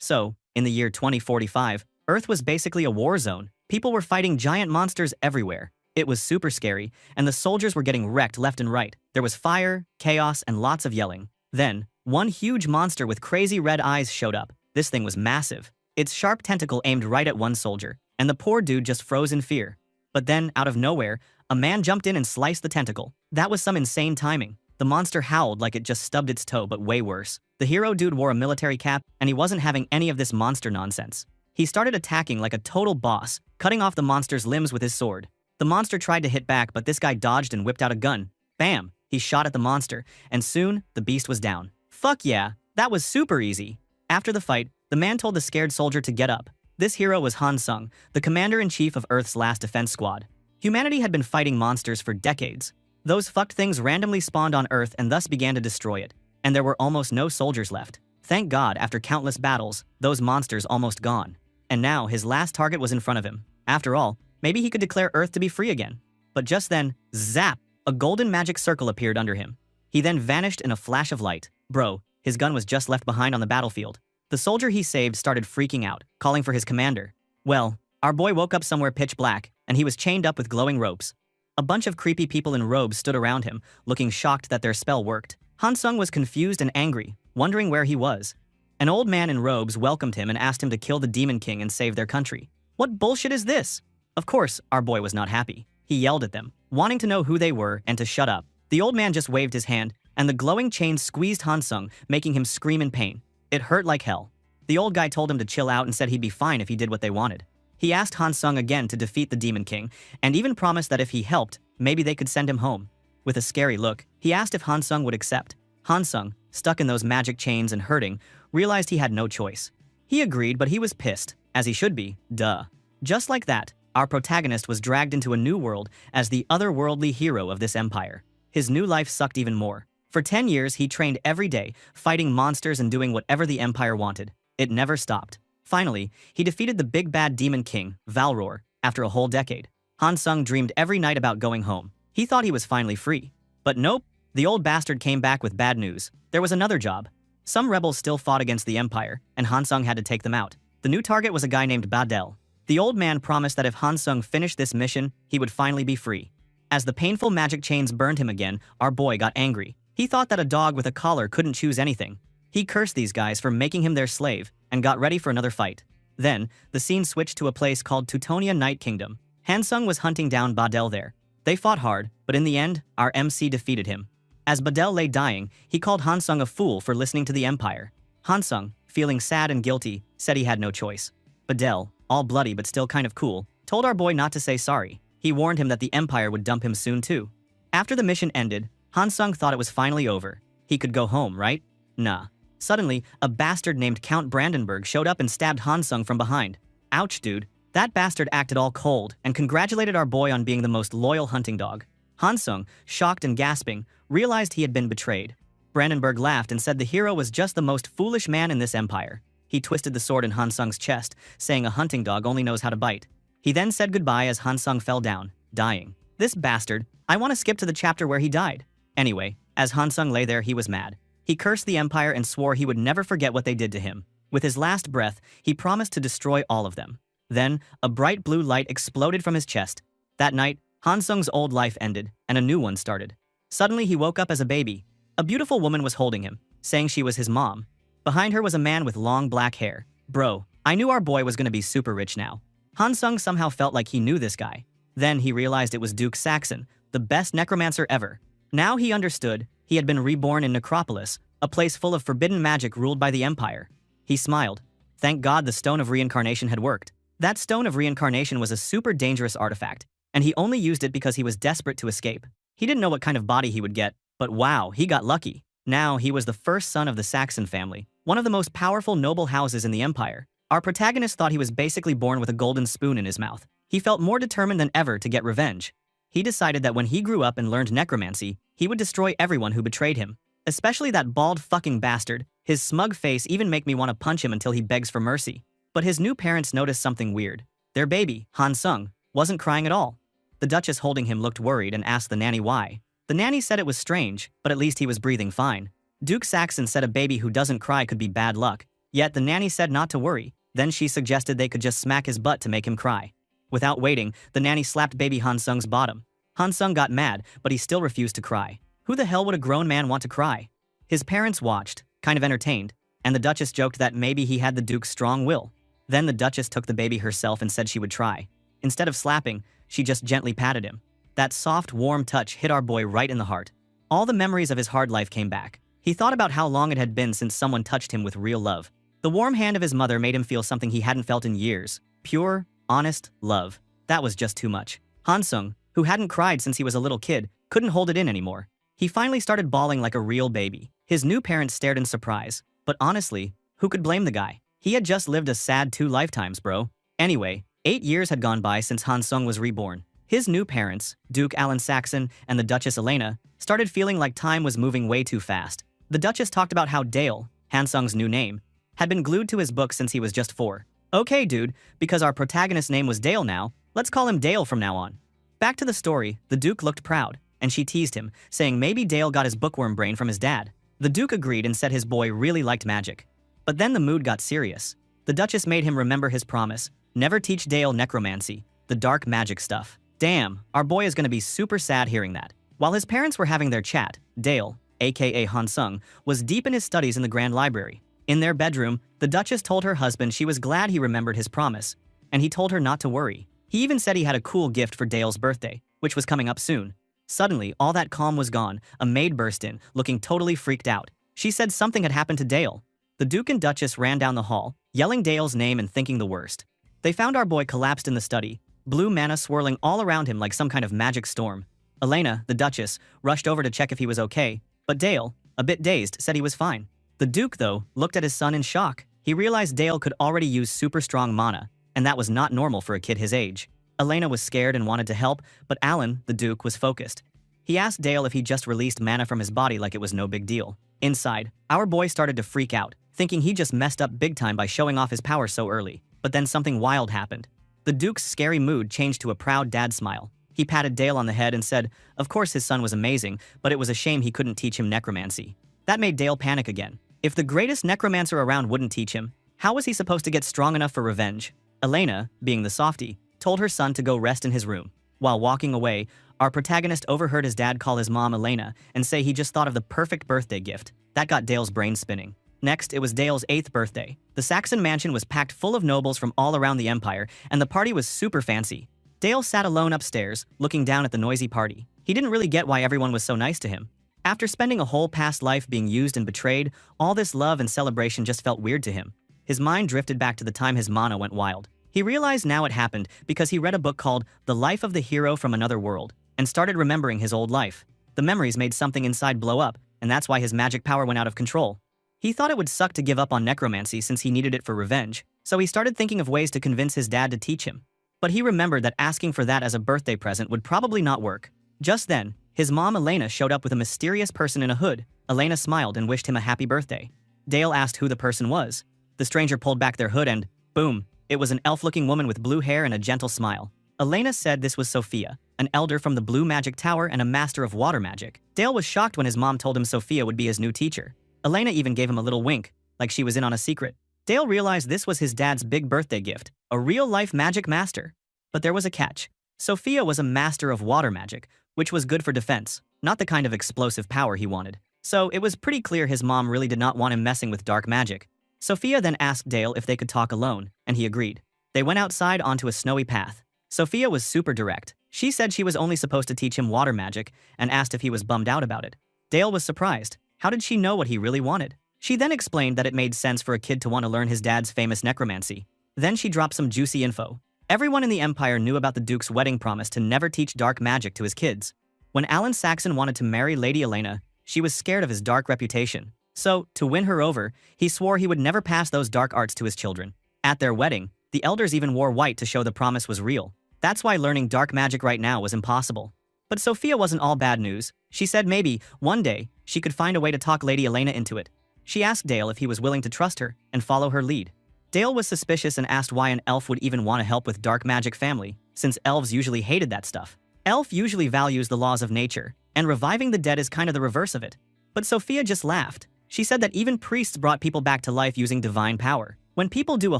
So, in the year 2045, Earth was basically a war zone. People were fighting giant monsters everywhere. It was super scary, and the soldiers were getting wrecked left and right. There was fire, chaos, and lots of yelling. Then, one huge monster with crazy red eyes showed up. This thing was massive. Its sharp tentacle aimed right at one soldier, and the poor dude just froze in fear. But then, out of nowhere, a man jumped in and sliced the tentacle. That was some insane timing. The monster howled like it just stubbed its toe, but way worse. The hero dude wore a military cap, and he wasn't having any of this monster nonsense. He started attacking like a total boss, cutting off the monster's limbs with his sword. The monster tried to hit back, but this guy dodged and whipped out a gun. Bam! He shot at the monster, and soon, the beast was down. Fuck yeah, that was super easy. After the fight, the man told the scared soldier to get up. This hero was Han Sung, the commander-in-chief of Earth's last defense squad. Humanity had been fighting monsters for decades. Those fucked things randomly spawned on Earth and thus began to destroy it. And there were almost no soldiers left. Thank God, after countless battles, those monsters almost gone. And now, his last target was in front of him. After all, maybe he could declare Earth to be free again. But just then, zap! A golden magic circle appeared under him. He then vanished in a flash of light. Bro, his gun was just left behind on the battlefield. The soldier he saved started freaking out, calling for his commander. Well, our boy woke up somewhere pitch black, and he was chained up with glowing ropes. A bunch of creepy people in robes stood around him, looking shocked that their spell worked. Han Sung was confused and angry, wondering where he was. An old man in robes welcomed him and asked him to kill the Demon King and save their country. What bullshit is this? Of course, our boy was not happy. He yelled at them, wanting to know who they were and to shut up. The old man just waved his hand, and the glowing chain squeezed Han Sung, making him scream in pain. It hurt like hell. The old guy told him to chill out and said he'd be fine if he did what they wanted. He asked Han Sung again to defeat the Demon King, and even promised that if he helped, maybe they could send him home. With a scary look, he asked if Han Sung would accept. Han Sung, stuck in those magic chains and hurting, realized he had no choice. He agreed, but he was pissed, as he should be, duh. Just like that, our protagonist was dragged into a new world as the otherworldly hero of this empire. His new life sucked even more. For 10 years, he trained every day, fighting monsters and doing whatever the empire wanted. It never stopped. Finally, he defeated the big bad Demon King, Valror, after a whole decade. Han Sung dreamed every night about going home. He thought he was finally free. But nope, the old bastard came back with bad news. There was another job. Some rebels still fought against the empire, and Han Sung had to take them out. The new target was a guy named Badel. The old man promised that if Han Sung finished this mission, he would finally be free. As the painful magic chains burned him again, our boy got angry. He thought that a dog with a collar couldn't choose anything. He cursed these guys for making him their slave, and got ready for another fight. Then, the scene switched to a place called Teutonia Night Kingdom. Han Sung was hunting down Badel there. They fought hard, but in the end, our MC defeated him. As Badel lay dying, he called Han Sung a fool for listening to the Empire. Han Sung, feeling sad and guilty, said he had no choice. Badel, all bloody but still kind of cool, told our boy not to say sorry. He warned him that the Empire would dump him soon too. After the mission ended, Han Sung thought it was finally over. He could go home, right? Nah. Suddenly, a bastard named Count Brandenburg showed up and stabbed Han Sung from behind. Ouch, dude. That bastard acted all cold and congratulated our boy on being the most loyal hunting dog. Han Sung, shocked and gasping, realized he had been betrayed. Brandenburg laughed and said the hero was just the most foolish man in this empire. He twisted the sword in Han Sung's chest, saying a hunting dog only knows how to bite. He then said goodbye as Han Sung fell down, dying. This bastard, I want to skip to the chapter where he died. Anyway, as Han Sung lay there, he was mad. He cursed the empire and swore he would never forget what they did to him. With his last breath, he promised to destroy all of them. Then, a bright blue light exploded from his chest. That night, Han Sung's old life ended, and a new one started. Suddenly, he woke up as a baby. A beautiful woman was holding him, saying she was his mom. Behind her was a man with long black hair. Bro, I knew our boy was gonna be super rich now. Han Sung somehow felt like he knew this guy. Then he realized it was Duke Saxon, the best necromancer ever. Now he understood. He had been reborn in Necropolis, a place full of forbidden magic ruled by the Empire. He smiled. Thank God the Stone of Reincarnation had worked. That Stone of Reincarnation was a super dangerous artifact, and he only used it because he was desperate to escape. He didn't know what kind of body he would get, but wow, he got lucky. Now he was the first son of the Saxon family, one of the most powerful noble houses in the Empire. Our protagonist thought he was basically born with a golden spoon in his mouth. He felt more determined than ever to get revenge. He decided that when he grew up and learned necromancy, he would destroy everyone who betrayed him. Especially that bald fucking bastard. His smug face even make me want to punch him until he begs for mercy. But his new parents noticed something weird. Their baby, Han Sung, wasn't crying at all. The Duchess holding him looked worried and asked the nanny why. The nanny said it was strange, but at least he was breathing fine. Duke Saxon said a baby who doesn't cry could be bad luck. Yet the nanny said not to worry. Then she suggested they could just smack his butt to make him cry. Without waiting, the nanny slapped baby Hansung's bottom. Hansung got mad, but he still refused to cry. Who the hell would a grown man want to cry? His parents watched, kind of entertained, and the Duchess joked that maybe he had the Duke's strong will. Then the Duchess took the baby herself and said she would try. Instead of slapping, she just gently patted him. That soft, warm touch hit our boy right in the heart. All the memories of his hard life came back. He thought about how long it had been since someone touched him with real love. The warm hand of his mother made him feel something he hadn't felt in years. Pure, honest love. That was just too much. Hansung, who hadn't cried since he was a little kid, couldn't hold it in anymore. He finally started bawling like a real baby. His new parents stared in surprise. But honestly, who could blame the guy? He had just lived a sad 2 lifetimes, bro. Anyway, 8 years had gone by since Hansung was reborn. His new parents, Duke Alan Saxon and the Duchess Elena, started feeling like time was moving way too fast. The Duchess talked about how Dale, Hansung's new name, had been glued to his book since he was just 4. Okay, dude, because our protagonist's name was Dale now, let's call him Dale from now on. Back to the story, the Duke looked proud, and she teased him, saying maybe Dale got his bookworm brain from his dad. The Duke agreed and said his boy really liked magic. But then the mood got serious. The Duchess made him remember his promise, never teach Dale necromancy, the dark magic stuff. Damn, our boy is gonna be super sad hearing that. While his parents were having their chat, Dale, aka Hansung, was deep in his studies in the Grand Library. In their bedroom, the Duchess told her husband she was glad he remembered his promise, and he told her not to worry. He even said he had a cool gift for Dale's birthday, which was coming up soon. Suddenly, all that calm was gone. A maid burst in, looking totally freaked out. She said something had happened to Dale. The Duke and Duchess ran down the hall, yelling Dale's name and thinking the worst. They found our boy collapsed in the study, blue mana swirling all around him like some kind of magic storm. Elena, the Duchess, rushed over to check if he was okay, but Dale, a bit dazed, said he was fine. The Duke, though, looked at his son in shock. He realized Dale could already use super strong mana, and that was not normal for a kid his age. Elena was scared and wanted to help, but Alan, the Duke, was focused. He asked Dale if he just released mana from his body like it was no big deal. Inside, our boy started to freak out, thinking he just messed up big time by showing off his power so early. But then something wild happened. The Duke's scary mood changed to a proud dad smile. He patted Dale on the head and said, of course his son was amazing, but it was a shame he couldn't teach him necromancy. That made Dale panic again. If the greatest necromancer around wouldn't teach him, how was he supposed to get strong enough for revenge? Elena, being the softie, told her son to go rest in his room. While walking away, our protagonist overheard his dad call his mom Elena and say he just thought of the perfect birthday gift. That got Dale's brain spinning. Next, it was Dale's 8th birthday. The Saxon mansion was packed full of nobles from all around the empire, and the party was super fancy. Dale sat alone upstairs, looking down at the noisy party. He didn't really get why everyone was so nice to him. After spending a whole past life being used and betrayed, all this love and celebration just felt weird to him. His mind drifted back to the time his mana went wild. He realized now it happened because he read a book called The Life of the Hero from Another World and started remembering his old life. The memories made something inside blow up, and that's why his magic power went out of control. He thought it would suck to give up on necromancy since he needed it for revenge, so he started thinking of ways to convince his dad to teach him. But he remembered that asking for that as a birthday present would probably not work. Just then, his mom Elena showed up with a mysterious person in a hood. Elena smiled and wished him a happy birthday. Dale asked who the person was. The stranger pulled back their hood and, boom, it was an elf-looking woman with blue hair and a gentle smile. Elena said this was Sophia, an elder from the Blue Magic Tower and a master of water magic. Dale was shocked when his mom told him Sophia would be his new teacher. Elena even gave him a little wink, like she was in on a secret. Dale realized this was his dad's big birthday gift, a real-life magic master. But there was a catch. Sophia was a master of water magic, which was good for defense, not the kind of explosive power he wanted. So it was pretty clear his mom really did not want him messing with dark magic. Sophia then asked Dale if they could talk alone, and he agreed. They went outside onto a snowy path. Sophia was super direct. She said she was only supposed to teach him water magic and asked if he was bummed out about it. Dale was surprised. How did she know what he really wanted? She then explained that it made sense for a kid to want to learn his dad's famous necromancy. Then she dropped some juicy info. Everyone in the Empire knew about the Duke's wedding promise to never teach dark magic to his kids. When Alan Saxon wanted to marry Lady Elena, she was scared of his dark reputation. So, to win her over, he swore he would never pass those dark arts to his children. At their wedding, the elders even wore white to show the promise was real. That's why learning dark magic right now was impossible. But Sophia wasn't all bad news. She said maybe, one day, she could find a way to talk Lady Elena into it. She asked Dale if he was willing to trust her and follow her lead. Dale was suspicious and asked why an elf would even want to help with dark magic family, since elves usually hated that stuff. Elf usually values the laws of nature, and reviving the dead is kind of the reverse of it. But Sophia just laughed. She said that even priests brought people back to life using divine power. When people do a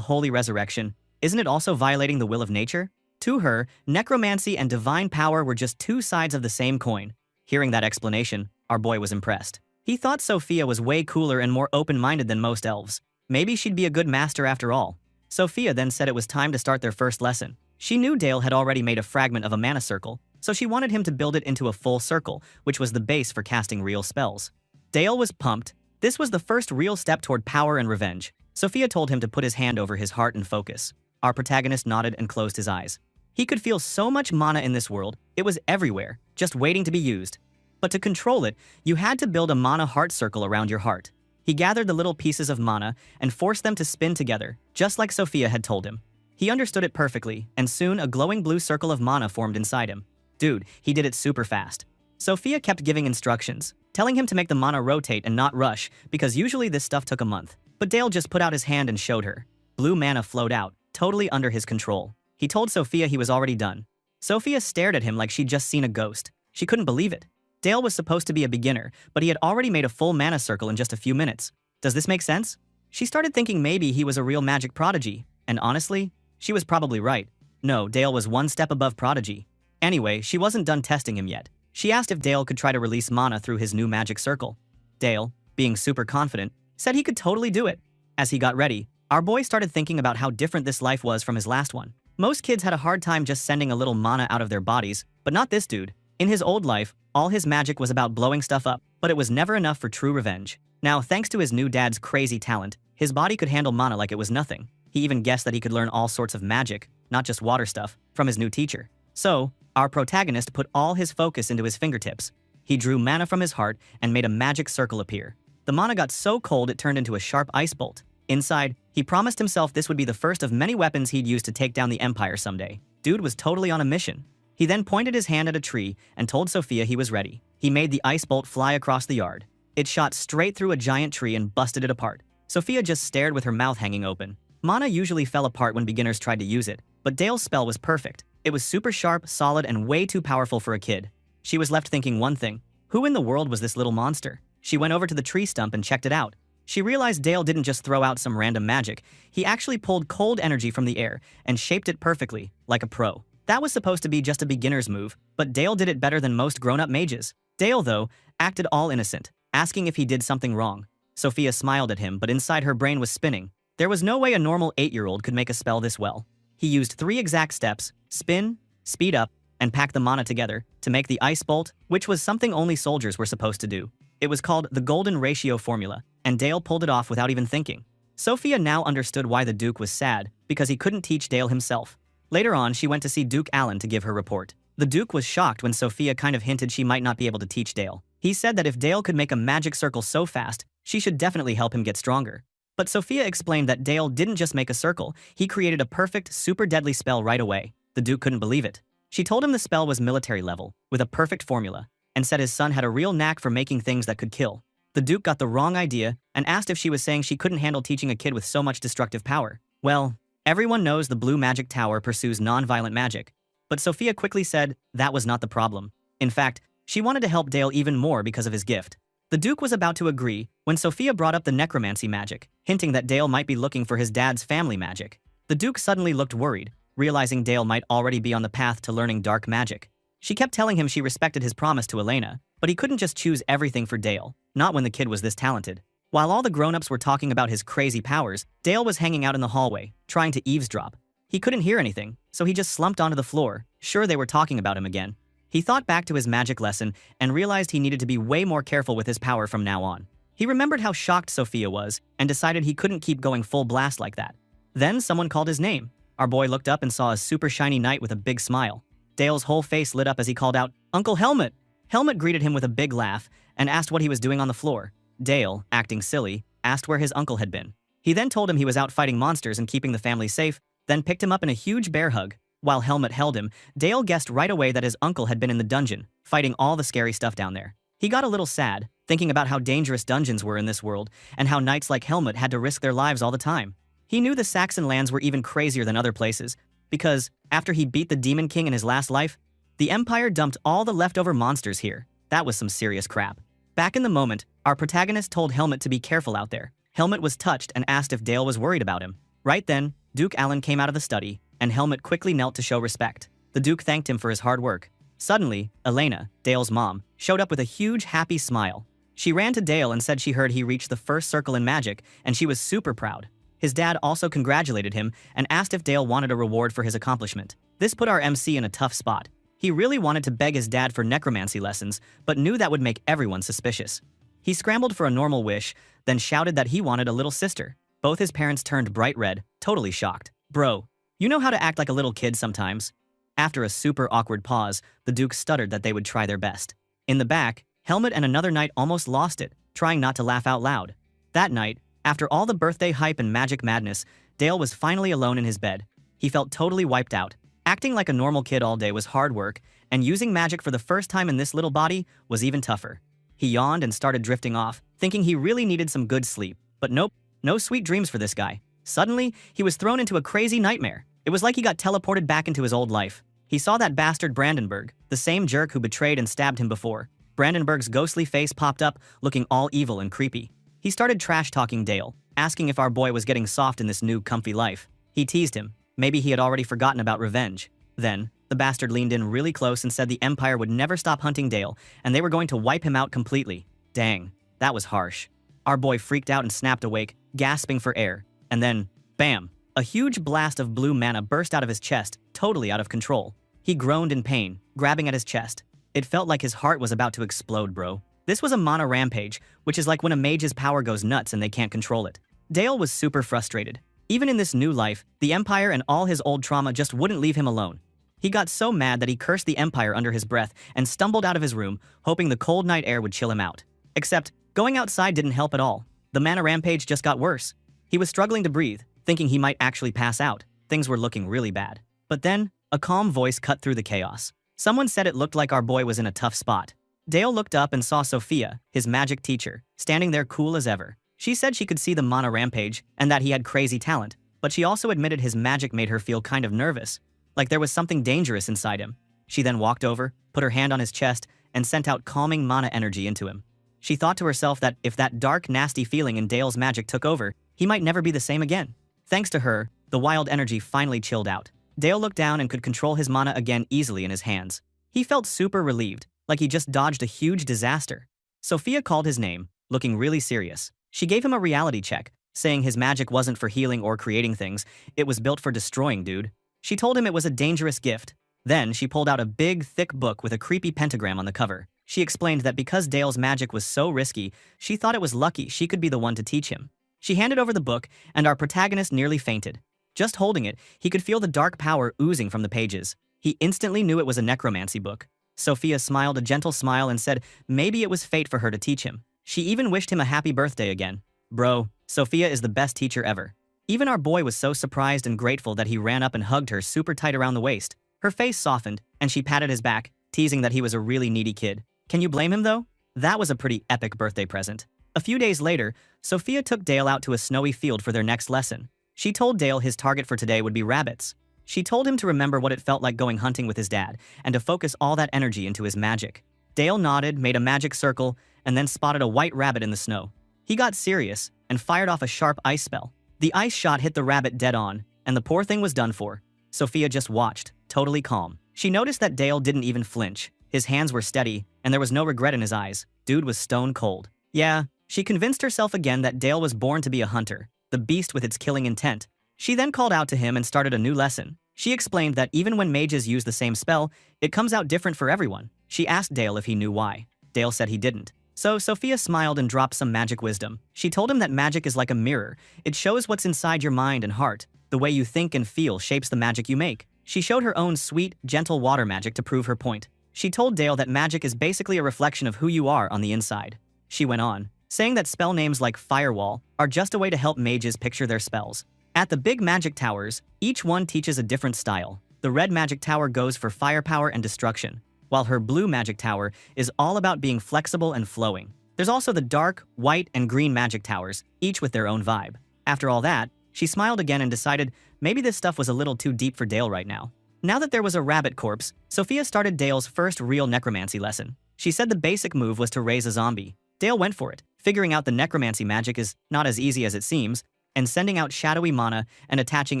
holy resurrection, isn't it also violating the will of nature? To her, necromancy and divine power were just two sides of the same coin. Hearing that explanation, our boy was impressed. He thought Sophia was way cooler and more open-minded than most elves. Maybe she'd be a good master after all. Sophia then said it was time to start their first lesson. She knew Dale had already made a fragment of a mana circle, so she wanted him to build it into a full circle, which was the base for casting real spells. Dale was pumped. This was the first real step toward power and revenge. Sophia told him to put his hand over his heart and focus. Our protagonist nodded and closed his eyes. He could feel so much mana in this world, it was everywhere, just waiting to be used. But to control it, you had to build a mana heart circle around your heart. He gathered the little pieces of mana and forced them to spin together, just like Sophia had told him. He understood it perfectly, and soon a glowing blue circle of mana formed inside him. Dude, he did it super fast. Sophia kept giving instructions, telling him to make the mana rotate and not rush, because usually this stuff took a month. But Dale just put out his hand and showed her. Blue mana flowed out, totally under his control. He told Sophia he was already done. Sophia stared at him like she'd just seen a ghost. She couldn't believe it. Dale was supposed to be a beginner, but he had already made a full mana circle in just a few minutes. Does this make sense? She started thinking maybe he was a real magic prodigy, and honestly, she was probably right. No, Dale was one step above prodigy. Anyway, she wasn't done testing him yet. She asked if Dale could try to release mana through his new magic circle. Dale, being super confident, said he could totally do it. As he got ready, our boy started thinking about how different this life was from his last one. Most kids had a hard time just sending a little mana out of their bodies, but not this dude. In his old life, all his magic was about blowing stuff up, but it was never enough for true revenge. Now, thanks to his new dad's crazy talent, his body could handle mana like it was nothing. He even guessed that he could learn all sorts of magic, not just water stuff, from his new teacher. So, our protagonist put all his focus into his fingertips. He drew mana from his heart and made a magic circle appear. The mana got so cold it turned into a sharp ice bolt. Inside, he promised himself this would be the first of many weapons he'd use to take down the Empire someday. Dude was totally on a mission. He then pointed his hand at a tree and told Sophia he was ready. He made the ice bolt fly across the yard. It shot straight through a giant tree and busted it apart. Sophia just stared with her mouth hanging open. Mana usually fell apart when beginners tried to use it, but Dale's spell was perfect. It was super sharp, solid, and way too powerful for a kid. She was left thinking one thing. Who in the world was this little monster? She went over to the tree stump and checked it out. She realized Dale didn't just throw out some random magic. He actually pulled cold energy from the air and shaped it perfectly, like a pro. That was supposed to be just a beginner's move, but Dale did it better than most grown-up mages. Dale, though, acted all innocent, asking if he did something wrong. Sophia smiled at him, but inside her brain was spinning. There was no way a normal 8-year-old could make a spell this well. He used 3 exact steps: spin, speed up, and pack the mana together to make the ice bolt, which was something only soldiers were supposed to do. It was called the Golden Ratio Formula, and Dale pulled it off without even thinking. Sophia now understood why the Duke was sad, because he couldn't teach Dale himself. Later on, she went to see Duke Allen to give her report. The Duke was shocked when Sophia kind of hinted she might not be able to teach Dale. He said that if Dale could make a magic circle so fast, she should definitely help him get stronger. But Sophia explained that Dale didn't just make a circle, he created a perfect, super deadly spell right away. The Duke couldn't believe it. She told him the spell was military level, with a perfect formula, and said his son had a real knack for making things that could kill. The Duke got the wrong idea and asked if she was saying she couldn't handle teaching a kid with so much destructive power. Well, everyone knows the Blue Magic Tower pursues non-violent magic, but Sophia quickly said that was not the problem. In fact, she wanted to help Dale even more because of his gift. The Duke was about to agree when Sophia brought up the necromancy magic, hinting that Dale might be looking for his dad's family magic. The Duke suddenly looked worried, realizing Dale might already be on the path to learning dark magic. She kept telling him she respected his promise to Elena, but he couldn't just choose everything for Dale, not when the kid was this talented. While all the grown-ups were talking about his crazy powers, Dale was hanging out in the hallway, trying to eavesdrop. He couldn't hear anything, so he just slumped onto the floor, sure they were talking about him again. He thought back to his magic lesson and realized he needed to be way more careful with his power from now on. He remembered how shocked Sophia was and decided he couldn't keep going full blast like that. Then someone called his name. Our boy looked up and saw a super shiny knight with a big smile. Dale's whole face lit up as he called out, "Uncle Helmet!" Helmet greeted him with a big laugh and asked what he was doing on the floor. Dale, acting silly, asked where his uncle had been. He then told him he was out fighting monsters and keeping the family safe, then picked him up in a huge bear hug. While Helmet held him, Dale guessed right away that his uncle had been in the dungeon, fighting all the scary stuff down there. He got a little sad, thinking about how dangerous dungeons were in this world and how knights like Helmet had to risk their lives all the time. He knew the Saxon lands were even crazier than other places, because, after he beat the Demon King in his last life, the Empire dumped all the leftover monsters here. That was some serious crap. Back in the moment, Our protagonist told Helmet to be careful out there. Helmet was touched and asked if Dale was worried about him. Right then, Duke Allen came out of the study, and Helmet quickly knelt to show respect. The Duke thanked him for his hard work. Suddenly, Elena, Dale's mom, showed up with a huge happy smile. She ran to Dale and said she heard he reached the first circle in magic, and she was super proud. His dad also congratulated him and asked if Dale wanted a reward for his accomplishment. This put our MC in a tough spot. He really wanted to beg his dad for necromancy lessons, but knew that would make everyone suspicious. He scrambled for a normal wish, then shouted that he wanted a little sister. Both his parents turned bright red, totally shocked. Bro, you know how to act like a little kid sometimes? After a super awkward pause, the Duke stuttered that they would try their best. In the back, Helmet and another knight almost lost it, trying not to laugh out loud. That night, after all the birthday hype and magic madness, Dale was finally alone in his bed. He felt totally wiped out. Acting like a normal kid all day was hard work, and using magic for the first time in this little body was even tougher. He yawned and started drifting off, thinking he really needed some good sleep. But nope, no sweet dreams for this guy. Suddenly, he was thrown into a crazy nightmare. It was like he got teleported back into his old life. He saw that bastard Brandenburg, the same jerk who betrayed and stabbed him before. Brandenburg's ghostly face popped up, looking all evil and creepy. He started trash-talking Dale, asking if our boy was getting soft in this new comfy life. He teased him. Maybe he had already forgotten about revenge. Then, the bastard leaned in really close and said the Empire would never stop hunting Dale, and they were going to wipe him out completely. Dang, that was harsh. Our boy freaked out and snapped awake, gasping for air. And then, bam! A huge blast of blue mana burst out of his chest, totally out of control. He groaned in pain, grabbing at his chest. It felt like his heart was about to explode, bro. This was a mana rampage, which is like when a mage's power goes nuts and they can't control it. Dale was super frustrated. Even in this new life, the Empire and all his old trauma just wouldn't leave him alone. He got so mad that he cursed the Empire under his breath and stumbled out of his room, hoping the cold night air would chill him out. Except, going outside didn't help at all. The mana rampage just got worse. He was struggling to breathe, thinking he might actually pass out. Things were looking really bad. But then, a calm voice cut through the chaos. Someone said it looked like our boy was in a tough spot. Dale looked up and saw Sophia, his magic teacher, standing there cool as ever. She said she could see the mana rampage and that he had crazy talent, but she also admitted his magic made her feel kind of nervous, like there was something dangerous inside him. She then walked over, put her hand on his chest, and sent out calming mana energy into him. She thought to herself that if that dark, nasty feeling in Dale's magic took over, he might never be the same again. Thanks to her, the wild energy finally chilled out. Dale looked down and could control his mana again easily in his hands. He felt super relieved, like he just dodged a huge disaster. Sophia called his name, looking really serious. She gave him a reality check, saying his magic wasn't for healing or creating things, it was built for destroying, dude. She told him it was a dangerous gift. Then she pulled out a big, thick book with a creepy pentagram on the cover. She explained that because Dale's magic was so risky, she thought it was lucky she could be the one to teach him. She handed over the book, and our protagonist nearly fainted. Just holding it, he could feel the dark power oozing from the pages. He instantly knew it was a necromancy book. Sophia smiled a gentle smile and said maybe it was fate for her to teach him. She even wished him a happy birthday again. Bro, Sophia is the best teacher ever. Even our boy was so surprised and grateful that he ran up and hugged her super tight around the waist. Her face softened, and she patted his back, teasing that he was a really needy kid. Can you blame him, though? That was a pretty epic birthday present. A few days later, Sophia took Dale out to a snowy field for their next lesson. She told Dale his target for today would be rabbits. She told him to remember what it felt like going hunting with his dad, and to focus all that energy into his magic. Dale nodded, made a magic circle, and then spotted a white rabbit in the snow. He got serious, and fired off a sharp ice spell. The ice shot hit the rabbit dead on, and the poor thing was done for. Sophia just watched, totally calm. She noticed that Dale didn't even flinch. His hands were steady, and there was no regret in his eyes. Dude was stone cold. Yeah, she convinced herself again that Dale was born to be a hunter, the beast with its killing intent. She then called out to him and started a new lesson. She explained that even when mages use the same spell, it comes out different for everyone. She asked Dale if he knew why. Dale said he didn't. So Sophia smiled and dropped some magic wisdom. She told him that magic is like a mirror. It shows what's inside your mind and heart. The way you think and feel shapes the magic you make. She showed her own sweet, gentle water magic to prove her point. She told Dale that magic is basically a reflection of who you are on the inside. She went on, saying that spell names like Firewall are just a way to help mages picture their spells. At the big magic towers, each one teaches a different style. The red magic tower goes for firepower and destruction, while her blue magic tower is all about being flexible and flowing. There's also the dark, white, and green magic towers, each with their own vibe. After all that, she smiled again and decided maybe this stuff was a little too deep for Dale right now. Now that there was a rabbit corpse, Sophia started Dale's first real necromancy lesson. She said the basic move was to raise a zombie. Dale went for it, Figuring out the necromancy magic is not as easy as it seems, and sending out shadowy mana and attaching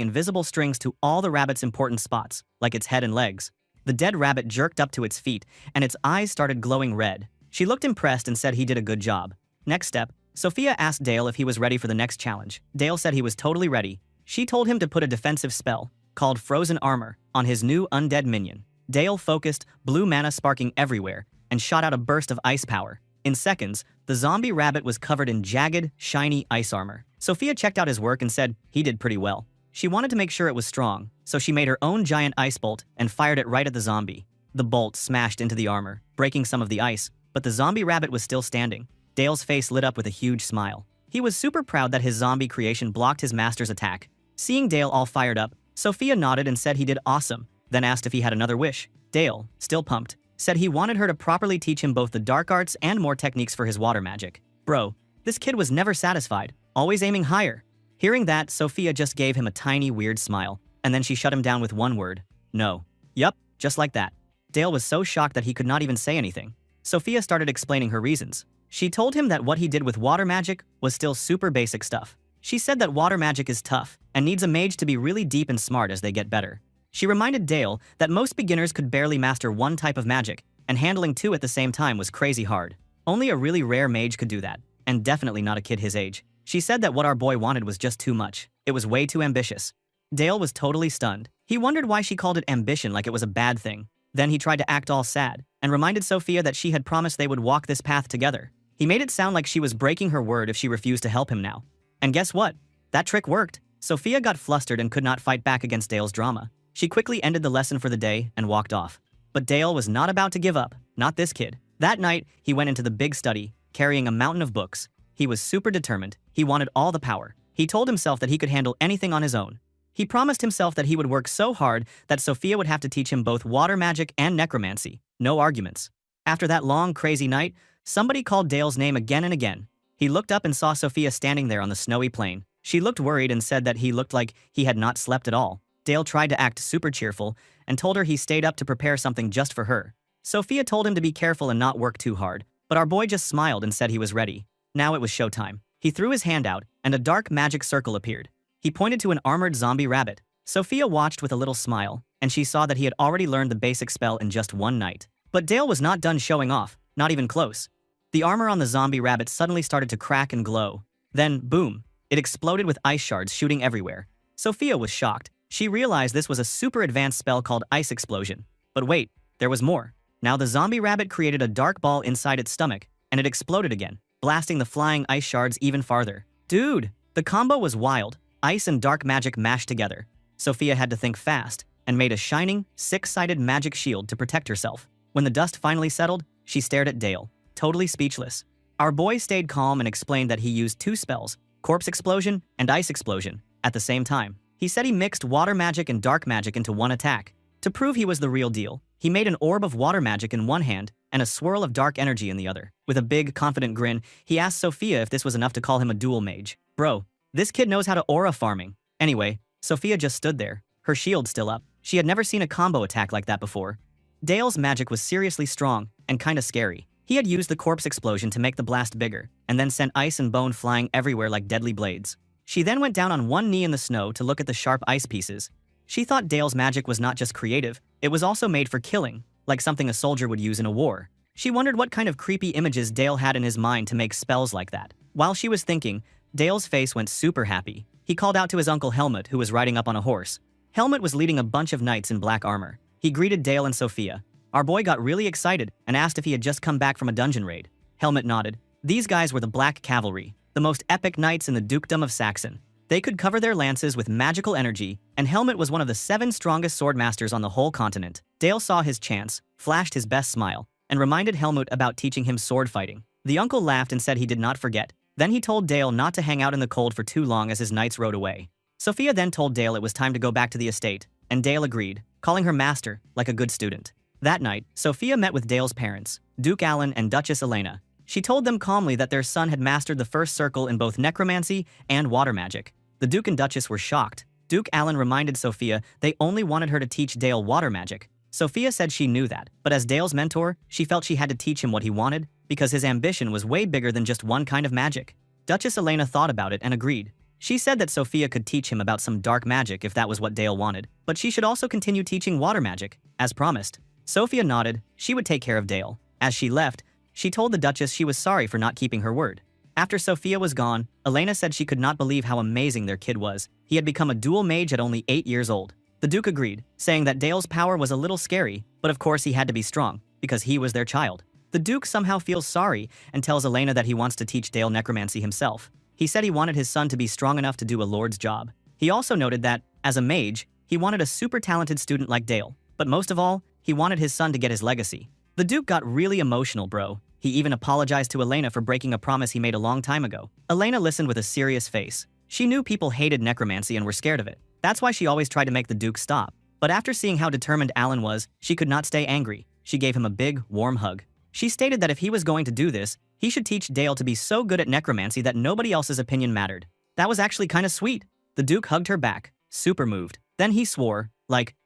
invisible strings to all the rabbit's important spots, like its head and legs. The dead rabbit jerked up to its feet, and its eyes started glowing red. She looked impressed and said he did a good job. Next step, Sophia asked Dale if he was ready for the next challenge. Dale said he was totally ready. She told him to put a defensive spell, called Frozen Armor, on his new undead minion. Dale focused, blue mana sparking everywhere, and shot out a burst of ice power. In seconds, the zombie rabbit was covered in jagged, shiny ice armor. Sophia checked out his work and said he did pretty well. She wanted to make sure it was strong, so she made her own giant ice bolt and fired it right at the zombie. The bolt smashed into the armor, breaking some of the ice, but the zombie rabbit was still standing. Dale's face lit up with a huge smile. He was super proud that his zombie creation blocked his master's attack. Seeing Dale all fired up, Sophia nodded and said he did awesome, then asked if he had another wish. Dale, still pumped, said he wanted her to properly teach him both the dark arts and more techniques for his water magic. Bro, this kid was never satisfied, always aiming higher. Hearing that, Sophia just gave him a tiny weird smile, and then she shut him down with one word: no. Yup, just like that. Dale was so shocked that he could not even say anything. Sophia started explaining her reasons. She told him that what he did with water magic was still super basic stuff. She said that water magic is tough and needs a mage to be really deep and smart as they get better. She reminded Dale that most beginners could barely master one type of magic, and handling two at the same time was crazy hard. Only a really rare mage could do that, and definitely not a kid his age. She said that what our boy wanted was just too much. It was way too ambitious. Dale was totally stunned. He wondered why she called it ambition like it was a bad thing. Then he tried to act all sad, and reminded Sophia that she had promised they would walk this path together. He made it sound like she was breaking her word if she refused to help him now. And guess what? That trick worked. Sophia got flustered and could not fight back against Dale's drama. She quickly ended the lesson for the day and walked off. But Dale was not about to give up, not this kid. That night, he went into the big study, carrying a mountain of books. He was super determined. He wanted all the power. He told himself that he could handle anything on his own. He promised himself that he would work so hard that Sophia would have to teach him both water magic and necromancy. No arguments. After that long, crazy night, somebody called Dale's name again and again. He looked up and saw Sophia standing there on the snowy plain. She looked worried and said that he looked like he had not slept at all. Dale tried to act super cheerful and told her he stayed up to prepare something just for her. Sophia told him to be careful and not work too hard, but our boy just smiled and said he was ready. Now it was showtime. He threw his hand out, and a dark magic circle appeared. He pointed to an armored zombie rabbit. Sophia watched with a little smile, and she saw that he had already learned the basic spell in just one night. But Dale was not done showing off, not even close. The armor on the zombie rabbit suddenly started to crack and glow. Then, boom, it exploded with ice shards shooting everywhere. Sophia was shocked. She realized this was a super advanced spell called Ice Explosion. But wait, there was more. Now the zombie rabbit created a dark ball inside its stomach, and it exploded again, blasting the flying ice shards even farther. Dude, the combo was wild. Ice and dark magic mashed together. Sophia had to think fast, and made a shining, six-sided magic shield to protect herself. When the dust finally settled, she stared at Dale, totally speechless. Our boy stayed calm and explained that he used two spells, Corpse Explosion and Ice Explosion, at the same time. He said he mixed water magic and dark magic into one attack. To prove he was the real deal, he made an orb of water magic in one hand and a swirl of dark energy in the other. With a big, confident grin, he asked Sophia if this was enough to call him a dual mage. Bro, this kid knows how to aura farming. Anyway, Sophia just stood there, her shield still up. She had never seen a combo attack like that before. Dale's magic was seriously strong and kinda scary. He had used the corpse explosion to make the blast bigger, and then sent ice and bone flying everywhere like deadly blades. She then went down on one knee in the snow to look at the sharp ice pieces. She thought Dale's magic was not just creative, it was also made for killing, like something a soldier would use in a war. She wondered what kind of creepy images Dale had in his mind to make spells like that. While she was thinking, Dale's face went super happy. He called out to his uncle Helmut, who was riding up on a horse. Helmut was leading a bunch of knights in black armor. He greeted Dale and Sophia. Our boy got really excited and asked if he had just come back from a dungeon raid. Helmut nodded. These guys were the Black Cavalry, the most epic knights in the Dukedom of Saxon. They could cover their lances with magical energy, and Helmut was one of the 7 strongest swordmasters on the whole continent. Dale saw his chance, flashed his best smile, and reminded Helmut about teaching him sword fighting. The uncle laughed and said he did not forget. Then he told Dale not to hang out in the cold for too long as his knights rode away. Sophia then told Dale it was time to go back to the estate, and Dale agreed, calling her master, like a good student. That night, Sophia met with Dale's parents, Duke Alan and Duchess Elena. She told them calmly that their son had mastered the first circle in both necromancy and water magic. The Duke and Duchess were shocked. Duke Alan reminded Sophia they only wanted her to teach Dale water magic. Sophia said she knew that, but as Dale's mentor, she felt she had to teach him what he wanted, because his ambition was way bigger than just one kind of magic. Duchess Elena thought about it and agreed. She said that Sophia could teach him about some dark magic if that was what Dale wanted, but she should also continue teaching water magic, as promised. Sophia nodded. She would take care of Dale. As she left, she told the Duchess she was sorry for not keeping her word. After Sophia was gone, Elena said she could not believe how amazing their kid was. He had become a dual mage at only 8 years old. The Duke agreed, saying that Dale's power was a little scary, but of course he had to be strong, because he was their child. The Duke somehow feels sorry and tells Elena that he wants to teach Dale necromancy himself. He said he wanted his son to be strong enough to do a lord's job. He also noted that, as a mage, he wanted a super talented student like Dale, but most of all, he wanted his son to get his legacy. The Duke got really emotional, bro. He even apologized to Elena for breaking a promise he made a long time ago. Elena listened with a serious face. She knew people hated necromancy and were scared of it. That's why she always tried to make the Duke stop. But after seeing how determined Alan was, she could not stay angry. She gave him a big, warm hug. She stated that if he was going to do this, he should teach Dale to be so good at necromancy that nobody else's opinion mattered. That was actually kind of sweet. The Duke hugged her back, super moved. Then he swore,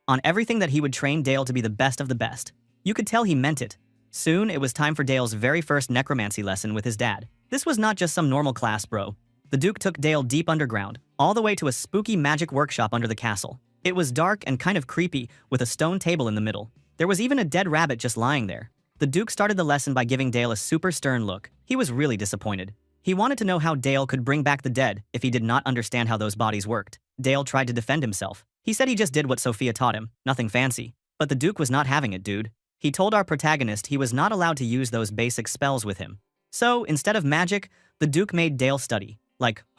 on everything that he would train Dale to be the best of the best. You could tell he meant it. Soon, it was time for Dale's very first necromancy lesson with his dad. This was not just some normal class, bro. The Duke took Dale deep underground, all the way to a spooky magic workshop under the castle. It was dark and kind of creepy, with a stone table in the middle. There was even a dead rabbit just lying there. The Duke started the lesson by giving Dale a super stern look. He was really disappointed. He wanted to know how Dale could bring back the dead if he did not understand how those bodies worked. Dale tried to defend himself. He said he just did what Sophia taught him, nothing fancy. But the Duke was not having it, dude. He told our protagonist he was not allowed to use those basic spells with him. So, instead of magic, the Duke made Dale study.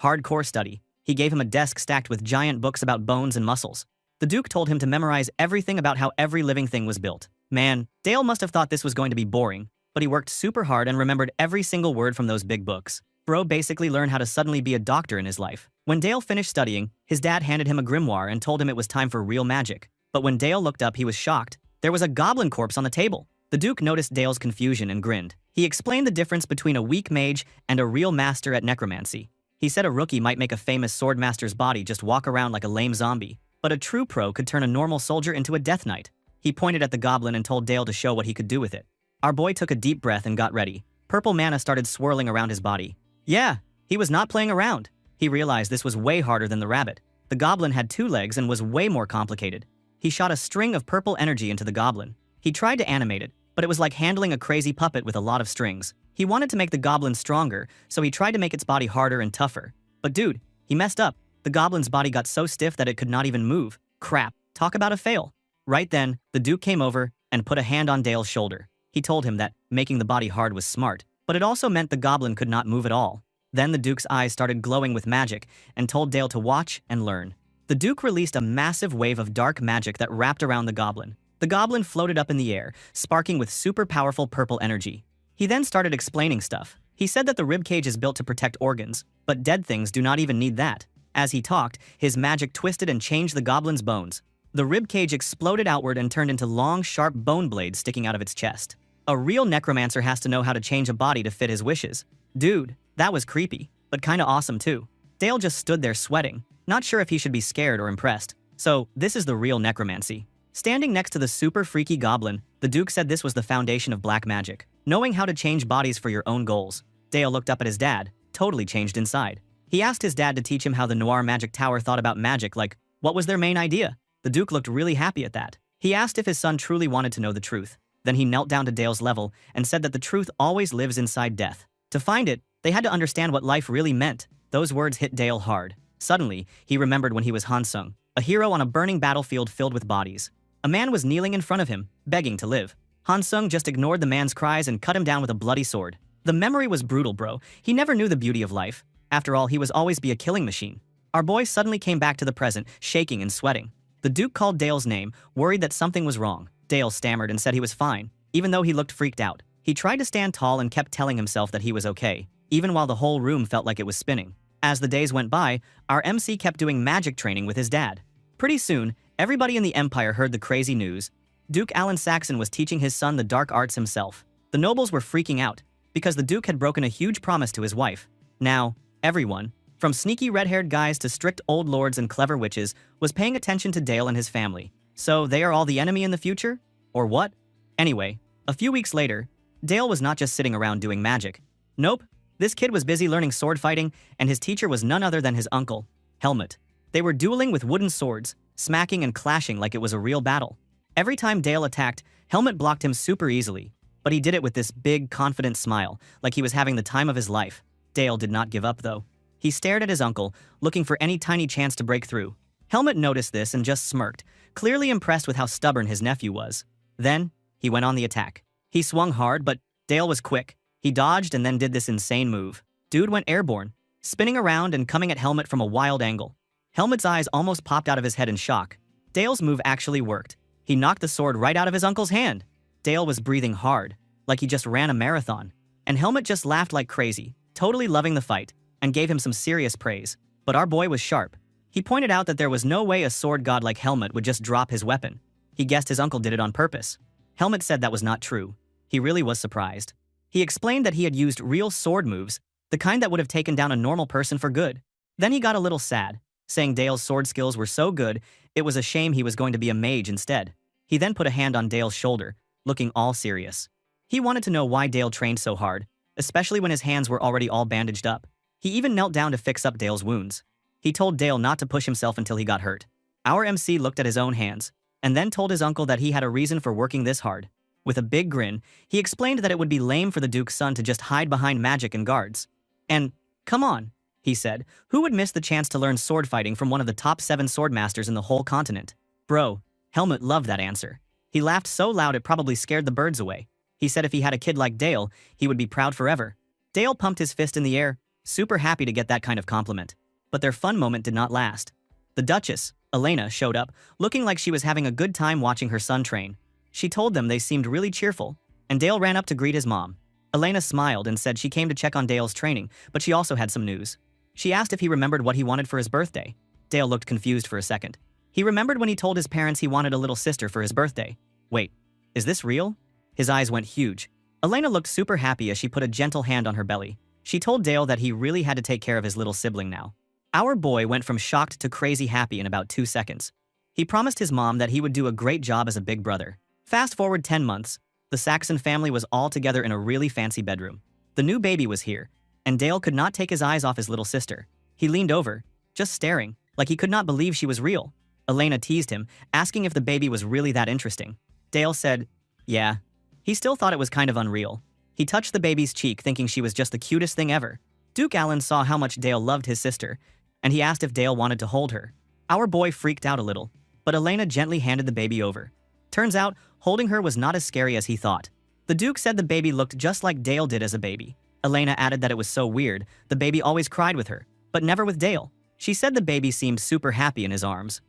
Hardcore study. He gave him a desk stacked with giant books about bones and muscles. The Duke told him to memorize everything about how every living thing was built. Man, Dale must have thought this was going to be boring, but he worked super hard and remembered every single word from those big books. Bro basically learned how to suddenly be a doctor in his life. When Dale finished studying, his dad handed him a grimoire and told him it was time for real magic. But when Dale looked up, he was shocked. There was a goblin corpse on the table. The Duke noticed Dale's confusion and grinned. He explained the difference between a weak mage and a real master at necromancy. He said a rookie might make a famous swordmaster's body just walk around like a lame zombie, but a true pro could turn a normal soldier into a death knight. He pointed at the goblin and told Dale to show what he could do with it. Our boy took a deep breath and got ready. Purple mana started swirling around his body. Yeah, he was not playing around. He realized this was way harder than the rabbit. The goblin had 2 legs and was way more complicated. He shot a string of purple energy into the goblin. He tried to animate it, but it was like handling a crazy puppet with a lot of strings. He wanted to make the goblin stronger, so he tried to make its body harder and tougher. But dude, he messed up. The goblin's body got so stiff that it could not even move. Crap, talk about a fail. Right then, the Duke came over and put a hand on Dale's shoulder. He told him that making the body hard was smart, but it also meant the goblin could not move at all. Then the Duke's eyes started glowing with magic and told Dale to watch and learn. The Duke released a massive wave of dark magic that wrapped around the goblin. The goblin floated up in the air, sparking with super powerful purple energy. He then started explaining stuff. He said that the ribcage is built to protect organs, but dead things do not even need that. As he talked, his magic twisted and changed the goblin's bones. The ribcage exploded outward and turned into long, sharp bone blades sticking out of its chest. A real necromancer has to know how to change a body to fit his wishes. Dude, that was creepy, but kinda awesome too. Dale just stood there sweating, not sure if he should be scared or impressed. So, this is the real necromancy. Standing next to the super freaky goblin, the Duke said this was the foundation of black magic. Knowing how to change bodies for your own goals. Dale looked up at his dad, totally changed inside. He asked his dad to teach him how the Noir Magic Tower thought about magic, what was their main idea? The Duke looked really happy at that. He asked if his son truly wanted to know the truth. Then he knelt down to Dale's level and said that the truth always lives inside death. To find it, they had to understand what life really meant. Those words hit Dale hard. Suddenly, he remembered when he was Hansung, a hero on a burning battlefield filled with bodies. A man was kneeling in front of him, begging to live. Hansung just ignored the man's cries and cut him down with a bloody sword. The memory was brutal, bro. He never knew the beauty of life. After all, he was always be a killing machine. Our boy suddenly came back to the present, shaking and sweating. The Duke called Dale's name, worried that something was wrong. Dale stammered and said he was fine, even though he looked freaked out. He tried to stand tall and kept telling himself that he was okay, even while the whole room felt like it was spinning. As the days went by, our MC kept doing magic training with his dad. Pretty soon, everybody in the Empire heard the crazy news. Duke Alan Saxon was teaching his son the dark arts himself. The nobles were freaking out, because the Duke had broken a huge promise to his wife. Now, everyone, from sneaky red-haired guys to strict old lords and clever witches, was paying attention to Dale and his family. So they are all the enemy in the future? Or what? Anyway, a few weeks later, Dale was not just sitting around doing magic. Nope, this kid was busy learning sword fighting, and his teacher was none other than his uncle, Helmut. They were dueling with wooden swords, smacking and clashing like it was a real battle. Every time Dale attacked, Helmut blocked him super easily, but he did it with this big, confident smile, like he was having the time of his life. Dale did not give up, though. He stared at his uncle, looking for any tiny chance to break through. Helmut noticed this and just smirked, clearly impressed with how stubborn his nephew was. Then, he went on the attack. He swung hard, but Dale was quick. He dodged and then did this insane move. Dude went airborne, spinning around and coming at Helmut from a wild angle. Helmut's eyes almost popped out of his head in shock. Dale's move actually worked. He knocked the sword right out of his uncle's hand. Dale was breathing hard, like he just ran a marathon. And Helmut just laughed like crazy, totally loving the fight, and gave him some serious praise. But our boy was sharp. He pointed out that there was no way a sword god like Helmut would just drop his weapon. He guessed his uncle did it on purpose. Helmut said that was not true. He really was surprised. He explained that he had used real sword moves, the kind that would have taken down a normal person for good. Then he got a little sad, saying Dale's sword skills were so good, it was a shame he was going to be a mage instead. He then put a hand on Dale's shoulder, looking all serious. He wanted to know why Dale trained so hard, especially when his hands were already all bandaged up. He even knelt down to fix up Dale's wounds. He told Dale not to push himself until he got hurt. Our MC looked at his own hands, and then told his uncle that he had a reason for working this hard. With a big grin, he explained that it would be lame for the Duke's son to just hide behind magic and guards. And, come on, he said, who would miss the chance to learn sword fighting from one of the top 7 swordmasters in the whole continent? Bro, Helmut loved that answer. He laughed so loud it probably scared the birds away. He said if he had a kid like Dale, he would be proud forever. Dale pumped his fist in the air, super happy to get that kind of compliment. But their fun moment did not last. The Duchess, Elena, showed up, looking like she was having a good time watching her son train. She told them they seemed really cheerful, and Dale ran up to greet his mom. Elena smiled and said she came to check on Dale's training, but she also had some news. She asked if he remembered what he wanted for his birthday. Dale looked confused for a second. He remembered when he told his parents he wanted a little sister for his birthday. Wait, is this real? His eyes went huge. Elena looked super happy as she put a gentle hand on her belly. She told Dale that he really had to take care of his little sibling now. Our boy went from shocked to crazy happy in about 2 seconds. He promised his mom that he would do a great job as a big brother. Fast forward 10 months, the Saxon family was all together in a really fancy bedroom. The new baby was here, and Dale could not take his eyes off his little sister. He leaned over, just staring, like he could not believe she was real. Elena teased him, asking if the baby was really that interesting. Dale said, yeah. He still thought it was kind of unreal. He touched the baby's cheek, thinking she was just the cutest thing ever. Duke Allen saw how much Dale loved his sister, and he asked if Dale wanted to hold her. Our boy freaked out a little, but Elena gently handed the baby over. Turns out, holding her was not as scary as he thought. The Duke said the baby looked just like Dale did as a baby. Elena added that it was so weird, the baby always cried with her, but never with Dale. She said the baby seemed super happy in his arms.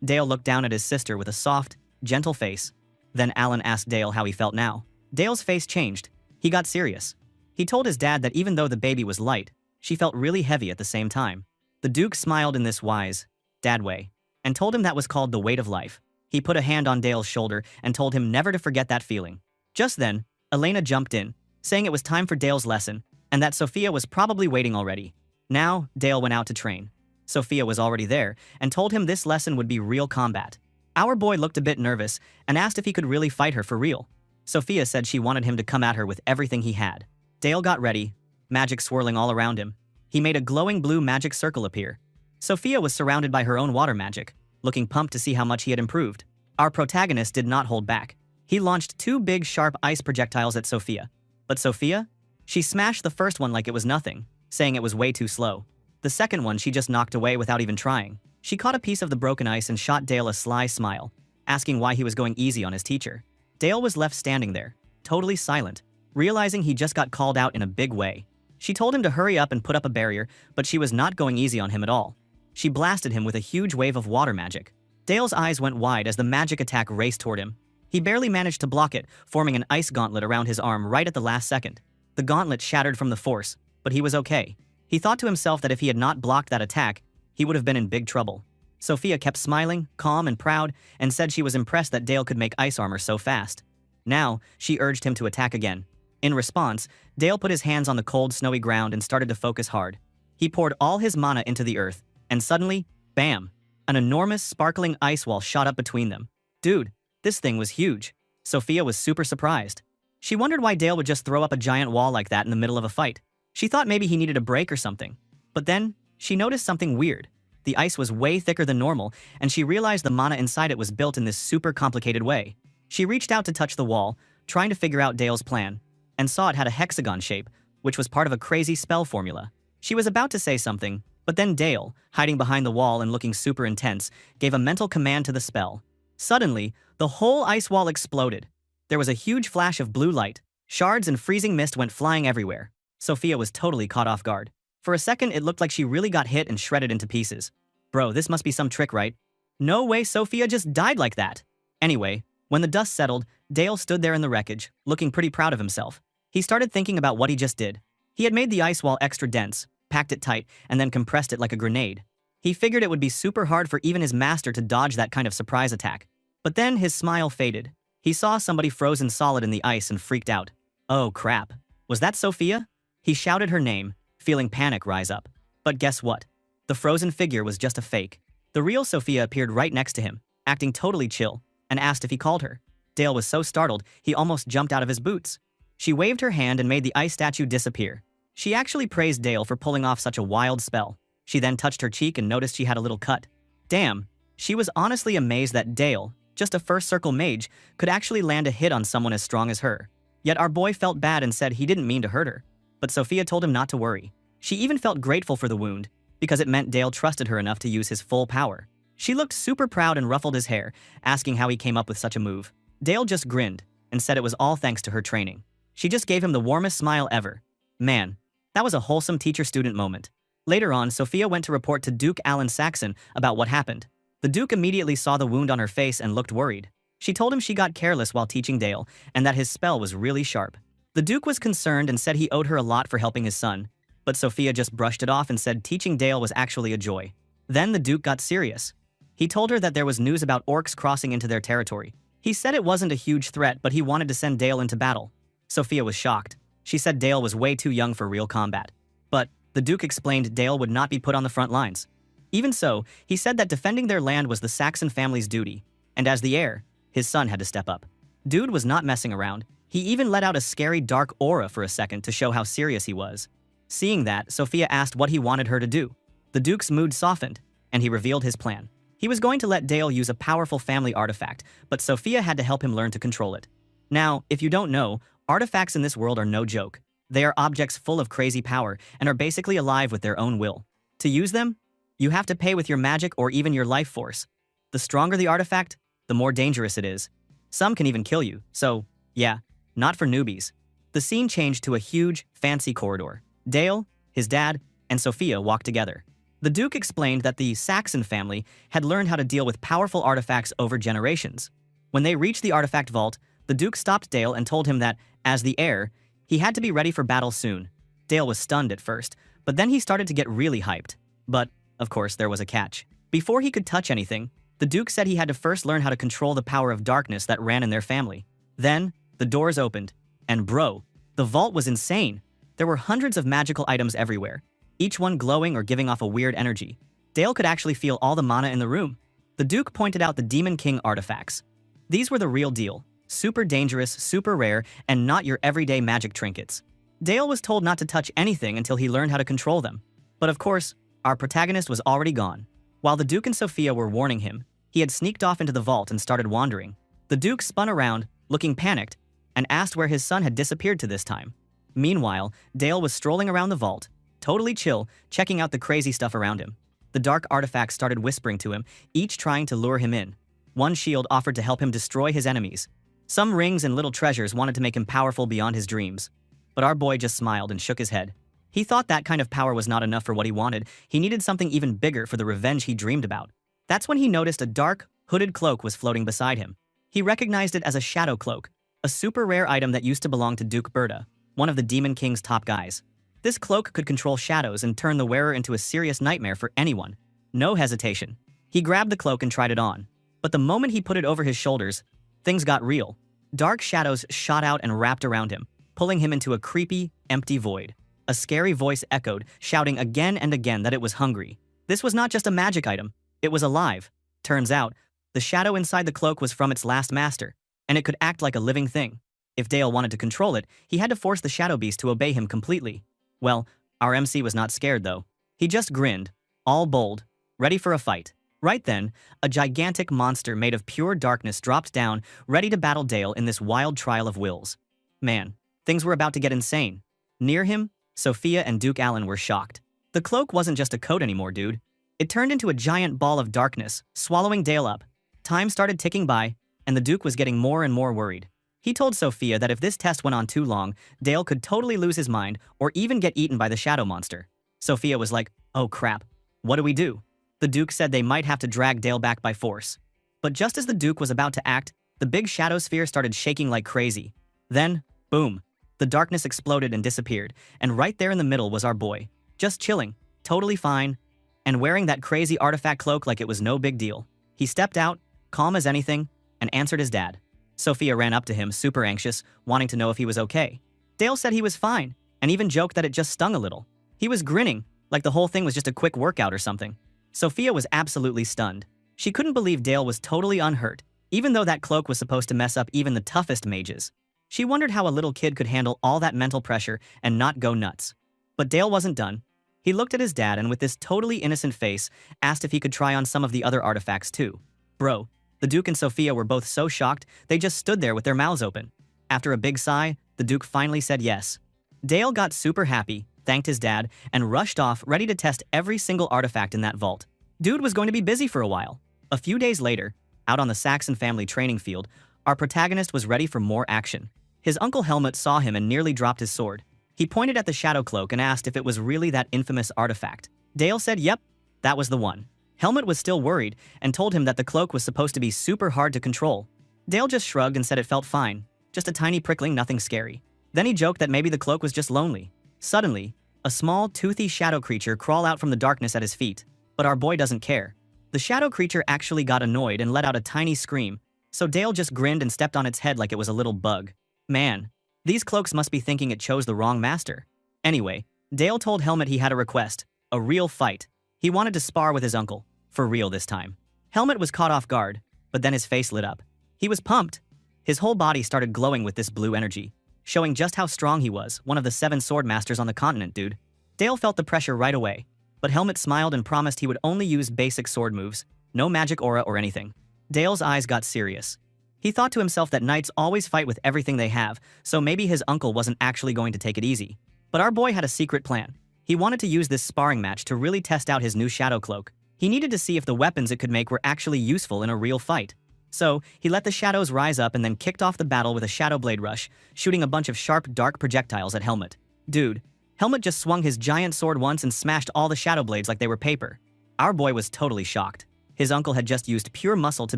Dale looked down at his sister with a soft, gentle face. Then Allen asked Dale how he felt now. Dale's face changed. He got serious. He told his dad that even though the baby was light, she felt really heavy at the same time. The Duke smiled in this wise, dad way, and told him that was called the weight of life. He put a hand on Dale's shoulder and told him never to forget that feeling. Just then, Elena jumped in, saying it was time for Dale's lesson, and that Sophia was probably waiting already. Now, Dale went out to train. Sophia was already there, and told him this lesson would be real combat. Our boy looked a bit nervous, and asked if he could really fight her for real. Sophia said she wanted him to come at her with everything he had. Dale got ready, magic swirling all around him. He made a glowing blue magic circle appear. Sophia was surrounded by her own water magic, looking pumped to see how much he had improved. Our protagonist did not hold back. He launched 2 big sharp ice projectiles at Sophia. But Sophia? She smashed the first one like it was nothing, saying it was way too slow. The second one she just knocked away without even trying. She caught a piece of the broken ice and shot Dale a sly smile, asking why he was going easy on his teacher. Dale was left standing there, totally silent, realizing he just got called out in a big way. She told him to hurry up and put up a barrier, but she was not going easy on him at all. She blasted him with a huge wave of water magic. Dale's eyes went wide as the magic attack raced toward him. He barely managed to block it, forming an ice gauntlet around his arm right at the last second. The gauntlet shattered from the force, but he was okay. He thought to himself that if he had not blocked that attack, he would have been in big trouble. Sophia kept smiling, calm and proud, and said she was impressed that Dale could make ice armor so fast. Now, she urged him to attack again. In response, Dale put his hands on the cold, snowy ground and started to focus hard. He poured all his mana into the earth, and suddenly, bam! An enormous, sparkling ice wall shot up between them. Dude, this thing was huge. Sophia was super surprised. She wondered why Dale would just throw up a giant wall like that in the middle of a fight. She thought maybe he needed a break or something. But then, she noticed something weird. The ice was way thicker than normal, and she realized the mana inside it was built in this super complicated way. She reached out to touch the wall, trying to figure out Dale's plan, and saw it had a hexagon shape, which was part of a crazy spell formula. She was about to say something, but then Dale, hiding behind the wall and looking super intense, gave a mental command to the spell. Suddenly, the whole ice wall exploded. There was a huge flash of blue light. Shards and freezing mist went flying everywhere. Sophia was totally caught off guard. For a second, it looked like she really got hit and shredded into pieces. Bro, this must be some trick, right? No way Sophia just died like that. Anyway, when the dust settled, Dale stood there in the wreckage, looking pretty proud of himself. He started thinking about what he just did. He had made the ice wall extra dense, packed it tight, and then compressed it like a grenade. He figured it would be super hard for even his master to dodge that kind of surprise attack. But then his smile faded. He saw somebody frozen solid in the ice and freaked out. Oh crap. Was that Sophia? He shouted her name, feeling panic rise up. But guess what? The frozen figure was just a fake. The real Sophia appeared right next to him, acting totally chill, and asked if he called her. Dale was so startled, he almost jumped out of his boots. She waved her hand and made the ice statue disappear. She actually praised Dale for pulling off such a wild spell. She then touched her cheek and noticed she had a little cut. Damn, she was honestly amazed that Dale, just a first circle mage, could actually land a hit on someone as strong as her. Yet our boy felt bad and said he didn't mean to hurt her. But Sophia told him not to worry. She even felt grateful for the wound, because it meant Dale trusted her enough to use his full power. She looked super proud and ruffled his hair, asking how he came up with such a move. Dale just grinned and said it was all thanks to her training. She just gave him the warmest smile ever. Man, that was a wholesome teacher-student moment. Later on, Sophia went to report to Duke Alan Saxon about what happened. The Duke immediately saw the wound on her face and looked worried. She told him she got careless while teaching Dale and that his spell was really sharp. The Duke was concerned and said he owed her a lot for helping his son, but Sophia just brushed it off and said teaching Dale was actually a joy. Then the Duke got serious. He told her that there was news about orcs crossing into their territory. He said it wasn't a huge threat, but he wanted to send Dale into battle. Sophia was shocked. She said Dale was way too young for real combat. But the Duke explained Dale would not be put on the front lines. Even so, he said that defending their land was the Saxon family's duty, and as the heir, his son had to step up. Dude was not messing around. He even let out a scary dark aura for a second to show how serious he was. Seeing that, Sophia asked what he wanted her to do. The Duke's mood softened, and he revealed his plan. He was going to let Dale use a powerful family artifact, but Sophia had to help him learn to control it. Now, if you don't know, artifacts in this world are no joke. They are objects full of crazy power and are basically alive with their own will. To use them, you have to pay with your magic or even your life force. The stronger the artifact, the more dangerous it is. Some can even kill you, so, yeah, not for newbies. The scene changed to a huge, fancy corridor. Dale, his dad, and Sophia walked together. The Duke explained that the Saxon family had learned how to deal with powerful artifacts over generations. When they reached the artifact vault, the Duke stopped Dale and told him that, as the heir, he had to be ready for battle soon. Dale was stunned at first, but then he started to get really hyped. But, of course, there was a catch. Before he could touch anything, the Duke said he had to first learn how to control the power of darkness that ran in their family. Then, the doors opened, and bro, the vault was insane. There were hundreds of magical items everywhere, each one glowing or giving off a weird energy. Dale could actually feel all the mana in the room. The Duke pointed out the Demon King artifacts. These were the real deal, super dangerous, super rare, and not your everyday magic trinkets. Dale was told not to touch anything until he learned how to control them. But of course, our protagonist was already gone. While the Duke and Sophia were warning him, he had sneaked off into the vault and started wandering. The Duke spun around, looking panicked, and asked where his son had disappeared to this time. Meanwhile, Dale was strolling around the vault, totally chill, checking out the crazy stuff around him. The dark artifacts started whispering to him, each trying to lure him in. One shield offered to help him destroy his enemies. Some rings and little treasures wanted to make him powerful beyond his dreams. But our boy just smiled and shook his head. He thought that kind of power was not enough for what he wanted. He needed something even bigger for the revenge he dreamed about. That's when he noticed a dark, hooded cloak was floating beside him. He recognized it as a shadow cloak, a super rare item that used to belong to Duke Berta, one of the Demon King's top guys. This cloak could control shadows and turn the wearer into a serious nightmare for anyone. No hesitation. He grabbed the cloak and tried it on. But the moment he put it over his shoulders, things got real. Dark shadows shot out and wrapped around him, pulling him into a creepy, empty void. A scary voice echoed, shouting again and again that it was hungry. This was not just a magic item, it was alive. Turns out, the shadow inside the cloak was from its last master, and it could act like a living thing. If Dale wanted to control it, he had to force the Shadow Beast to obey him completely. Well, our MC was not scared though. He just grinned, all bold, ready for a fight. Right then, a gigantic monster made of pure darkness dropped down, ready to battle Dale in this wild trial of wills. Man, things were about to get insane. Near him, Sophia and Duke Allen were shocked. The cloak wasn't just a coat anymore, dude. It turned into a giant ball of darkness, swallowing Dale up. Time started ticking by, and the Duke was getting more and more worried. He told Sophia that if this test went on too long, Dale could totally lose his mind or even get eaten by the shadow monster. Sophia was like, oh crap, what do we do? The Duke said they might have to drag Dale back by force. But just as the Duke was about to act, the big shadow sphere started shaking like crazy. Then, boom, the darkness exploded and disappeared, and right there in the middle was our boy, just chilling, totally fine, and wearing that crazy artifact cloak like it was no big deal. He stepped out, calm as anything, and answered his dad. Sophia ran up to him, super anxious, wanting to know if he was okay. Dale said he was fine, and even joked that it just stung a little. He was grinning, like the whole thing was just a quick workout or something. Sophia was absolutely stunned. She couldn't believe Dale was totally unhurt, even though that cloak was supposed to mess up even the toughest mages. She wondered how a little kid could handle all that mental pressure and not go nuts. But Dale wasn't done. He looked at his dad and with this totally innocent face, asked if he could try on some of the other artifacts too. Bro, the Duke and Sophia were both so shocked, they just stood there with their mouths open. After a big sigh, the Duke finally said yes. Dale got super happy, thanked his dad, and rushed off ready to test every single artifact in that vault. Dude was going to be busy for a while. A few days later, out on the Saxon family training field, our protagonist was ready for more action. His uncle Helmut saw him and nearly dropped his sword. He pointed at the shadow cloak and asked if it was really that infamous artifact. Dale said yep, that was the one. Helmut was still worried and told him that the cloak was supposed to be super hard to control. Dale just shrugged and said it felt fine, just a tiny prickling, nothing scary. Then he joked that maybe the cloak was just lonely. Suddenly, a small, toothy shadow creature crawled out from the darkness at his feet. But our boy doesn't care. The shadow creature actually got annoyed and let out a tiny scream, so Dale just grinned and stepped on its head like it was a little bug. Man, these cloaks must be thinking it chose the wrong master. Anyway, Dale told Helmut he had a request, a real fight. He wanted to spar with his uncle, for real this time. Helmut was caught off guard, but then his face lit up. He was pumped. His whole body started glowing with this blue energy, showing just how strong he was, one of the 7 sword masters on the continent, dude. Dale felt the pressure right away, but Helmut smiled and promised he would only use basic sword moves, no magic aura or anything. Dale's eyes got serious. He thought to himself that knights always fight with everything they have, so maybe his uncle wasn't actually going to take it easy. But our boy had a secret plan. He wanted to use this sparring match to really test out his new shadow cloak. He needed to see if the weapons it could make were actually useful in a real fight. So, he let the shadows rise up and then kicked off the battle with a shadow blade rush, shooting a bunch of sharp, dark projectiles at Helmut. Dude, Helmut just swung his giant sword once and smashed all the shadow blades like they were paper. Our boy was totally shocked. His uncle had just used pure muscle to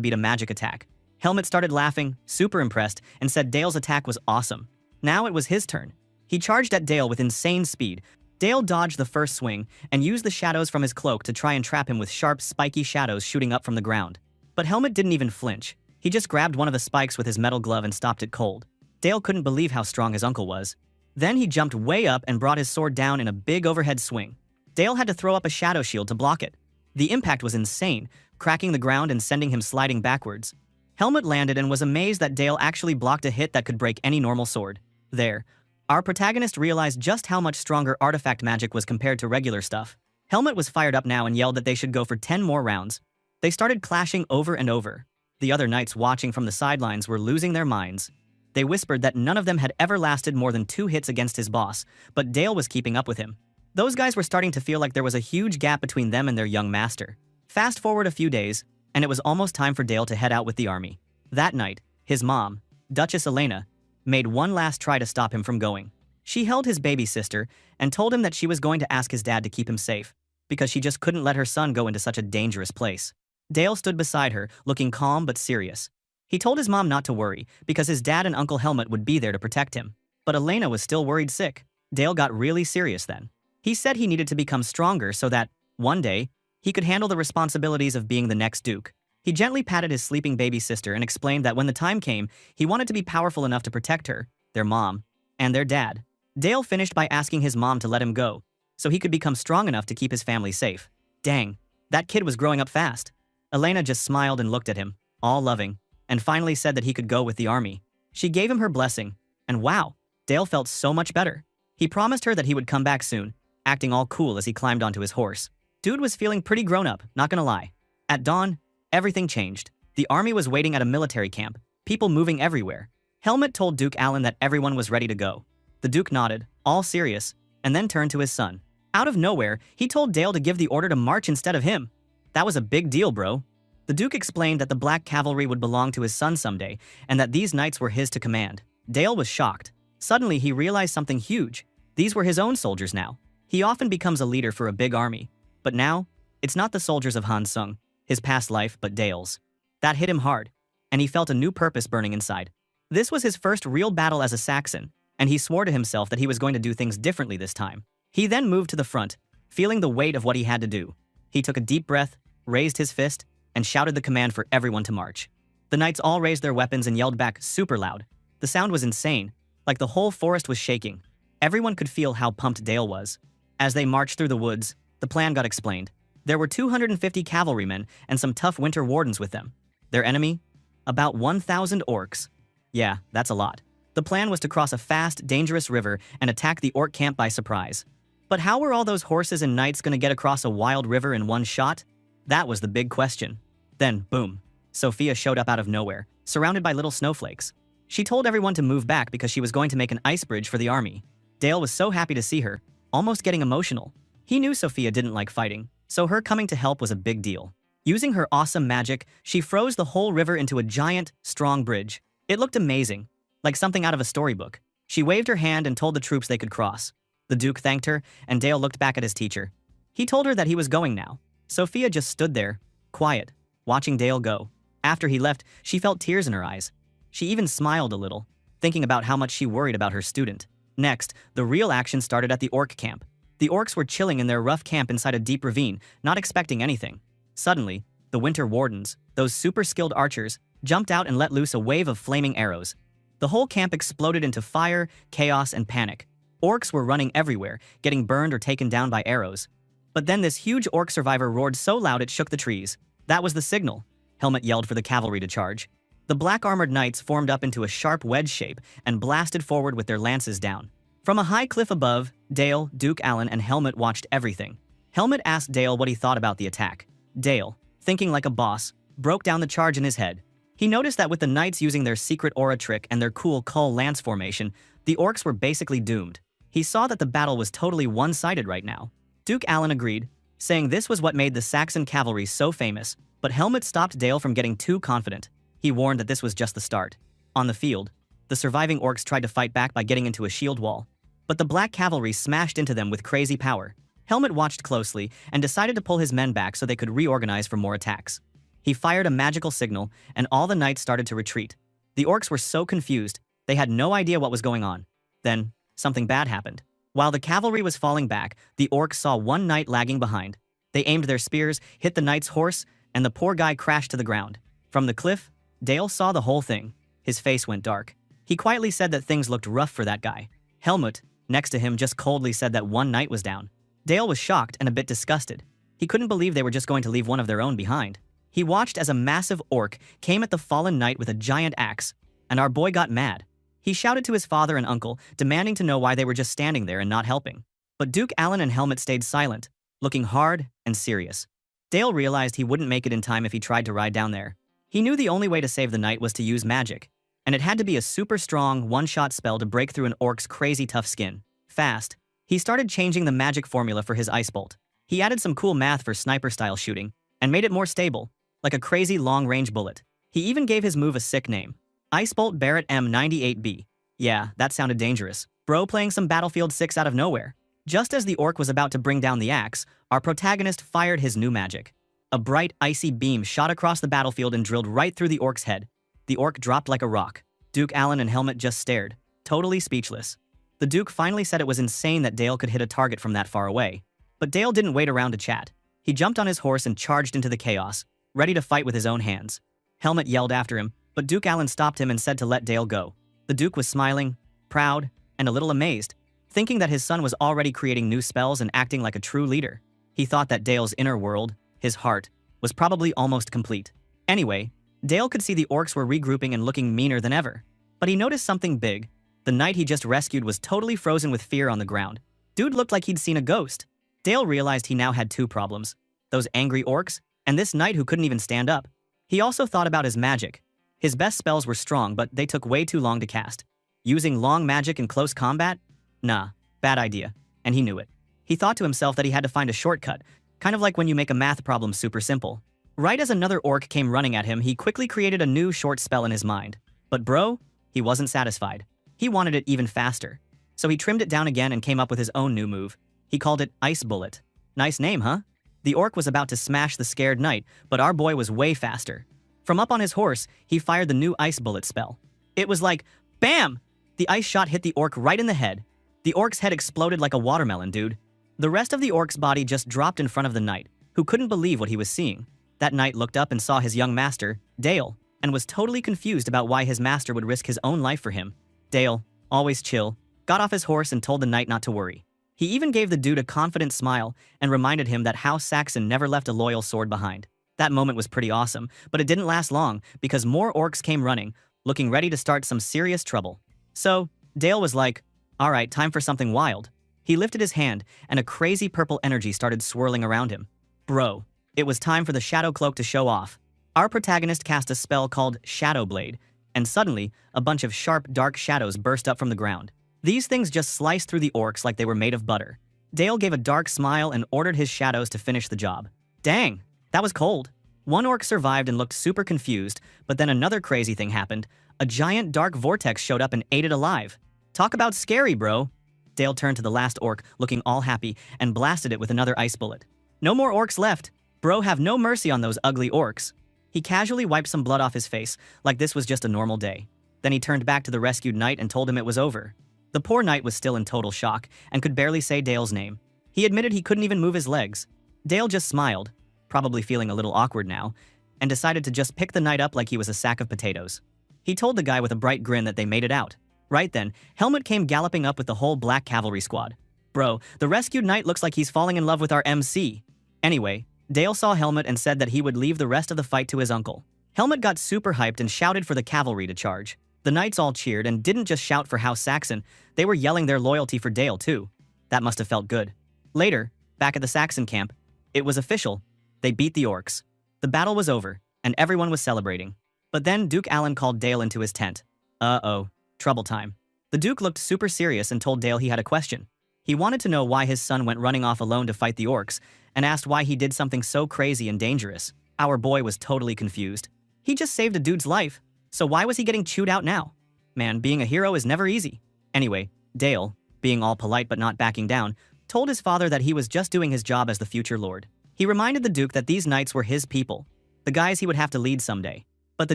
beat a magic attack. Helmut started laughing, super impressed, and said Dale's attack was awesome. Now it was his turn. He charged at Dale with insane speed. Dale dodged the first swing and used the shadows from his cloak to try and trap him with sharp, spiky shadows shooting up from the ground. But Helmut didn't even flinch. He just grabbed one of the spikes with his metal glove and stopped it cold. Dale couldn't believe how strong his uncle was. Then he jumped way up and brought his sword down in a big overhead swing. Dale had to throw up a shadow shield to block it. The impact was insane, cracking the ground and sending him sliding backwards. Helmut landed and was amazed that Dale actually blocked a hit that could break any normal sword. There, our protagonist realized just how much stronger artifact magic was compared to regular stuff. Helmut was fired up now and yelled that they should go for 10 more rounds. They started clashing over and over. The other knights watching from the sidelines were losing their minds. They whispered that none of them had ever lasted more than 2 hits against his boss, but Dale was keeping up with him. Those guys were starting to feel like there was a huge gap between them and their young master. Fast forward a few days, and it was almost time for Dale to head out with the army. That night, his mom, Duchess Elena, made one last try to stop him from going. She held his baby sister and told him that she was going to ask his dad to keep him safe, because she just couldn't let her son go into such a dangerous place. Dale stood beside her, looking calm but serious. He told his mom not to worry, because his dad and Uncle Helmut would be there to protect him. But Elena was still worried sick. Dale got really serious then. He said he needed to become stronger so that, one day, he could handle the responsibilities of being the next duke. He gently patted his sleeping baby sister and explained that when the time came, he wanted to be powerful enough to protect her, their mom, and their dad. Dale finished by asking his mom to let him go, so he could become strong enough to keep his family safe. Dang, that kid was growing up fast. Elena just smiled and looked at him, all loving, and finally said that he could go with the army. She gave him her blessing, And wow, Dale felt so much better. He promised her that he would come back soon, acting all cool as he climbed onto his horse. Dude was feeling pretty grown up, not gonna lie. At dawn, everything changed. The army was waiting at a military camp, people moving everywhere. Helmut told Duke Allen that everyone was ready to go. The Duke nodded, all serious, and then turned to his son. Out of nowhere, he told Dale to give the order to march instead of him. That was a big deal, bro. The Duke explained that the Black Cavalry would belong to his son someday, and that these knights were his to command. Dale was shocked. Suddenly, he realized something huge. These were his own soldiers now. He often becomes a leader for a big army. But now, it's not the soldiers of Han Sung, his past life, but Dale's. That hit him hard, and he felt a new purpose burning inside. This was his first real battle as a Saxon, and he swore to himself that he was going to do things differently this time. He then moved to the front, feeling the weight of what he had to do. He took a deep breath, raised his fist, and shouted the command for everyone to march. The knights all raised their weapons and yelled back super loud. The sound was insane, like the whole forest was shaking. Everyone could feel how pumped Dale was. As they marched through the woods, the plan got explained. There were 250 cavalrymen and some tough winter wardens with them. Their enemy? About 1,000 orcs. Yeah, that's a lot. The plan was to cross a fast, dangerous river and attack the orc camp by surprise. But how were all those horses and knights going to get across a wild river in one shot? That was the big question. Then, boom, Sophia showed up out of nowhere, surrounded by little snowflakes. She told everyone to move back because she was going to make an ice bridge for the army. Dale was so happy to see her, almost getting emotional. He knew Sophia didn't like fighting, so her coming to help was a big deal. Using her awesome magic, she froze the whole river into a giant, strong bridge. It looked amazing, like something out of a storybook. She waved her hand and told the troops they could cross. The Duke thanked her, and Dale looked back at his teacher. He told her that he was going now. Sophia just stood there, quiet, watching Dale go. After he left, she felt tears in her eyes. She even smiled a little, thinking about how much she worried about her student. Next, the real action started at the orc camp. The orcs were chilling in their rough camp inside a deep ravine, not expecting anything. Suddenly, the winter wardens, those super skilled archers, jumped out and let loose a wave of flaming arrows. The whole camp exploded into fire, chaos, and panic. Orcs were running everywhere, getting burned or taken down by arrows. But then this huge orc survivor roared so loud it shook the trees. That was the signal. Helmut yelled for the cavalry to charge. The black-armored knights formed up into a sharp wedge shape and blasted forward with their lances down. From a high cliff above, Dale, Duke Allen, and Helmut watched everything. Helmut asked Dale what he thought about the attack. Dale, thinking like a boss, broke down the charge in his head. He noticed that with the knights using their secret aura trick and their cool Kull lance formation, the orcs were basically doomed. He saw that the battle was totally one-sided right now. Duke Allen agreed, saying this was what made the Saxon cavalry so famous, but Helmut stopped Dale from getting too confident. He warned that this was just the start. On the field, the surviving orcs tried to fight back by getting into a shield wall, but the black cavalry smashed into them with crazy power. Helmut watched closely and decided to pull his men back so they could reorganize for more attacks. He fired a magical signal, and all the knights started to retreat. The orcs were so confused, they had no idea what was going on. Then, something bad happened. While the cavalry was falling back, the orcs saw one knight lagging behind. They aimed their spears, hit the knight's horse, and the poor guy crashed to the ground. From the cliff, Dale saw the whole thing. His face went dark. He quietly said that things looked rough for that guy. Helmut, next to him, just coldly said that one knight was down. Dale was shocked and a bit disgusted. He couldn't believe they were just going to leave one of their own behind. He watched as a massive orc came at the fallen knight with a giant axe, and our boy got mad. He shouted to his father and uncle, demanding to know why they were just standing there and not helping. But Duke Allen and Helmut stayed silent, looking hard and serious. Dale realized he wouldn't make it in time if he tried to ride down there. He knew the only way to save the knight was to use magic, and it had to be a super strong, one-shot spell to break through an orc's crazy tough skin. Fast, he started changing the magic formula for his ice bolt. He added some cool math for sniper-style shooting, and made it more stable, like a crazy long-range bullet. He even gave his move a sick name. Ice Bolt Barrett M98B. Yeah, that sounded dangerous. Bro playing some Battlefield 6 out of nowhere. Just as the orc was about to bring down the axe, our protagonist fired his new magic. A bright, icy beam shot across the battlefield and drilled right through the orc's head. The orc dropped like a rock. Duke Allen and Helmut just stared, totally speechless. The Duke finally said it was insane that Dale could hit a target from that far away. But Dale didn't wait around to chat. He jumped on his horse and charged into the chaos, ready to fight with his own hands. Helmut yelled after him, but Duke Allen stopped him and said to let Dale go. The Duke was smiling, proud, and a little amazed, thinking that his son was already creating new spells and acting like a true leader. He thought that Dale's inner world, his heart, was probably almost complete. Anyway, Dale could see the orcs were regrouping and looking meaner than ever. But he noticed something big. The knight he just rescued was totally frozen with fear on the ground. Dude looked like he'd seen a ghost. Dale realized he now had two problems: those angry orcs, and this knight who couldn't even stand up. He also thought about his magic. His best spells were strong, but they took way too long to cast. Using long magic in close combat? Nah, bad idea. And he knew it. He thought to himself that he had to find a shortcut, kind of like when you make a math problem super simple. Right as another orc came running at him, he quickly created a new short spell in his mind. But bro, he wasn't satisfied. He wanted it even faster. So he trimmed it down again and came up with his own new move. He called it Ice Bullet. Nice name, huh? The orc was about to smash the scared knight, but our boy was way faster. From up on his horse, he fired the new Ice Bullet spell. It was like, BAM! The ice shot hit the orc right in the head. The orc's head exploded like a watermelon, dude. The rest of the orc's body just dropped in front of the knight, who couldn't believe what he was seeing. That knight looked up and saw his young master, Dale, and was totally confused about why his master would risk his own life for him. Dale, always chill, got off his horse and told the knight not to worry. He even gave the dude a confident smile and reminded him that House Saxon never left a loyal sword behind. That moment was pretty awesome, but it didn't last long because more orcs came running, looking ready to start some serious trouble. So, Dale was like, alright, time for something wild. He lifted his hand, and a crazy purple energy started swirling around him. Bro, it was time for the Shadow Cloak to show off. Our protagonist cast a spell called Shadow Blade, and suddenly, a bunch of sharp, dark shadows burst up from the ground. These things just sliced through the orcs like they were made of butter. Dale gave a dark smile and ordered his shadows to finish the job. Dang, that was cold. One orc survived and looked super confused, but then another crazy thing happened. A giant dark vortex showed up and ate it alive. Talk about scary, bro. Dale turned to the last orc, looking all happy, and blasted it with another ice bullet. No more orcs left. Bro, have no mercy on those ugly orcs. He casually wiped some blood off his face, like this was just a normal day. Then he turned back to the rescued knight and told him it was over. The poor knight was still in total shock and could barely say Dale's name. He admitted he couldn't even move his legs. Dale just smiled, probably feeling a little awkward now, and decided to just pick the knight up like he was a sack of potatoes. He told the guy with a bright grin that they made it out. Right then, Helmut came galloping up with the whole black cavalry squad. Bro, the rescued knight looks like he's falling in love with our MC. Anyway, Dale saw Helmut and said that he would leave the rest of the fight to his uncle. Helmut got super hyped and shouted for the cavalry to charge. The knights all cheered and didn't just shout for House Saxon, they were yelling their loyalty for Dale too. That must have felt good. Later, back at the Saxon camp, it was official. They beat the orcs. The battle was over, and everyone was celebrating. But then Duke Allen called Dale into his tent. Uh-oh, trouble time. The Duke looked super serious and told Dale he had a question. He wanted to know why his son went running off alone to fight the orcs, and asked why he did something so crazy and dangerous. Our boy was totally confused. He just saved a dude's life. So why was he getting chewed out now? Man, being a hero is never easy. Anyway, Dale, being all polite but not backing down, told his father that he was just doing his job as the future lord. He reminded the Duke that these knights were his people, the guys he would have to lead someday. But the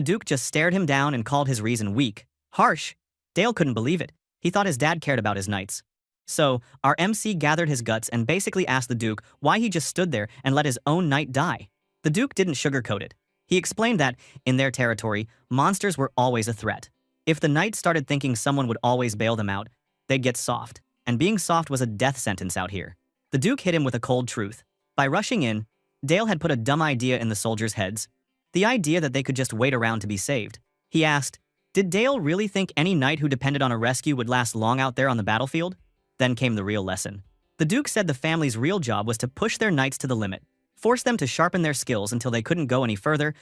Duke just stared him down and called his reason weak, harsh. Dale couldn't believe it. He thought his dad cared about his knights. So, our MC gathered his guts and basically asked the Duke why he just stood there and let his own knight die. The Duke didn't sugarcoat it. He explained that, in their territory, monsters were always a threat. If the knights started thinking someone would always bail them out, they'd get soft. And being soft was a death sentence out here. The Duke hit him with a cold truth. By rushing in, Dale had put a dumb idea in the soldiers' heads. The idea that they could just wait around to be saved. He asked, did Dale really think any knight who depended on a rescue would last long out there on the battlefield? Then came the real lesson. The Duke said the family's real job was to push their knights to the limit, force them to sharpen their skills until they couldn't go any further,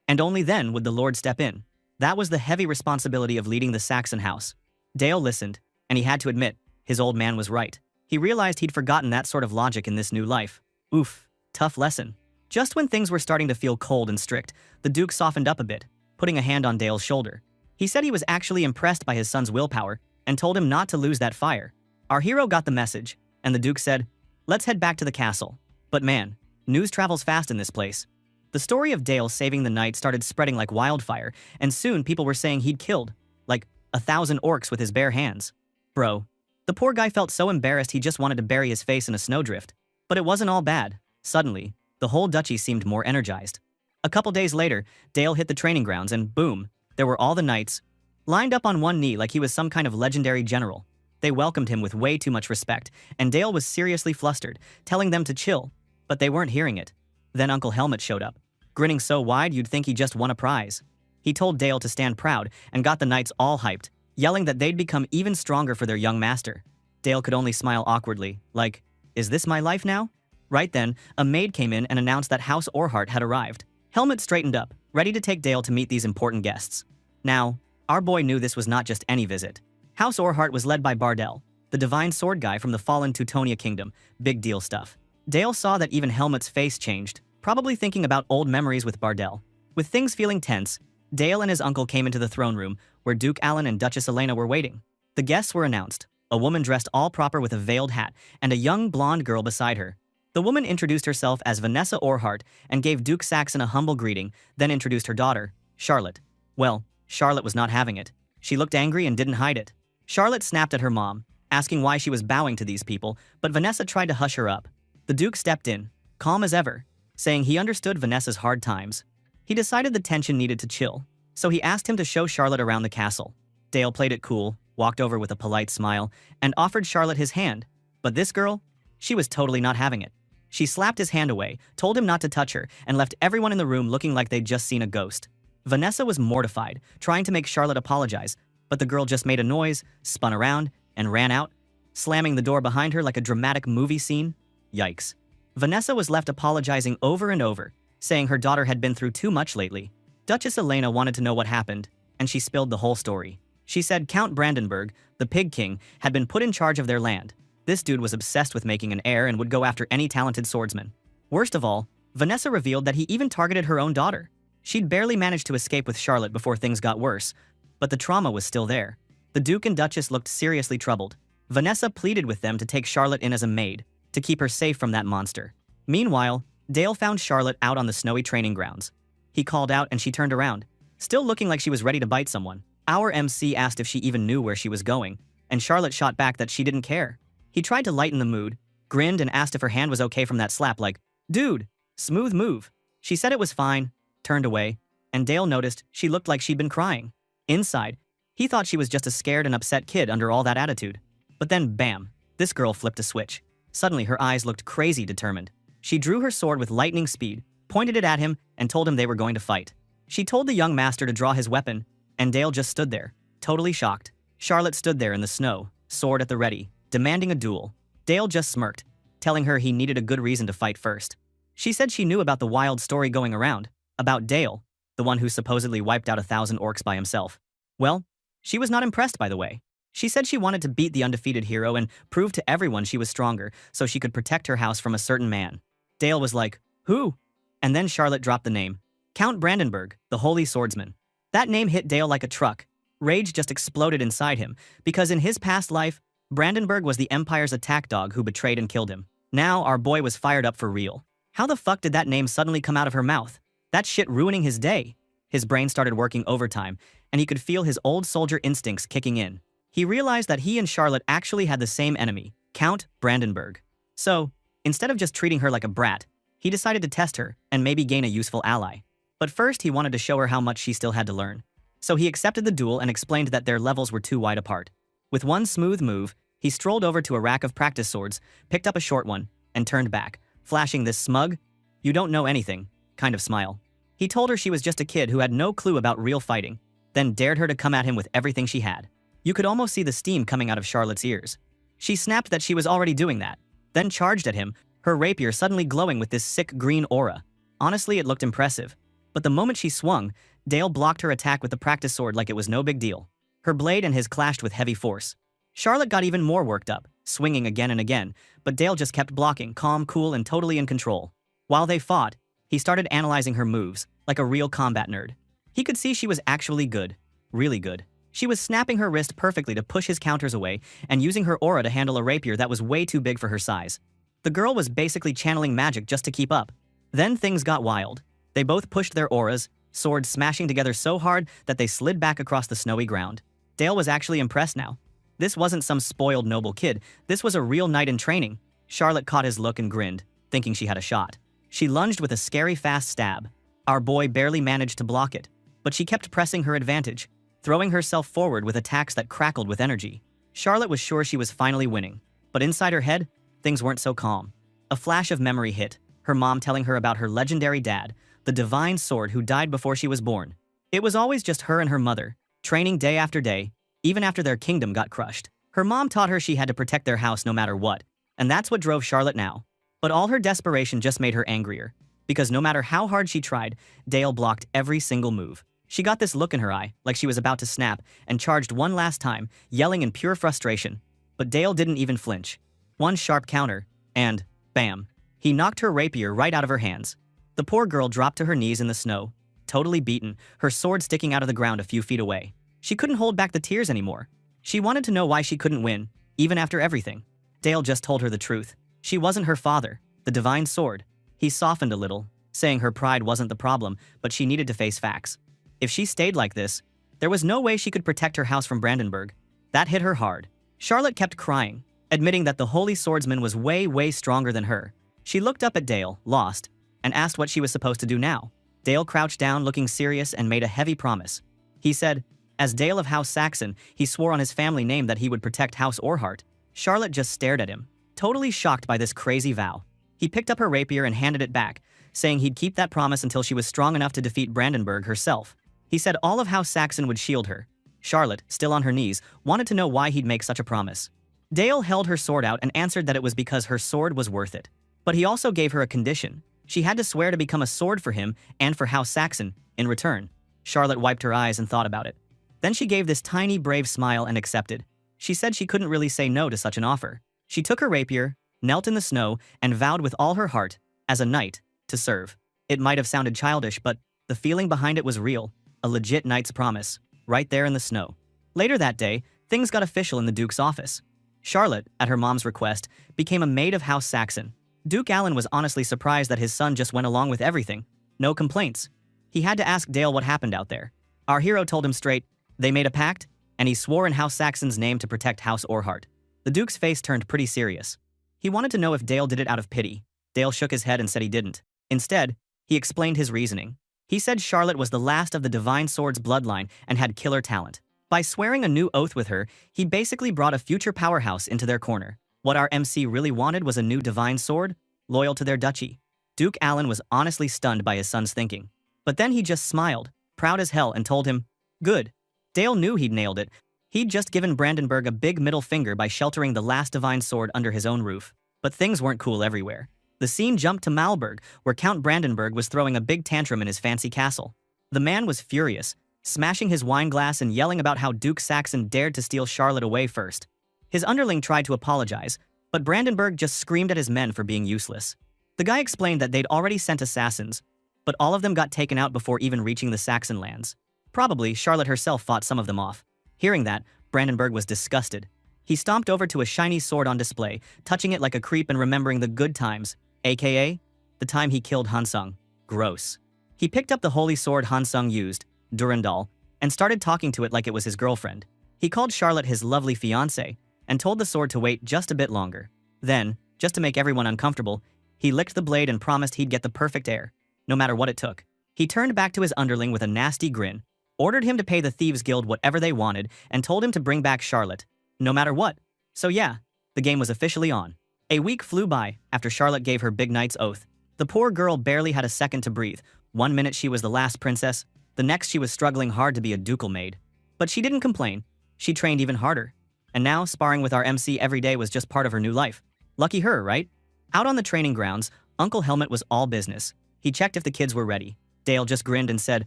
and only then would the Lord step in. That was the heavy responsibility of leading the Saxon house. Dale listened, and he had to admit, his old man was right. He realized he'd forgotten that sort of logic in this new life. Oof, tough lesson. Just when things were starting to feel cold and strict, the Duke softened up a bit, putting a hand on Dale's shoulder. He said he was actually impressed by his son's willpower and told him not to lose that fire. Our hero got the message, and the Duke said, let's head back to the castle. But man, news travels fast in this place. The story of Dale saving the knight started spreading like wildfire, and soon people were saying he'd killed, like, 1,000 orcs with his bare hands. Bro, the poor guy felt so embarrassed he just wanted to bury his face in a snowdrift. But it wasn't all bad. Suddenly, the whole duchy seemed more energized. A couple days later, Dale hit the training grounds and boom, there were all the knights, lined up on one knee like he was some kind of legendary general. They welcomed him with way too much respect, and Dale was seriously flustered, telling them to chill, but they weren't hearing it. Then Uncle Helmut showed up, grinning so wide you'd think he just won a prize. He told Dale to stand proud and got the knights all hyped. yelling that they'd become even stronger for their young master. Dale could only smile awkwardly, like, is this my life now? Right then, a maid came in and announced that House Orhart had arrived. Helmet straightened up, ready to take Dale to meet these important guests. Now, our boy knew this was not just any visit. House Orhart was led by Bardell, the divine sword guy from the fallen Teutonia kingdom. Big deal stuff. Dale saw that even Helmet's face changed, probably thinking about old memories with Bardell. With things feeling tense, Dale and his uncle came into the throne room, where Duke Alan and Duchess Elena were waiting. The guests were announced, a woman dressed all proper with a veiled hat, and a young blonde girl beside her. The woman introduced herself as Vanessa Orhart and gave Duke Saxon a humble greeting, then introduced her daughter, Charlotte. Well, Charlotte was not having it. She looked angry and didn't hide it. Charlotte snapped at her mom, asking why she was bowing to these people, but Vanessa tried to hush her up. The Duke stepped in, calm as ever, saying he understood Vanessa's hard times. He decided the tension needed to chill, so he asked him to show Charlotte around the castle. Dale played it cool, walked over with a polite smile, and offered Charlotte his hand. But this girl? She was totally not having it. She slapped his hand away, told him not to touch her, and left everyone in the room looking like they'd just seen a ghost. Vanessa was mortified, trying to make Charlotte apologize, but the girl just made a noise, spun around, and ran out, slamming the door behind her like a dramatic movie scene. Yikes. Vanessa was left apologizing over and over, saying her daughter had been through too much lately. Duchess Elena wanted to know what happened, and she spilled the whole story. She said Count Brandenburg, the Pig King, had been put in charge of their land. This dude was obsessed with making an heir and would go after any talented swordsman. Worst of all, Vanessa revealed that he even targeted her own daughter. She'd barely managed to escape with Charlotte before things got worse, but the trauma was still there. The Duke and Duchess looked seriously troubled. Vanessa pleaded with them to take Charlotte in as a maid, to keep her safe from that monster. Meanwhile, Dale found Charlotte out on the snowy training grounds. He called out and she turned around, still looking like she was ready to bite someone. Our MC asked if she even knew where she was going, and Charlotte shot back that she didn't care. He tried to lighten the mood, grinned and asked if her hand was okay from that slap like, dude, smooth move. She said it was fine, turned away, and Dale noticed she looked like she'd been crying. Inside, he thought she was just a scared and upset kid under all that attitude. But then bam, this girl flipped a switch. Suddenly her eyes looked crazy determined. She drew her sword with lightning speed, pointed it at him, and told him they were going to fight. She told the young master to draw his weapon, and Dale just stood there, totally shocked. Charlotte stood there in the snow, sword at the ready, demanding a duel. Dale just smirked, telling her he needed a good reason to fight first. She said she knew about the wild story going around, about Dale, the one who supposedly wiped out 1,000 orcs by himself. Well, she was not impressed, by the way. She said she wanted to beat the undefeated hero and prove to everyone she was stronger so she could protect her house from a certain man. Dale was like, who? And then Charlotte dropped the name. Count Brandenburg, the holy swordsman. That name hit Dale like a truck. Rage just exploded inside him, because in his past life, Brandenburg was the Empire's attack dog who betrayed and killed him. Now our boy was fired up for real. How the fuck did that name suddenly come out of her mouth? That shit ruining his day. His brain started working overtime, and he could feel his old soldier instincts kicking in. He realized that he and Charlotte actually had the same enemy, Count Brandenburg. So, instead of just treating her like a brat, he decided to test her and maybe gain a useful ally. But first he wanted to show her how much she still had to learn. So he accepted the duel and explained that their levels were too wide apart. With one smooth move, he strolled over to a rack of practice swords, picked up a short one, and turned back, flashing this smug, "You don't know anything," kind of smile. He told her she was just a kid who had no clue about real fighting, then dared her to come at him with everything she had. You could almost see the steam coming out of Charlotte's ears. She snapped that she was already doing that, then charged at him, her rapier suddenly glowing with this sick green aura. Honestly, it looked impressive. But the moment she swung, Dale blocked her attack with the practice sword like it was no big deal. Her blade and his clashed with heavy force. Charlotte got even more worked up, swinging again and again, but Dale just kept blocking, calm, cool, and totally in control. While they fought, he started analyzing her moves, like a real combat nerd. He could see she was actually good. Really good. She was snapping her wrist perfectly to push his counters away and using her aura to handle a rapier that was way too big for her size. The girl was basically channeling magic just to keep up. Then things got wild. They both pushed their auras, swords smashing together so hard that they slid back across the snowy ground. Dale was actually impressed now. This wasn't some spoiled noble kid, this was a real knight in training. Charlotte caught his look and grinned, thinking she had a shot. She lunged with a scary fast stab. Our boy barely managed to block it, but she kept pressing her advantage, throwing herself forward with attacks that crackled with energy. Charlotte was sure she was finally winning, but inside her head, things weren't so calm. A flash of memory hit, her mom telling her about her legendary dad, the divine sword who died before she was born. It was always just her and her mother, training day after day, even after their kingdom got crushed. Her mom taught her she had to protect their house no matter what, and that's what drove Charlotte now. But all her desperation just made her angrier, because no matter how hard she tried, Dale blocked every single move. She got this look in her eye, like she was about to snap, and charged one last time, yelling in pure frustration. But Dale didn't even flinch. One sharp counter, and bam, he knocked her rapier right out of her hands. The poor girl dropped to her knees in the snow, totally beaten, her sword sticking out of the ground a few feet away. She couldn't hold back the tears anymore. She wanted to know why she couldn't win, even after everything. Dale just told her the truth. She wasn't her father, the divine sword. He softened a little, saying her pride wasn't the problem, but she needed to face facts. If she stayed like this, there was no way she could protect her house from Brandenburg. That hit her hard. Charlotte kept crying, admitting that the holy swordsman was way stronger than her. She looked up at Dale, lost, and asked what she was supposed to do now. Dale crouched down looking serious and made a heavy promise. He said, as Dale of House Saxon, he swore on his family name that he would protect House Orhart. Charlotte just stared at him, totally shocked by this crazy vow. He picked up her rapier and handed it back, saying he'd keep that promise until she was strong enough to defeat Brandenburg herself. He said all of House Saxon would shield her. Charlotte, still on her knees, wanted to know why he'd make such a promise. Dale held her sword out and answered that it was because her sword was worth it. But he also gave her a condition. She had to swear to become a sword for him and for House Saxon in return. Charlotte wiped her eyes and thought about it. Then she gave this tiny, brave smile and accepted. She said she couldn't really say no to such an offer. She took her rapier, knelt in the snow, and vowed with all her heart, as a knight, to serve. It might have sounded childish, but the feeling behind it was real. A legit knight's promise, right there in the snow. Later that day, things got official in the Duke's office. Charlotte, at her mom's request, became a maid of House Saxon. Duke Alan was honestly surprised that his son just went along with everything. No complaints. He had to ask Dale what happened out there. Our hero told him straight, they made a pact, and he swore in House Saxon's name to protect House Orhart. The Duke's face turned pretty serious. He wanted to know if Dale did it out of pity. Dale shook his head and said he didn't. Instead, he explained his reasoning. He said Charlotte was the last of the Divine Sword's bloodline and had killer talent. By swearing a new oath with her, he basically brought a future powerhouse into their corner. What our MC really wanted was a new Divine Sword, loyal to their duchy. Duke Alan was honestly stunned by his son's thinking. But then he just smiled, proud as hell, and told him, good. Dale knew he'd nailed it. He'd just given Brandenburg a big middle finger by sheltering the last Divine Sword under his own roof. But things weren't cool everywhere. The scene jumped to Malberg, where Count Brandenburg was throwing a big tantrum in his fancy castle. The man was furious, smashing his wine glass and yelling about how Duke Saxon dared to steal Charlotte away first. His underling tried to apologize, but Brandenburg just screamed at his men for being useless. The guy explained that they'd already sent assassins, but all of them got taken out before even reaching the Saxon lands. Probably Charlotte herself fought some of them off. Hearing that, Brandenburg was disgusted. He stomped over to a shiny sword on display, touching it like a creep and remembering the good times, aka the time he killed Hansung. Gross. He picked up the holy sword Hansung used, Durandal, and started talking to it like it was his girlfriend. He called Charlotte his lovely fiancée and told the sword to wait just a bit longer. Then, just to make everyone uncomfortable, he licked the blade and promised he'd get the perfect heir, no matter what it took. He turned back to his underling with a nasty grin, ordered him to pay the Thieves Guild whatever they wanted, and told him to bring back Charlotte, no matter what. So yeah, the game was officially on. A week flew by after Charlotte gave her big knight's oath. The poor girl barely had a second to breathe. One minute she was the last princess, the next she was struggling hard to be a ducal maid. But she didn't complain. She trained even harder. And now, sparring with our MC every day was just part of her new life. Lucky her, right? Out on the training grounds, Uncle Helmut was all business. He checked if the kids were ready. Dale just grinned and said,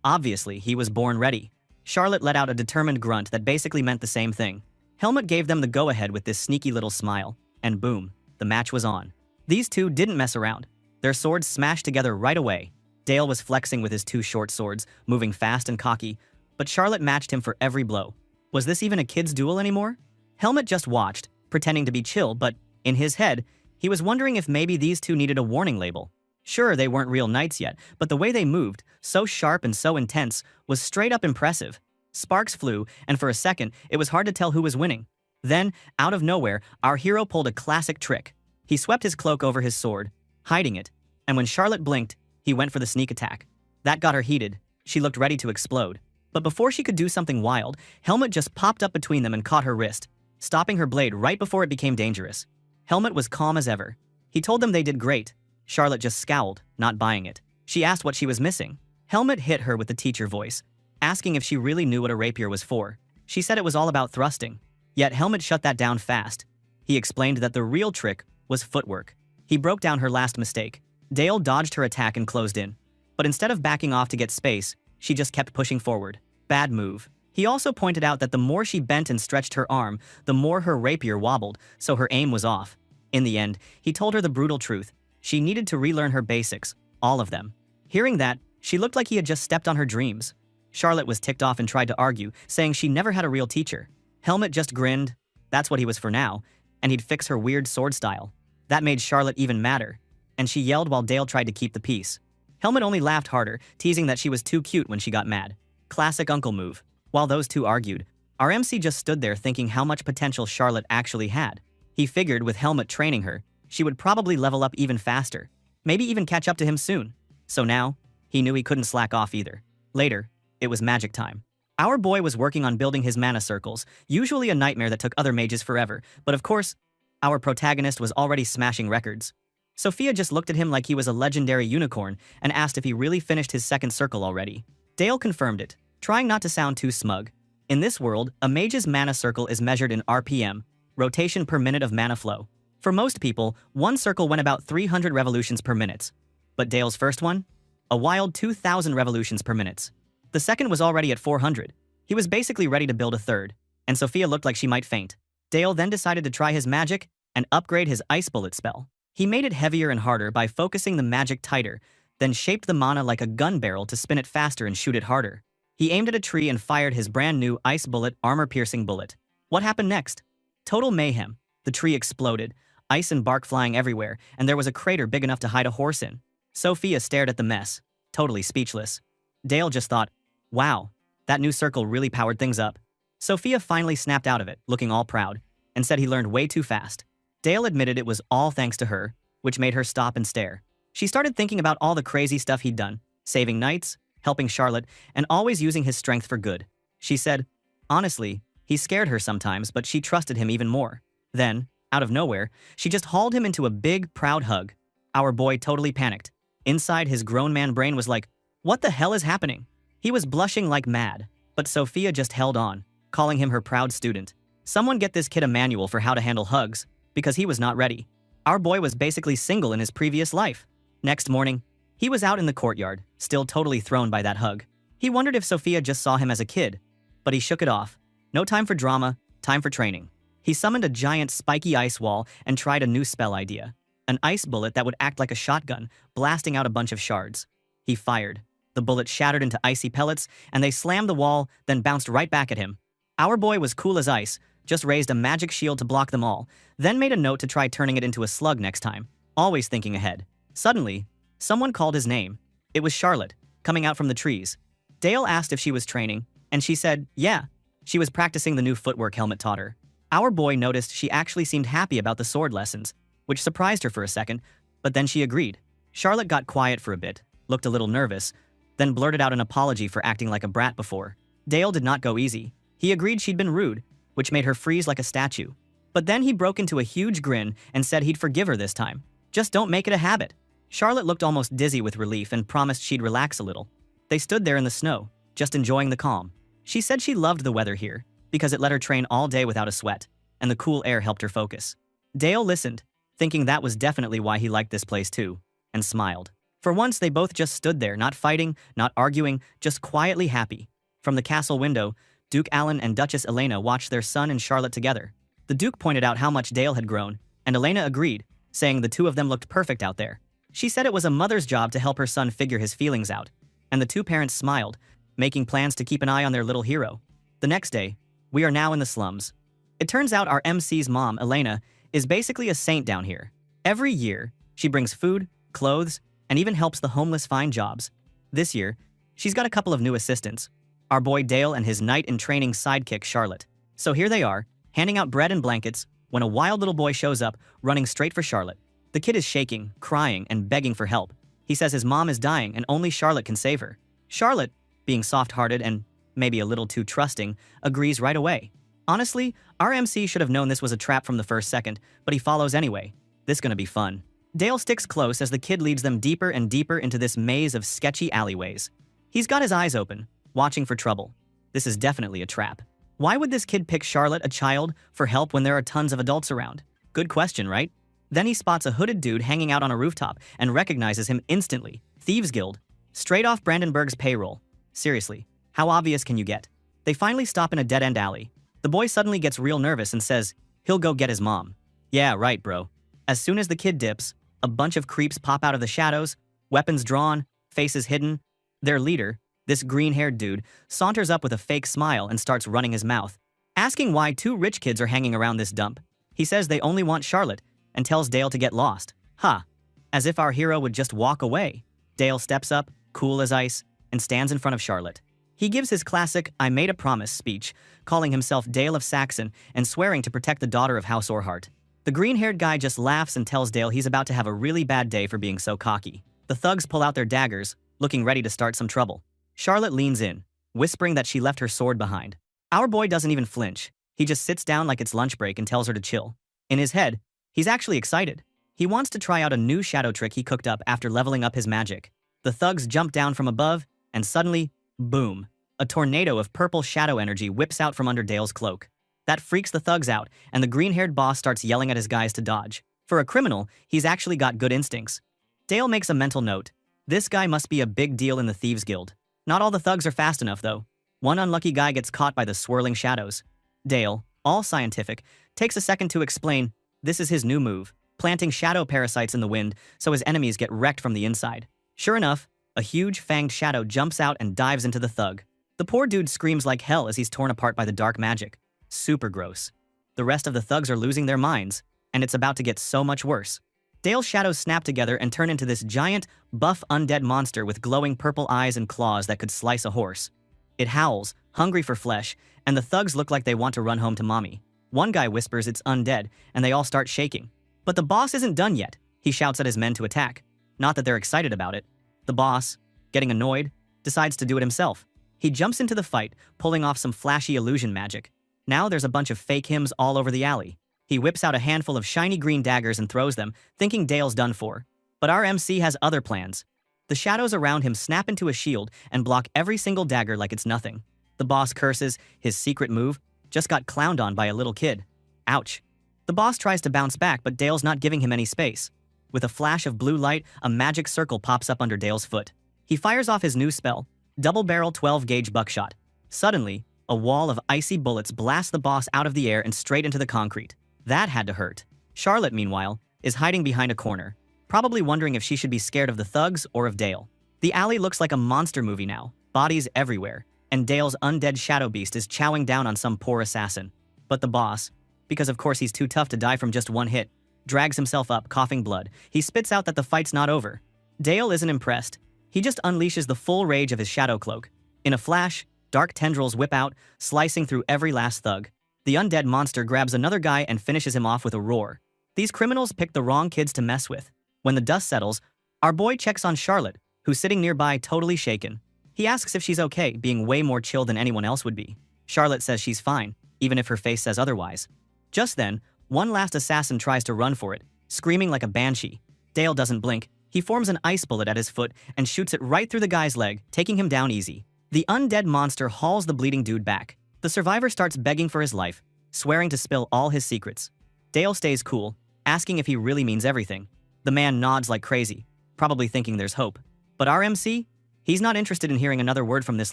obviously, he was born ready. Charlotte let out a determined grunt that basically meant the same thing. Helmut gave them the go-ahead with this sneaky little smile, and boom, the match was on. These two didn't mess around. Their swords smashed together right away. Dale was flexing with his two short swords, moving fast and cocky, but Charlotte matched him for every blow. Was this even a kid's duel anymore? Helmut just watched, pretending to be chill, but in his head, he was wondering if maybe these two needed a warning label. Sure, they weren't real knights yet, but the way they moved, so sharp and so intense, was straight up impressive. Sparks flew, and for a second, it was hard to tell who was winning. Then, out of nowhere, our hero pulled a classic trick. He swept his cloak over his sword, hiding it, and when Charlotte blinked, he went for the sneak attack. That got her heated. She looked ready to explode. But before she could do something wild, Helmut just popped up between them and caught her wrist, stopping her blade right before it became dangerous. Helmut was calm as ever. He told them they did great. Charlotte just scowled, not buying it. She asked what she was missing. Helmut hit her with the teacher voice, asking if she really knew what a rapier was for. She said it was all about thrusting. Yet Helmut shut that down fast. He explained that the real trick was footwork. He broke down her last mistake. Dale dodged her attack and closed in. But instead of backing off to get space, she just kept pushing forward. Bad move. He also pointed out that the more she bent and stretched her arm, the more her rapier wobbled, so her aim was off. In the end, he told her the brutal truth. She needed to relearn her basics, all of them. Hearing that, she looked like he had just stepped on her dreams. Charlotte was ticked off and tried to argue, saying she never had a real teacher. Helmut just grinned. That's what he was for now, and he'd fix her weird sword style. That made Charlotte even madder, and she yelled while Dale tried to keep the peace. Helmut only laughed harder, teasing that she was too cute when she got mad. Classic uncle move. While those two argued, our MC just stood there thinking how much potential Charlotte actually had. He figured with Helmut training her, she would probably level up even faster, maybe even catch up to him soon. So now, he knew he couldn't slack off either. Later, it was magic time. Our boy was working on building his mana circles, usually a nightmare that took other mages forever, but of course, our protagonist was already smashing records. Sophia just looked at him like he was a legendary unicorn and asked if he really finished his second circle already. Dale confirmed it, trying not to sound too smug. In this world, a mage's mana circle is measured in RPM, rotation per minute of mana flow. For most people, one circle went about 300 revolutions per minute. But Dale's first one? A wild 2,000 revolutions per minute. The second was already at 400. He was basically ready to build a third, and Sophia looked like she might faint. Dale then decided to try his magic and upgrade his ice bullet spell. He made it heavier and harder by focusing the magic tighter, then shaped the mana like a gun barrel to spin it faster and shoot it harder. He aimed at a tree and fired his brand new ice bullet armor-piercing bullet. What happened next? Total mayhem. The tree exploded, ice and bark flying everywhere, and there was a crater big enough to hide a horse in. Sophia stared at the mess, totally speechless. Dale just thought, wow, that new circle really powered things up. Sophia finally snapped out of it, looking all proud, and said he learned way too fast. Dale admitted it was all thanks to her, which made her stop and stare. She started thinking about all the crazy stuff he'd done, saving knights, helping Charlotte, and always using his strength for good. She said, honestly, he scared her sometimes, but she trusted him even more. Then, out of nowhere, she just hauled him into a big, proud hug. Our boy totally panicked. Inside, his grown man brain was like, what the hell is happening? He was blushing like mad, but Sophia just held on, calling him her proud student. Someone get this kid a manual for how to handle hugs, because he was not ready. Our boy was basically single in his previous life. Next morning, he was out in the courtyard, still totally thrown by that hug. He wondered if Sophia just saw him as a kid, but he shook it off. No time for drama, time for training. He summoned a giant spiky ice wall and tried a new spell idea. An ice bullet that would act like a shotgun, blasting out a bunch of shards. He fired. The bullet shattered into icy pellets, and they slammed the wall, then bounced right back at him. Our boy was cool as ice, just raised a magic shield to block them all, then made a note to try turning it into a slug next time, always thinking ahead. Suddenly, someone called his name. It was Charlotte, coming out from the trees. Dale asked if she was training, and she said, yeah. She was practicing the new footwork Helmut taught her. Our boy noticed she actually seemed happy about the sword lessons, which surprised her for a second, but then she agreed. Charlotte got quiet for a bit, looked a little nervous, then blurted out an apology for acting like a brat before. Dale did not go easy. He agreed she'd been rude, which made her freeze like a statue. But then he broke into a huge grin and said he'd forgive her this time. Just don't make it a habit. Charlotte looked almost dizzy with relief and promised she'd relax a little. They stood there in the snow, just enjoying the calm. She said she loved the weather here, because it let her train all day without a sweat, and the cool air helped her focus. Dale listened, thinking that was definitely why he liked this place too, and smiled. For once, they both just stood there, not fighting, not arguing, just quietly happy. From the castle window, Duke Alan and Duchess Elena watched their son and Charlotte together. The Duke pointed out how much Dale had grown, and Elena agreed, saying the two of them looked perfect out there. She said it was a mother's job to help her son figure his feelings out, and the two parents smiled, making plans to keep an eye on their little hero. The next day, we are now in the slums. It turns out our MC's mom, Elena, is basically a saint down here. Every year, she brings food, clothes, and even helps the homeless find jobs. This year, she's got a couple of new assistants, our boy Dale and his knight-in-training sidekick Charlotte. So here they are, handing out bread and blankets, when a wild little boy shows up, running straight for Charlotte. The kid is shaking, crying, and begging for help. He says his mom is dying and only Charlotte can save her. Charlotte, being soft-hearted and maybe a little too trusting, agrees right away. Honestly, our MC should have known this was a trap from the first second, but he follows anyway. This gonna be fun. Dale sticks close as the kid leads them deeper and deeper into this maze of sketchy alleyways. He's got his eyes open, watching for trouble. This is definitely a trap. Why would this kid pick Charlotte, a child, for help when there are tons of adults around? Good question, right? Then he spots a hooded dude hanging out on a rooftop and recognizes him instantly. Thieves Guild. Straight off Brandenburg's payroll. Seriously, how obvious can you get? They finally stop in a dead-end alley. The boy suddenly gets real nervous and says he'll go get his mom. Yeah, right, bro. As soon as the kid dips, a bunch of creeps pop out of the shadows, weapons drawn, faces hidden. Their leader, this green-haired dude, saunters up with a fake smile and starts running his mouth, asking why two rich kids are hanging around this dump. He says they only want Charlotte and tells Dale to get lost. Ha! As if our hero would just walk away. Dale steps up, cool as ice, and stands in front of Charlotte. He gives his classic "I made a promise" speech, calling himself Dale of Saxon and swearing to protect the daughter of House Orhart. The green-haired guy just laughs and tells Dale he's about to have a really bad day for being so cocky. The thugs pull out their daggers, looking ready to start some trouble. Charlotte leans in, whispering that she left her sword behind. Our boy doesn't even flinch. He just sits down like it's lunch break and tells her to chill. In his head, he's actually excited. He wants to try out a new shadow trick he cooked up after leveling up his magic. The thugs jump down from above, and suddenly, boom, a tornado of purple shadow energy whips out from under Dale's cloak. That freaks the thugs out, and the green-haired boss starts yelling at his guys to dodge. For a criminal, he's actually got good instincts. Dale makes a mental note. This guy must be a big deal in the Thieves Guild. Not all the thugs are fast enough, though. One unlucky guy gets caught by the swirling shadows. Dale, all scientific, takes a second to explain this is his new move, planting shadow parasites in the wind so his enemies get wrecked from the inside. Sure enough, a huge fanged shadow jumps out and dives into the thug. The poor dude screams like hell as he's torn apart by the dark magic. Super gross. The rest of the thugs are losing their minds, and it's about to get so much worse. Dale's shadows snap together and turn into this giant, buff undead monster with glowing purple eyes and claws that could slice a horse. It howls, hungry for flesh, and the thugs look like they want to run home to mommy. One guy whispers it's undead, and they all start shaking. But the boss isn't done yet. He shouts at his men to attack. Not that they're excited about it. The boss, getting annoyed, decides to do it himself. He jumps into the fight, pulling off some flashy illusion magic. Now there's a bunch of fake hymns all over the alley. He whips out a handful of shiny green daggers and throws them, thinking Dale's done for. But our MC has other plans. The shadows around him snap into a shield and block every single dagger like it's nothing. The boss curses, his secret move just got clowned on by a little kid. Ouch. The boss tries to bounce back, but Dale's not giving him any space. With a flash of blue light, a magic circle pops up under Dale's foot. He fires off his new spell, double-barrel 12-gauge buckshot. Suddenly, a wall of icy bullets blasts the boss out of the air and straight into the concrete. That had to hurt. Charlotte, meanwhile, is hiding behind a corner, probably wondering if she should be scared of the thugs or of Dale. The alley looks like a monster movie now, bodies everywhere, and Dale's undead shadow beast is chowing down on some poor assassin. But the boss, because of course he's too tough to die from just one hit, drags himself up, coughing blood. He spits out that the fight's not over. Dale isn't impressed. He just unleashes the full rage of his shadow cloak. In a flash, dark tendrils whip out, slicing through every last thug. The undead monster grabs another guy and finishes him off with a roar. These criminals picked the wrong kids to mess with. When the dust settles, our boy checks on Charlotte, who's sitting nearby totally shaken. He asks if she's okay, being way more chill than anyone else would be. Charlotte says she's fine, even if her face says otherwise. Just then, one last assassin tries to run for it, screaming like a banshee. Dale doesn't blink. He forms an ice bullet at his foot and shoots it right through the guy's leg, taking him down easy. The undead monster hauls the bleeding dude back. The survivor starts begging for his life, swearing to spill all his secrets. Dale stays cool, asking if he really means everything. The man nods like crazy, probably thinking there's hope. But our MC? He's not interested in hearing another word from this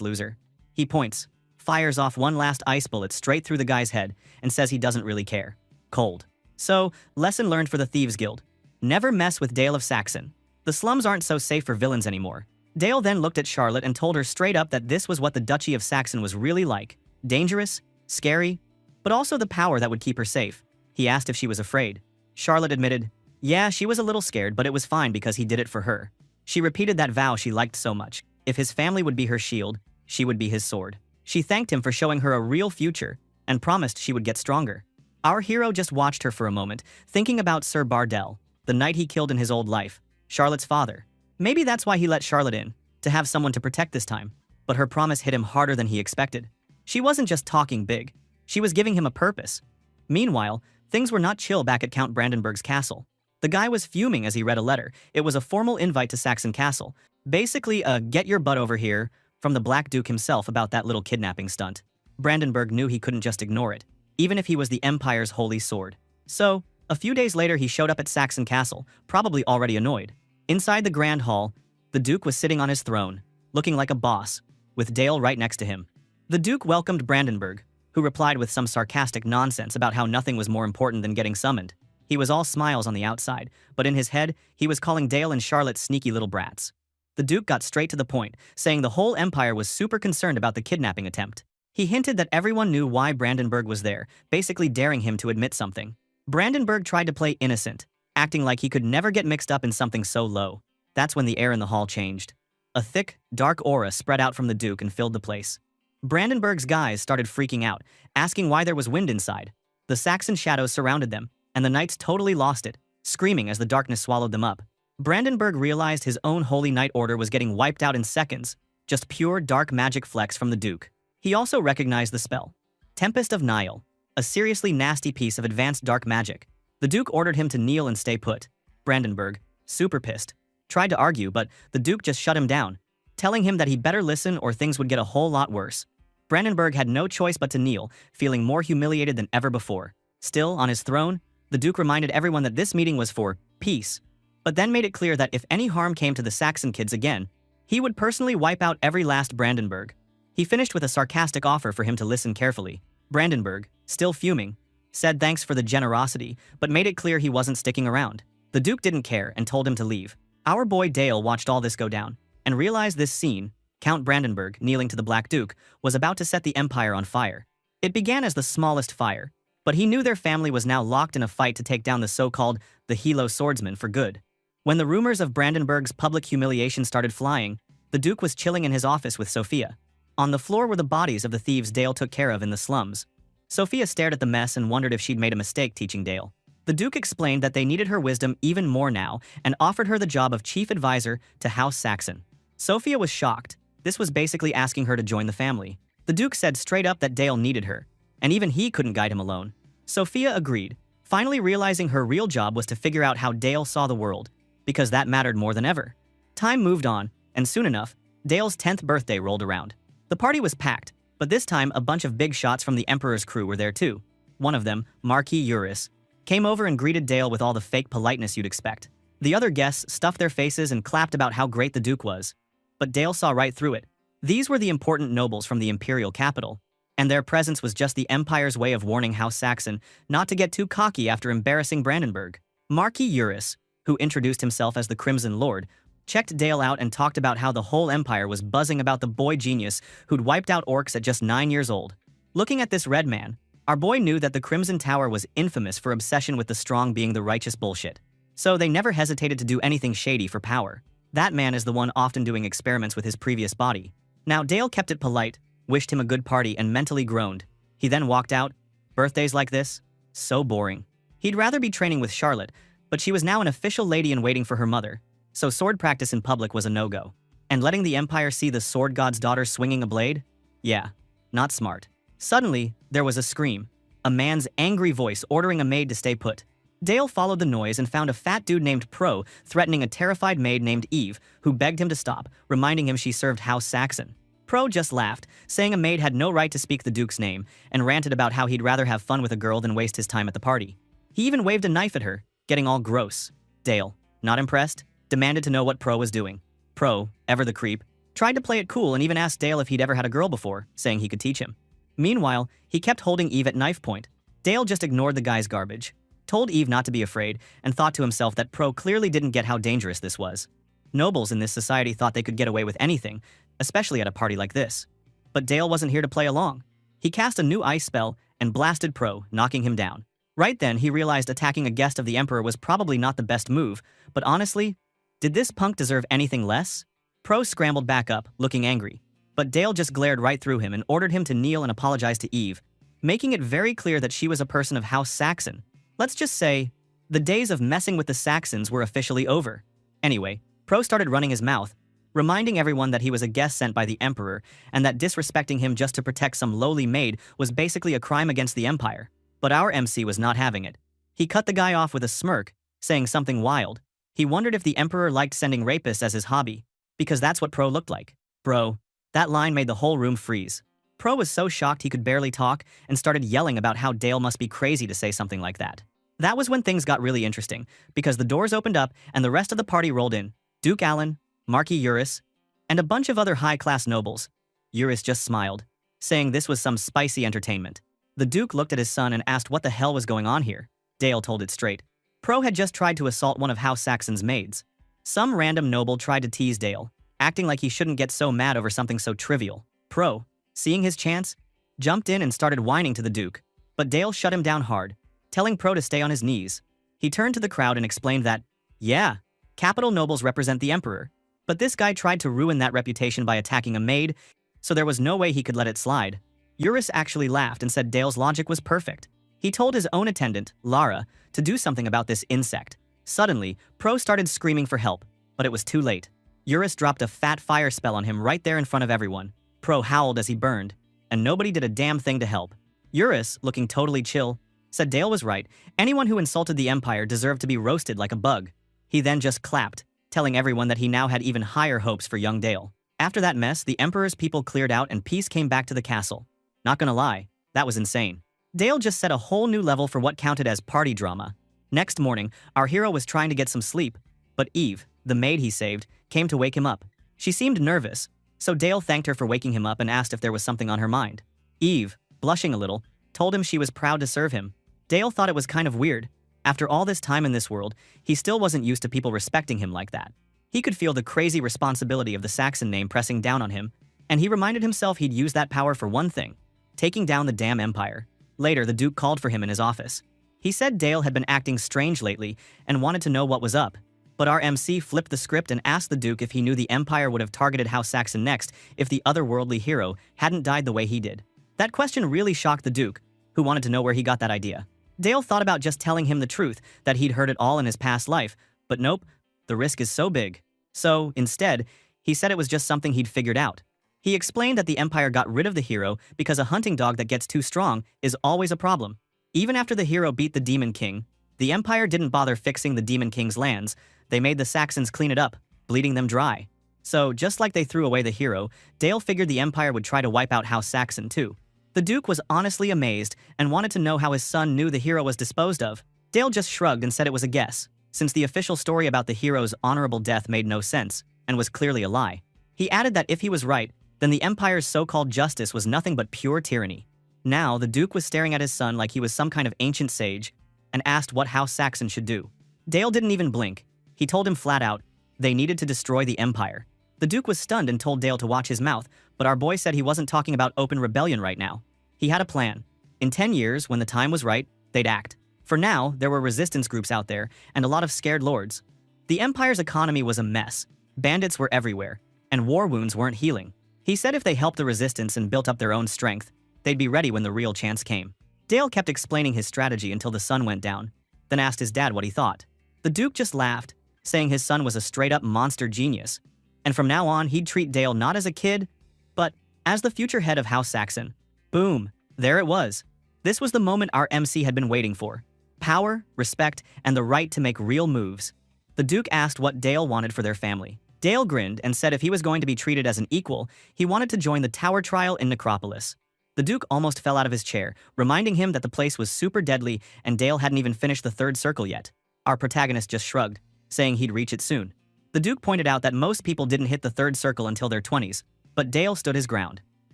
loser. He points, fires off one last ice bullet straight through the guy's head, and says he doesn't really care. Cold. So, lesson learned for the Thieves Guild. Never mess with Dale of Saxon. The slums aren't so safe for villains anymore. Dale then looked at Charlotte and told her straight up that this was what the Duchy of Saxon was really like. Dangerous, scary, but also the power that would keep her safe. He asked if she was afraid. Charlotte admitted, yeah, she was a little scared, but it was fine because he did it for her. She repeated that vow she liked so much. If his family would be her shield, she would be his sword. She thanked him for showing her a real future and promised she would get stronger. Our hero just watched her for a moment, thinking about Sir Bardell, the knight he killed in his old life, Charlotte's father. Maybe that's why he let Charlotte in, to have someone to protect this time. But her promise hit him harder than he expected. She wasn't just talking big. She was giving him a purpose. Meanwhile, things were not chill back at Count Brandenburg's castle. The guy was fuming as he read a letter. It was a formal invite to Saxon Castle. Basically a get your butt over here from the Black Duke himself about that little kidnapping stunt. Brandenburg knew he couldn't just ignore it, even if he was the Empire's holy sword. So, a few days later he showed up at Saxon Castle, probably already annoyed. Inside the Grand Hall, the Duke was sitting on his throne, looking like a boss, with Dale right next to him. The Duke welcomed Brandenburg, who replied with some sarcastic nonsense about how nothing was more important than getting summoned. He was all smiles on the outside, but in his head, he was calling Dale and Charlotte sneaky little brats. The Duke got straight to the point, saying the whole Empire was super concerned about the kidnapping attempt. He hinted that everyone knew why Brandenburg was there, basically daring him to admit something. Brandenburg tried to play innocent, acting like he could never get mixed up in something so low. That's when the air in the hall changed. A thick, dark aura spread out from the Duke and filled the place. Brandenburg's guys started freaking out, asking why there was wind inside. The Saxon shadows surrounded them, and the knights totally lost it, screaming as the darkness swallowed them up. Brandenburg realized his own holy knight order was getting wiped out in seconds, just pure dark magic flecks from the Duke. He also recognized the spell, Tempest of Nile, a seriously nasty piece of advanced dark magic. The Duke ordered him to kneel and stay put. Brandenburg, super pissed, tried to argue, but the Duke just shut him down, telling him that he better listen or things would get a whole lot worse. Brandenburg had no choice but to kneel, feeling more humiliated than ever before. Still, on his throne, the Duke reminded everyone that this meeting was for peace, but then made it clear that if any harm came to the Saxon kids again, he would personally wipe out every last Brandenburg. He finished with a sarcastic offer for him to listen carefully. Brandenburg, still fuming, said thanks for the generosity, but made it clear he wasn't sticking around. The Duke didn't care and told him to leave. Our boy Dale watched all this go down, and realized this scene, Count Brandenburg kneeling to the Black Duke, was about to set the Empire on fire. It began as the smallest fire, but he knew their family was now locked in a fight to take down the so-called the Hilo swordsman for good. When the rumors of Brandenburg's public humiliation started flying, the Duke was chilling in his office with Sophia. On the floor were the bodies of the thieves Dale took care of in the slums. Sophia stared at the mess and wondered if she'd made a mistake teaching Dale. The Duke explained that they needed her wisdom even more now and offered her the job of chief advisor to House Saxon. Sophia was shocked. This was basically asking her to join the family. The Duke said straight up that Dale needed her, and even he couldn't guide him alone. Sophia agreed, finally realizing her real job was to figure out how Dale saw the world, because that mattered more than ever. Time moved on, and soon enough, Dale's 10th birthday rolled around. The party was packed, but this time a bunch of big shots from the Emperor's crew were there too. One of them, Marquis Eurus, came over and greeted Dale with all the fake politeness you'd expect. The other guests stuffed their faces and clapped about how great the Duke was. But Dale saw right through it. These were the important nobles from the imperial capital, and their presence was just the Empire's way of warning House Saxon not to get too cocky after embarrassing Brandenburg. Marquis Eurus, who introduced himself as the Crimson Lord, checked Dale out and talked about how the whole Empire was buzzing about the boy genius who'd wiped out orcs at just 9 years old. Looking at this red man, our boy knew that the Crimson Tower was infamous for obsession with the strong being the righteous bullshit. So they never hesitated to do anything shady for power. That man is the one often doing experiments with his previous body. Now Dale kept it polite, wished him a good party, and mentally groaned. He then walked out. Birthdays like this? So boring. He'd rather be training with Charlotte, but she was now an official lady in waiting for her mother, so sword practice in public was a no-go. And letting the Empire see the sword god's daughter swinging a blade? Yeah, not smart. Suddenly, there was a scream. A man's angry voice ordering a maid to stay put. Dale followed the noise and found a fat dude named Pro threatening a terrified maid named Eve, who begged him to stop, reminding him she served House Saxon. Pro just laughed, saying a maid had no right to speak the Duke's name, and ranted about how he'd rather have fun with a girl than waste his time at the party. He even waved a knife at her, getting all gross. Dale, not impressed, demanded to know what Pro was doing. Pro, ever the creep, tried to play it cool and even asked Dale if he'd ever had a girl before, saying he could teach him. Meanwhile, he kept holding Eve at knife point. Dale just ignored the guy's garbage, told Eve not to be afraid, and thought to himself that Pro clearly didn't get how dangerous this was. Nobles in this society thought they could get away with anything, especially at a party like this. But Dale wasn't here to play along. He cast a new ice spell and blasted Pro, knocking him down. Right then, he realized attacking a guest of the Emperor was probably not the best move, but honestly, did this punk deserve anything less? Pro scrambled back up, looking angry. But Dale just glared right through him and ordered him to kneel and apologize to Eve, making it very clear that she was a person of House Saxon. Let's just say, the days of messing with the Saxons were officially over. Anyway, Pro started running his mouth, reminding everyone that he was a guest sent by the Emperor and that disrespecting him just to protect some lowly maid was basically a crime against the Empire. But our MC was not having it. He cut the guy off with a smirk, saying something wild. He wondered if the Emperor liked sending rapists as his hobby, because that's what Pro looked like. Bro, that line made the whole room freeze. Pro was so shocked he could barely talk and started yelling about how Dale must be crazy to say something like that. That was when things got really interesting, because the doors opened up and the rest of the party rolled in. Duke Allen, Marquis Eurus, and a bunch of other high-class nobles. Eurus just smiled, saying this was some spicy entertainment. The Duke looked at his son and asked what the hell was going on here. Dale told it straight. Pro had just tried to assault one of House Saxon's maids. Some random noble tried to tease Dale, acting like he shouldn't get so mad over something so trivial. Pro, seeing his chance, jumped in and started whining to the Duke. But Dale shut him down hard, telling Pro to stay on his knees. He turned to the crowd and explained that, yeah, capital nobles represent the emperor, but this guy tried to ruin that reputation by attacking a maid, so there was no way he could let it slide. Eurus actually laughed and said Dale's logic was perfect. He told his own attendant, Lara, to do something about this insect. Suddenly, Pro started screaming for help, but it was too late. Eurus dropped a fat fire spell on him right there in front of everyone. Pro howled as he burned, and nobody did a damn thing to help. Eurus, looking totally chill, said Dale was right. Anyone who insulted the Empire deserved to be roasted like a bug. He then just clapped, telling everyone that he now had even higher hopes for young Dale. After that mess, the Emperor's people cleared out and peace came back to the castle. Not gonna lie, that was insane. Dale just set a whole new level for what counted as party drama. Next morning, our hero was trying to get some sleep, but Eve, the maid he saved, came to wake him up. She seemed nervous, so Dale thanked her for waking him up and asked if there was something on her mind. Eve, blushing a little, told him she was proud to serve him. Dale thought it was kind of weird. After all this time in this world, he still wasn't used to people respecting him like that. He could feel the crazy responsibility of the Saxon name pressing down on him, and he reminded himself he'd use that power for one thing: taking down the damn empire. Later, the Duke called for him in his office. He said Dale had been acting strange lately and wanted to know what was up. But our MC flipped the script and asked the Duke if he knew the Empire would have targeted House Saxon next if the otherworldly hero hadn't died the way he did. That question really shocked the Duke, who wanted to know where he got that idea. Dale thought about just telling him the truth, that he'd heard it all in his past life, but nope, the risk is so big. So, instead, he said it was just something he'd figured out. He explained that the Empire got rid of the hero because a hunting dog that gets too strong is always a problem. Even after the hero beat the Demon King, the Empire didn't bother fixing the Demon King's lands. They made the Saxons clean it up, bleeding them dry. So, just like they threw away the hero, Dale figured the Empire would try to wipe out House Saxon too. The Duke was honestly amazed and wanted to know how his son knew the hero was disposed of. Dale just shrugged and said it was a guess, since the official story about the hero's honorable death made no sense and was clearly a lie. He added that if he was right, then the Empire's so-called justice was nothing but pure tyranny. Now, the Duke was staring at his son like he was some kind of ancient sage and asked what House Saxon should do. Dale didn't even blink. He told him flat out, they needed to destroy the Empire. The Duke was stunned and told Dale to watch his mouth, but our boy said he wasn't talking about open rebellion right now. He had a plan. In 10 years, when the time was right, they'd act. For now, there were resistance groups out there and a lot of scared lords. The Empire's economy was a mess. Bandits were everywhere, and war wounds weren't healing. He said if they helped the resistance and built up their own strength, they'd be ready when the real chance came. Dale kept explaining his strategy until the sun went down, then asked his dad what he thought. The Duke just laughed, saying his son was a straight-up monster genius, and from now on he'd treat Dale not as a kid, but as the future head of House Saxon. Boom, there it was. This was the moment our MC had been waiting for. Power, respect, and the right to make real moves. The Duke asked what Dale wanted for their family. Dale grinned and said if he was going to be treated as an equal, he wanted to join the Tower Trial in Necropolis. The Duke almost fell out of his chair, reminding him that the place was super deadly and Dale hadn't even finished the third circle yet. Our protagonist just shrugged, saying he'd reach it soon. The Duke pointed out that most people didn't hit the third circle until their 20s, but Dale stood his ground.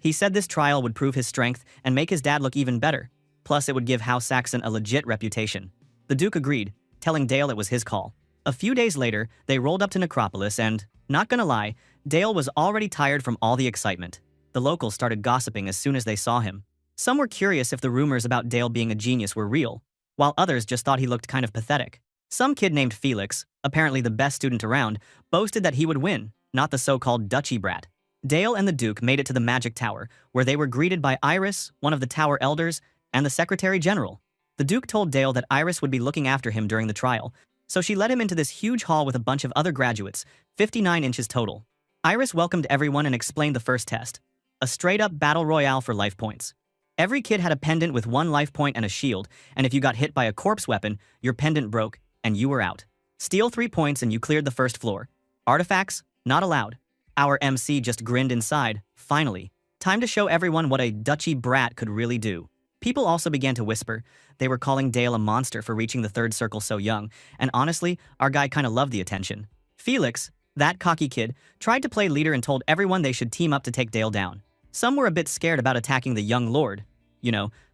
He said this trial would prove his strength and make his dad look even better. Plus, it would give House Saxon a legit reputation. The Duke agreed, telling Dale it was his call. A few days later, they rolled up to Necropolis and, not gonna lie, Dale was already tired from all the excitement. The locals started gossiping as soon as they saw him. Some were curious if the rumors about Dale being a genius were real, while others just thought he looked kind of pathetic. Some kid named Felix, apparently the best student around, boasted that he would win, not the so-called duchy brat. Dale and the Duke made it to the Magic Tower, where they were greeted by Iris, one of the Tower Elders, and the Secretary General. The Duke told Dale that Iris would be looking after him during the trial, so she led him into this huge hall with a bunch of other graduates, 59 inches total. Iris welcomed everyone and explained the first test. A straight-up battle royale for life points. Every kid had a pendant with 1 life point and a shield, and if you got hit by a corpse weapon, your pendant broke, and you were out. Steal 3 points and you cleared the first floor. Artifacts? Not allowed. Our MC just grinned inside. Finally. Time to show everyone what a duchy brat could really do. People also began to whisper. They were calling Dale a monster for reaching the third circle so young, and honestly, our guy kinda loved the attention. Felix, that cocky kid, tried to play leader and told everyone they should team up to take Dale down. Some were a bit scared about attacking the young lord,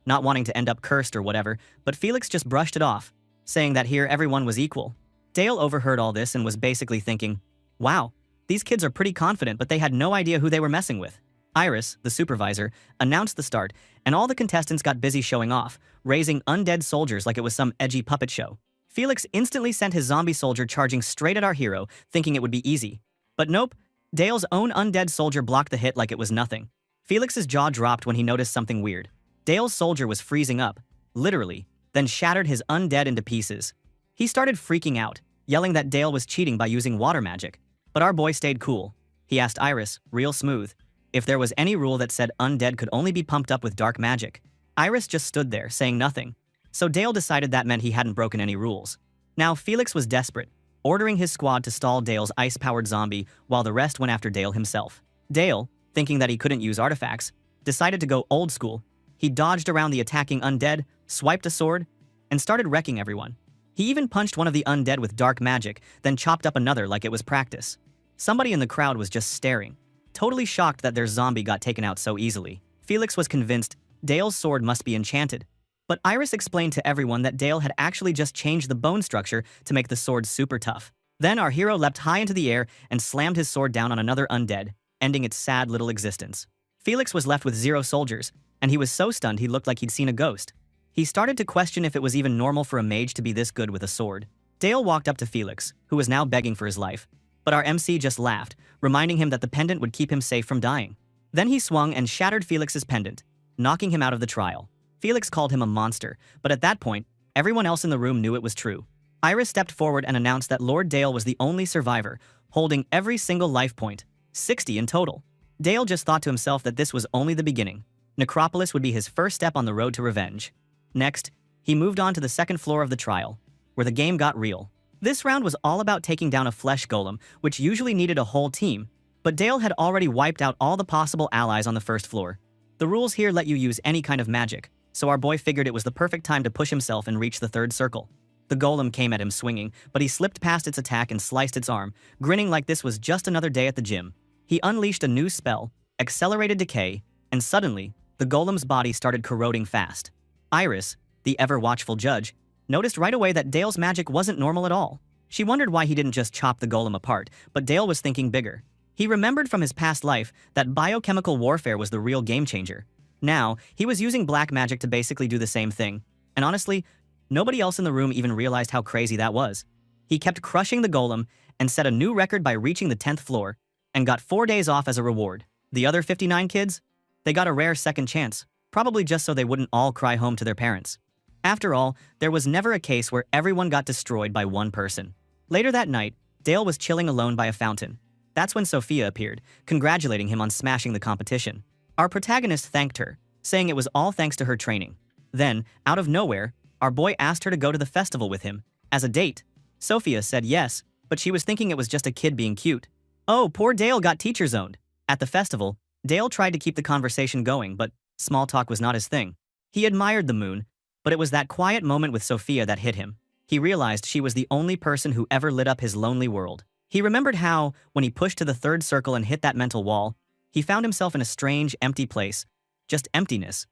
not wanting to end up cursed or whatever, but Felix just brushed it off, saying that here everyone was equal. Dale overheard all this and was basically thinking, wow, these kids are pretty confident, but they had no idea who they were messing with. Iris, the supervisor, announced the start, and all the contestants got busy showing off, raising undead soldiers like it was some edgy puppet show. Felix instantly sent his zombie soldier charging straight at our hero, thinking it would be easy. But nope, Dale's own undead soldier blocked the hit like it was nothing. Felix's jaw dropped when he noticed something weird. Dale's soldier was freezing up, literally, then shattered his undead into pieces. He started freaking out, yelling that Dale was cheating by using water magic. But our boy stayed cool. He asked Iris, real smooth, if there was any rule that said undead could only be pumped up with dark magic. Iris just stood there, saying nothing. So Dale decided that meant he hadn't broken any rules. Now Felix was desperate, ordering his squad to stall Dale's ice-powered zombie while the rest went after Dale himself. Dale, thinking that he couldn't use artifacts, decided to go old school. He dodged around the attacking undead, swiped a sword, and started wrecking everyone. He even punched one of the undead with dark magic, then chopped up another like it was practice. Somebody in the crowd was just staring, totally shocked that their zombie got taken out so easily. Felix was convinced Dale's sword must be enchanted. But Iris explained to everyone that Dale had actually just changed the bone structure to make the sword super tough. Then our hero leapt high into the air and slammed his sword down on another undead, ending its sad little existence. Felix was left with 0 soldiers, and he was so stunned he looked like he'd seen a ghost. He started to question if it was even normal for a mage to be this good with a sword. Dale walked up to Felix, who was now begging for his life, but our MC just laughed, reminding him that the pendant would keep him safe from dying. Then he swung and shattered Felix's pendant, knocking him out of the trial. Felix called him a monster, but at that point, everyone else in the room knew it was true. Iris stepped forward and announced that Lord Dale was the only survivor, holding every single life point, 60 in total. Dale just thought to himself that this was only the beginning. Necropolis would be his first step on the road to revenge. Next, he moved on to the second floor of the trial, where the game got real. This round was all about taking down a flesh golem, which usually needed a whole team, but Dale had already wiped out all the possible allies on the first floor. The rules here let you use any kind of magic, so our boy figured it was the perfect time to push himself and reach the third circle. The golem came at him swinging, but he slipped past its attack and sliced its arm, grinning like this was just another day at the gym. He unleashed a new spell, Accelerated Decay, and suddenly, the golem's body started corroding fast. Iris, the ever-watchful judge, noticed right away that Dale's magic wasn't normal at all. She wondered why he didn't just chop the golem apart, but Dale was thinking bigger. He remembered from his past life that biochemical warfare was the real game changer. Now, he was using black magic to basically do the same thing. And honestly, nobody else in the room even realized how crazy that was. He kept crushing the golem and set a new record by reaching the 10th floor and got 4 days off as a reward. The other 59 kids? They got a rare second chance, probably just so they wouldn't all cry home to their parents. After all, there was never a case where everyone got destroyed by one person. Later that night, Dale was chilling alone by a fountain. That's when Sophia appeared, congratulating him on smashing the competition. Our protagonist thanked her, saying it was all thanks to her training. Then, out of nowhere, our boy asked her to go to the festival with him, as a date. Sophia said yes, but she was thinking it was just a kid being cute. Oh, poor Dale got teacher zoned. At the festival, Dale tried to keep the conversation going, but small talk was not his thing. He admired the moon, but it was that quiet moment with Sophia that hit him. He realized she was the only person who ever lit up his lonely world. He remembered how, when he pushed to the third circle and hit that mental wall, he found himself in a strange, empty place. Just emptiness.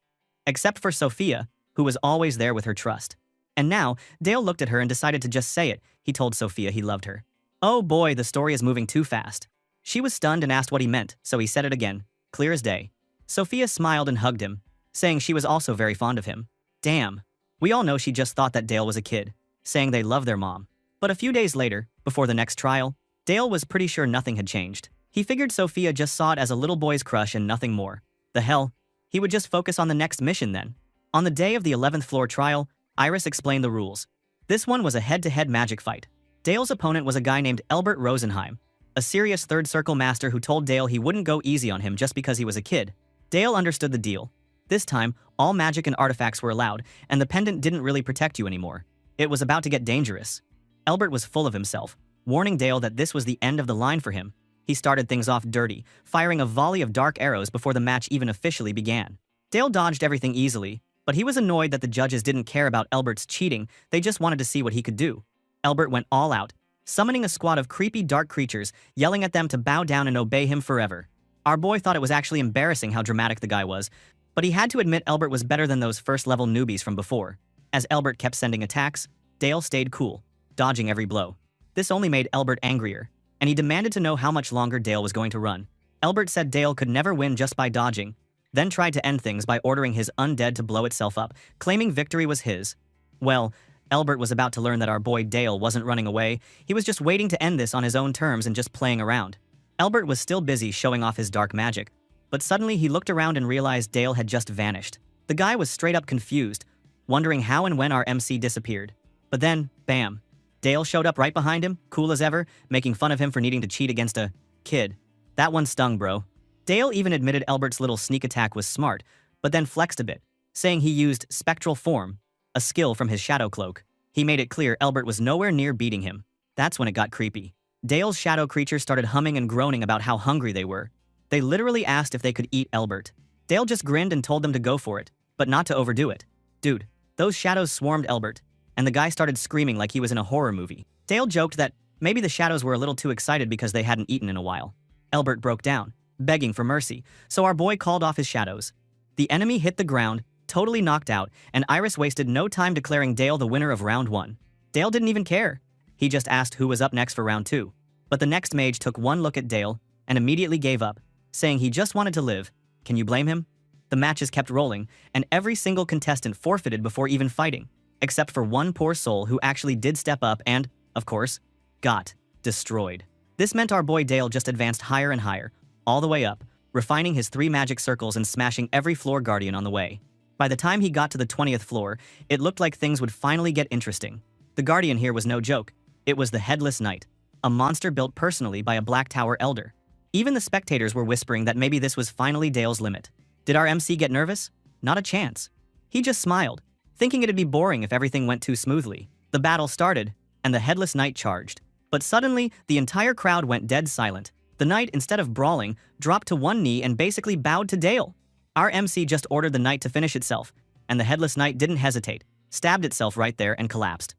Except for Sophia, who was always there with her trust. And now, Dale looked at her and decided to just say it. He told Sophia he loved her. Oh boy, the story is moving too fast. She was stunned and asked what he meant, so he said it again, clear as day. Sophia smiled and hugged him, saying she was also very fond of him. Damn. We all know she just thought that Dale was a kid, saying they love their mom. But a few days later, before the next trial, Dale was pretty sure nothing had changed. He figured Sophia just saw it as a little boy's crush and nothing more. The hell? He would just focus on the next mission then. On the day of the 11th floor trial, Iris explained the rules. This one was a head-to-head magic fight. Dale's opponent was a guy named Elbert Rosenheim, a serious third circle master who told Dale he wouldn't go easy on him just because he was a kid. Dale understood the deal. This time, all magic and artifacts were allowed, and the pendant didn't really protect you anymore. It was about to get dangerous. Elbert was full of himself, warning Dale that this was the end of the line for him. He started things off dirty, firing a volley of dark arrows before the match even officially began. Dale dodged everything easily, but he was annoyed that the judges didn't care about Elbert's cheating, they just wanted to see what he could do. Elbert went all out, summoning a squad of creepy dark creatures, yelling at them to bow down and obey him forever. Our boy thought it was actually embarrassing how dramatic the guy was, but he had to admit Elbert was better than those first-level newbies from before. As Elbert kept sending attacks, Dale stayed cool, dodging every blow. This only made Elbert angrier, and he demanded to know how much longer Dale was going to run. Elbert said Dale could never win just by dodging, then tried to end things by ordering his undead to blow itself up, claiming victory was his. Well, Elbert was about to learn that our boy Dale wasn't running away, he was just waiting to end this on his own terms and just playing around. Elbert was still busy showing off his dark magic, but suddenly he looked around and realized Dale had just vanished. The guy was straight up confused, wondering how and when our MC disappeared. But then, bam, Dale showed up right behind him, cool as ever, making fun of him for needing to cheat against a kid. That one stung, bro. Dale even admitted Elbert's little sneak attack was smart, but then flexed a bit, saying he used spectral form, a skill from his shadow cloak. He made it clear Elbert was nowhere near beating him. That's when it got creepy. Dale's shadow creatures started humming and groaning about how hungry they were. They literally asked if they could eat Elbert. Dale just grinned and told them to go for it, but not to overdo it. Dude, those shadows swarmed Elbert, and the guy started screaming like he was in a horror movie. Dale joked that maybe the shadows were a little too excited because they hadn't eaten in a while. Elbert broke down, begging for mercy, so our boy called off his shadows. The enemy hit the ground, totally knocked out, and Iris wasted no time declaring Dale the winner of round 1. Dale didn't even care. He just asked who was up next for round 2. But the next mage took one look at Dale and immediately gave up, saying he just wanted to live. Can you blame him? The matches kept rolling, and every single contestant forfeited before even fighting, except for one poor soul who actually did step up and, of course, got destroyed. This meant our boy Dale just advanced higher and higher, all the way up, refining his 3 magic circles and smashing every floor guardian on the way. By the time he got to the 20th floor, it looked like things would finally get interesting. The guardian here was no joke. It was the Headless Knight, a monster built personally by a Black Tower elder. Even the spectators were whispering that maybe this was finally Dale's limit. Did our MC get nervous? Not a chance. He just smiled, thinking it'd be boring if everything went too smoothly. The battle started, and the Headless Knight charged. But suddenly, the entire crowd went dead silent. The knight, instead of brawling, dropped to one knee and basically bowed to Dale. Our MC just ordered the knight to finish itself, and the Headless Knight didn't hesitate, stabbed itself right there and collapsed.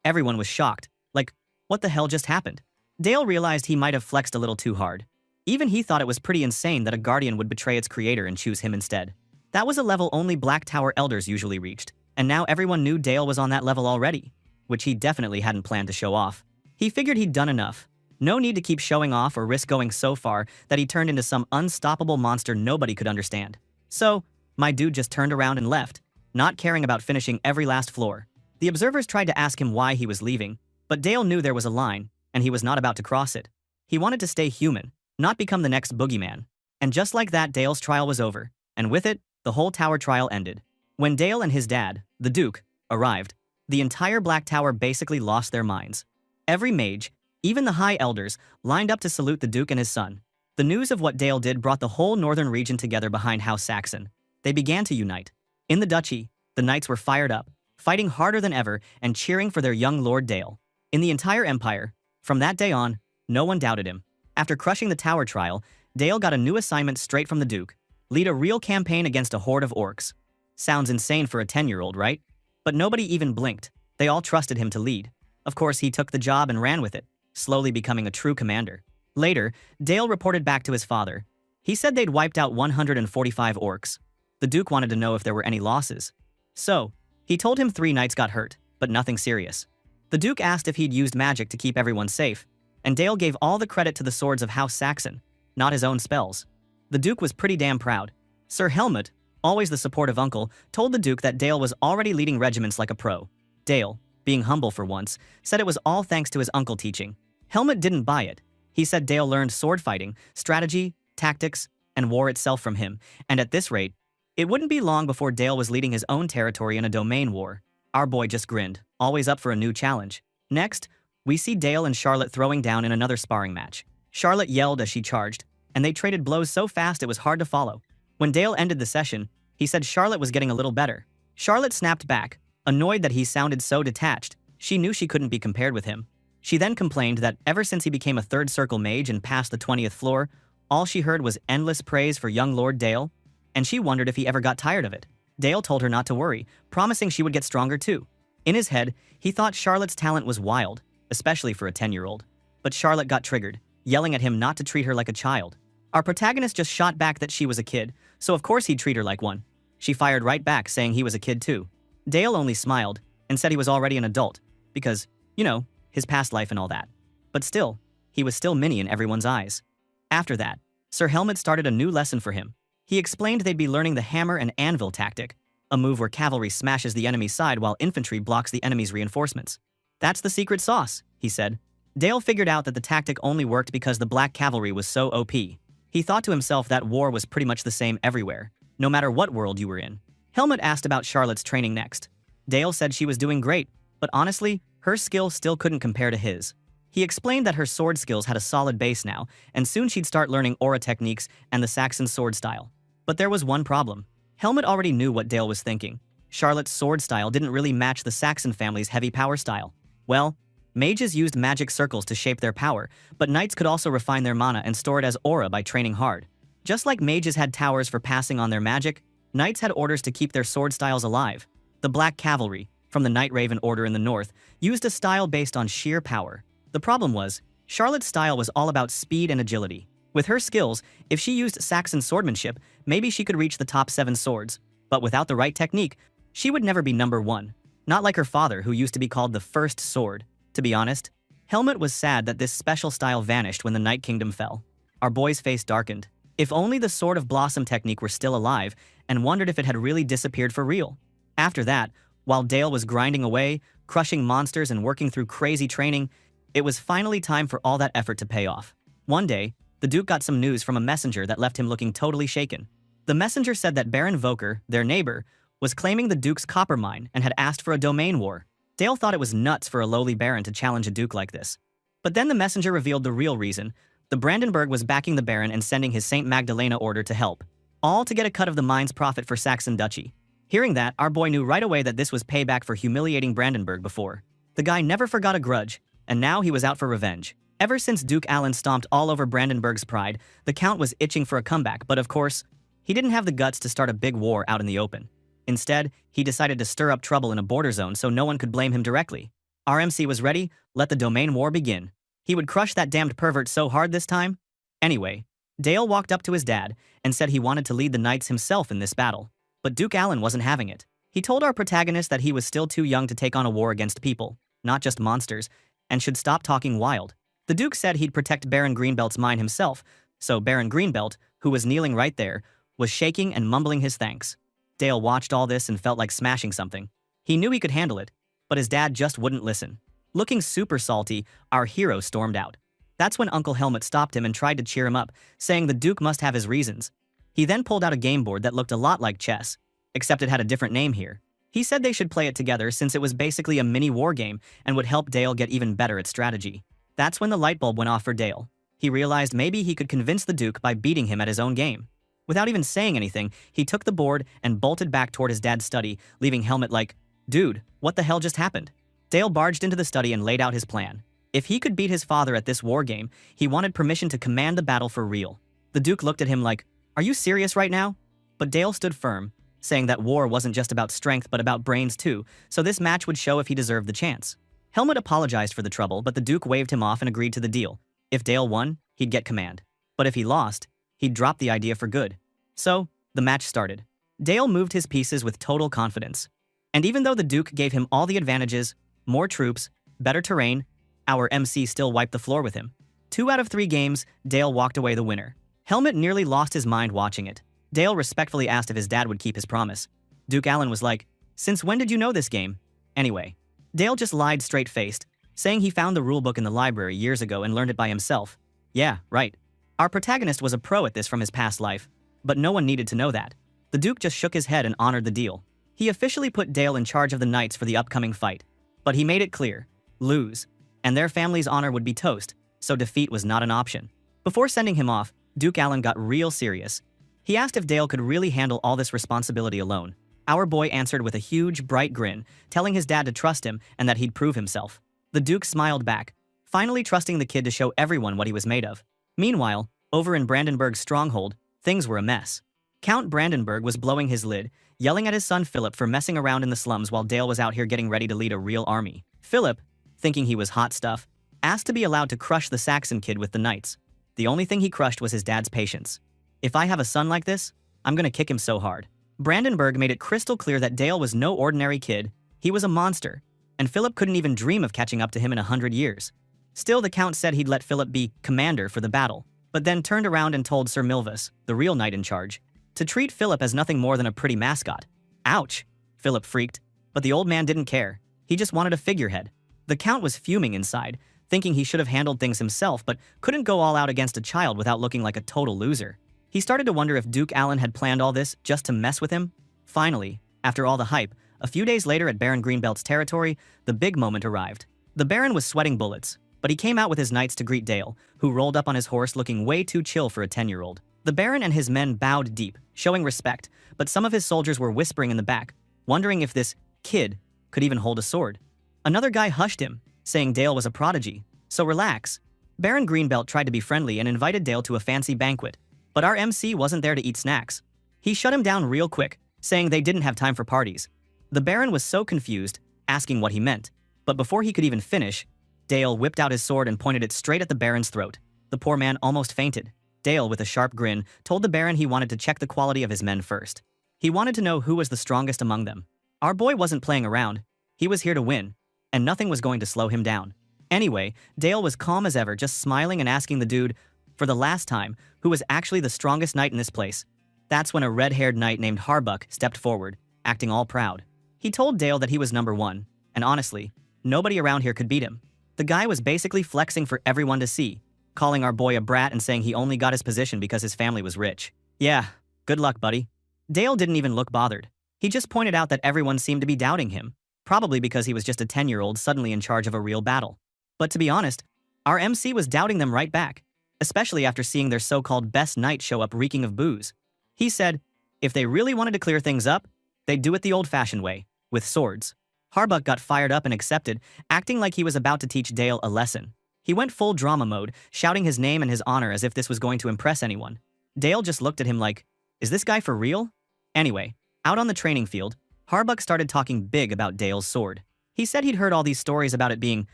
Everyone was shocked. Like, what the hell just happened? Dale realized he might have flexed a little too hard. Even he thought it was pretty insane that a guardian would betray its creator and choose him instead. That was a level only Black Tower elders usually reached, and now everyone knew Dale was on that level already, which he definitely hadn't planned to show off. He figured he'd done enough. No need to keep showing off or risk going so far that he turned into some unstoppable monster nobody could understand. So, my dude just turned around and left, not caring about finishing every last floor. The observers tried to ask him why he was leaving, but Dale knew there was a line, and he was not about to cross it. He wanted to stay human, not become the next boogeyman. And just like that, Dale's trial was over, and with it, the whole tower trial ended. When Dale and his dad, the Duke, arrived, the entire Black Tower basically lost their minds. Every mage, even the High Elders, lined up to salute the Duke and his son. The news of what Dale did brought the whole northern region together behind House Saxon. They began to unite. In the duchy, the knights were fired up, fighting harder than ever and cheering for their young Lord Dale. In the entire empire, from that day on, no one doubted him. After crushing the tower trial, Dale got a new assignment straight from the Duke: lead a real campaign against a horde of orcs. Sounds insane for a 10-year-old, right? But nobody even blinked. They all trusted him to lead. Of course, he took the job and ran with it, slowly becoming a true commander. Later, Dale reported back to his father. He said they'd wiped out 145 orcs. The Duke wanted to know if there were any losses. So, he told him 3 knights got hurt, but nothing serious. The Duke asked if he'd used magic to keep everyone safe, and Dale gave all the credit to the swords of House Saxon, not his own spells. The Duke was pretty damn proud. Sir Helmut, always the supportive uncle, told the Duke that Dale was already leading regiments like a pro. Dale, being humble for once, said it was all thanks to his uncle teaching. Helmut didn't buy it. He said Dale learned sword fighting, strategy, tactics, and war itself from him, and at this rate, it wouldn't be long before Dale was leading his own territory in a domain war. Our boy just grinned, always up for a new challenge. Next, we see Dale and Charlotte throwing down in another sparring match. Charlotte yelled as she charged, and they traded blows so fast it was hard to follow. When Dale ended the session, he said Charlotte was getting a little better. Charlotte snapped back, annoyed that he sounded so detached. She knew she couldn't be compared with him. She then complained that ever since he became a third circle mage and passed the 20th floor, all she heard was endless praise for young Lord Dale, and she wondered if he ever got tired of it. Dale told her not to worry, promising she would get stronger too. In his head, he thought Charlotte's talent was wild, especially for a 10-year-old. But Charlotte got triggered, yelling at him not to treat her like a child. Our protagonist just shot back that she was a kid, so of course he'd treat her like one. She fired right back, saying he was a kid too. Dale only smiled and said he was already an adult, because, you know, his past life and all that. But still, he was still mini in everyone's eyes. After that, Sir Helmet started a new lesson for him. He explained they'd be learning the hammer and anvil tactic, a move where cavalry smashes the enemy's side while infantry blocks the enemy's reinforcements. That's the secret sauce, he said. Dale figured out that the tactic only worked because the black cavalry was so OP. He thought to himself that war was pretty much the same everywhere, no matter what world you were in. Helmet asked about Charlotte's training next. Dale said she was doing great, but honestly, her skill still couldn't compare to his. He explained that her sword skills had a solid base now, and soon she'd start learning aura techniques and the Saxon sword style. But there was one problem. Helmet already knew what Dale was thinking. Charlotte's sword style didn't really match the Saxon family's heavy power style. Well, mages used magic circles to shape their power, but knights could also refine their mana and store it as aura by training hard. Just like mages had towers for passing on their magic, knights had orders to keep their sword styles alive. The Black Cavalry, from the Night Raven Order in the north, used a style based on sheer power. The problem was, Charlotte's style was all about speed and agility. With her skills, if she used Saxon swordsmanship, maybe she could reach the top 7 swords. But without the right technique, she would never be number 1. Not like her father, who used to be called the First Sword. To be honest, Helmet was sad that this special style vanished when the Night Kingdom fell. Our boy's face darkened. If only the Sword of Blossom technique were still alive, and wondered if it had really disappeared for real. After that, while Dale was grinding away, crushing monsters and working through crazy training, it was finally time for all that effort to pay off. One day, the Duke got some news from a messenger that left him looking totally shaken. The messenger said that Baron Voker, their neighbor, was claiming the Duke's copper mine and had asked for a domain war. Dale thought it was nuts for a lowly baron to challenge a duke like this. But then the messenger revealed the real reason. The Brandenburg was backing the baron and sending his St. Magdalena order to help, all to get a cut of the mine's profit for Saxon Duchy. Hearing that, our boy knew right away that this was payback for humiliating Brandenburg before. The guy never forgot a grudge, and now he was out for revenge. Ever since Duke Alan stomped all over Brandenburg's pride, the Count was itching for a comeback, but of course, he didn't have the guts to start a big war out in the open. Instead, he decided to stir up trouble in a border zone so no one could blame him directly. RMC was ready, let the domain war begin. He would crush that damned pervert so hard this time. Anyway, Dale walked up to his dad and said he wanted to lead the knights himself in this battle. But Duke Alan wasn't having it. He told our protagonist that he was still too young to take on a war against people, not just monsters, and should stop talking wild. The Duke said he'd protect Baron Greenbelt's mine himself, so Baron Greenbelt, who was kneeling right there, was shaking and mumbling his thanks. Dale watched all this and felt like smashing something. He knew he could handle it, but his dad just wouldn't listen. Looking super salty, our hero stormed out. That's when Uncle Helmet stopped him and tried to cheer him up, saying the Duke must have his reasons. He then pulled out a game board that looked a lot like chess, except it had a different name here. He said they should play it together since it was basically a mini war game and would help Dale get even better at strategy. That's when the light bulb went off for Dale. He realized maybe he could convince the Duke by beating him at his own game. Without even saying anything, he took the board and bolted back toward his dad's study, leaving Helmet like, "Dude, what the hell just happened?" Dale barged into the study and laid out his plan. If he could beat his father at this war game, he wanted permission to command the battle for real. The Duke looked at him like, "Are you serious right now?" But Dale stood firm, saying that war wasn't just about strength but about brains too, so this match would show if he deserved the chance. Helmet apologized for the trouble, but the Duke waved him off and agreed to the deal. If Dale won, he'd get command. But if he lost, he'd drop the idea for good. So, the match started. Dale moved his pieces with total confidence. And even though the Duke gave him all the advantages, more troops, better terrain, our MC still wiped the floor with him. 2 out of 3 games, Dale walked away the winner. Helmet nearly lost his mind watching it. Dale respectfully asked if his dad would keep his promise. Duke Alan was like, "Since when did you know this game?" Anyway, Dale just lied straight-faced, saying he found the rulebook in the library years ago and learned it by himself. Yeah, right. Our protagonist was a pro at this from his past life, but no one needed to know that. The Duke just shook his head and honored the deal. He officially put Dale in charge of the knights for the upcoming fight. But he made it clear, lose, and their family's honor would be toast, so defeat was not an option. Before sending him off, Duke Alan got real serious. He asked if Dale could really handle all this responsibility alone. Our boy answered with a huge, bright grin, telling his dad to trust him and that he'd prove himself. The Duke smiled back, finally trusting the kid to show everyone what he was made of. Meanwhile, over in Brandenburg's stronghold, things were a mess. Count Brandenburg was blowing his lid, yelling at his son Philip for messing around in the slums while Dale was out here getting ready to lead a real army. Philip, thinking he was hot stuff, asked to be allowed to crush the Saxon kid with the knights. The only thing he crushed was his dad's patience. If I have a son like this, I'm gonna kick him so hard. Brandenburg made it crystal clear that Dale was no ordinary kid, he was a monster, and Philip couldn't even dream of catching up to him in 100 years. Still, the Count said he'd let Philip be commander for the battle, but then turned around and told Sir Milvus, the real knight in charge, to treat Philip as nothing more than a pretty mascot. Ouch! Philip freaked, but the old man didn't care. He just wanted a figurehead. The Count was fuming inside, thinking he should have handled things himself but couldn't go all out against a child without looking like a total loser. He started to wonder if Duke Alan had planned all this just to mess with him. Finally, after all the hype, a few days later at Baron Greenbelt's territory, the big moment arrived. The Baron was sweating bullets, but he came out with his knights to greet Dale, who rolled up on his horse looking way too chill for a 10-year-old. The Baron and his men bowed deep, showing respect, but some of his soldiers were whispering in the back, wondering if this kid could even hold a sword. Another guy hushed him, saying Dale was a prodigy, so relax. Baron Greenbelt tried to be friendly and invited Dale to a fancy banquet, but our MC wasn't there to eat snacks. He shut him down real quick, saying they didn't have time for parties. The Baron was so confused, asking what he meant, but before he could even finish, Dale whipped out his sword and pointed it straight at the Baron's throat. The poor man almost fainted. Dale, with a sharp grin, told the Baron he wanted to check the quality of his men first. He wanted to know who was the strongest among them. Our boy wasn't playing around. He was here to win, and nothing was going to slow him down. Anyway, Dale was calm as ever, just smiling and asking the dude, for the last time, who was actually the strongest knight in this place. That's when a red-haired knight named Harbuck stepped forward, acting all proud. He told Dale that he was number one, and honestly, nobody around here could beat him. The guy was basically flexing for everyone to see, calling our boy a brat and saying he only got his position because his family was rich. Yeah, good luck, buddy. Dale didn't even look bothered. He just pointed out that everyone seemed to be doubting him, probably because he was just a 10-year-old suddenly in charge of a real battle. But to be honest, our MC was doubting them right back, especially after seeing their so-called best knight show up reeking of booze. He said, if they really wanted to clear things up, they'd do it the old-fashioned way, with swords. Harbuck got fired up and accepted, acting like he was about to teach Dale a lesson. He went full drama mode, shouting his name and his honor as if this was going to impress anyone. Dale just looked at him like, is this guy for real? Anyway, out on the training field, Harbuck started talking big about Dale's sword. He said he'd heard all these stories about it being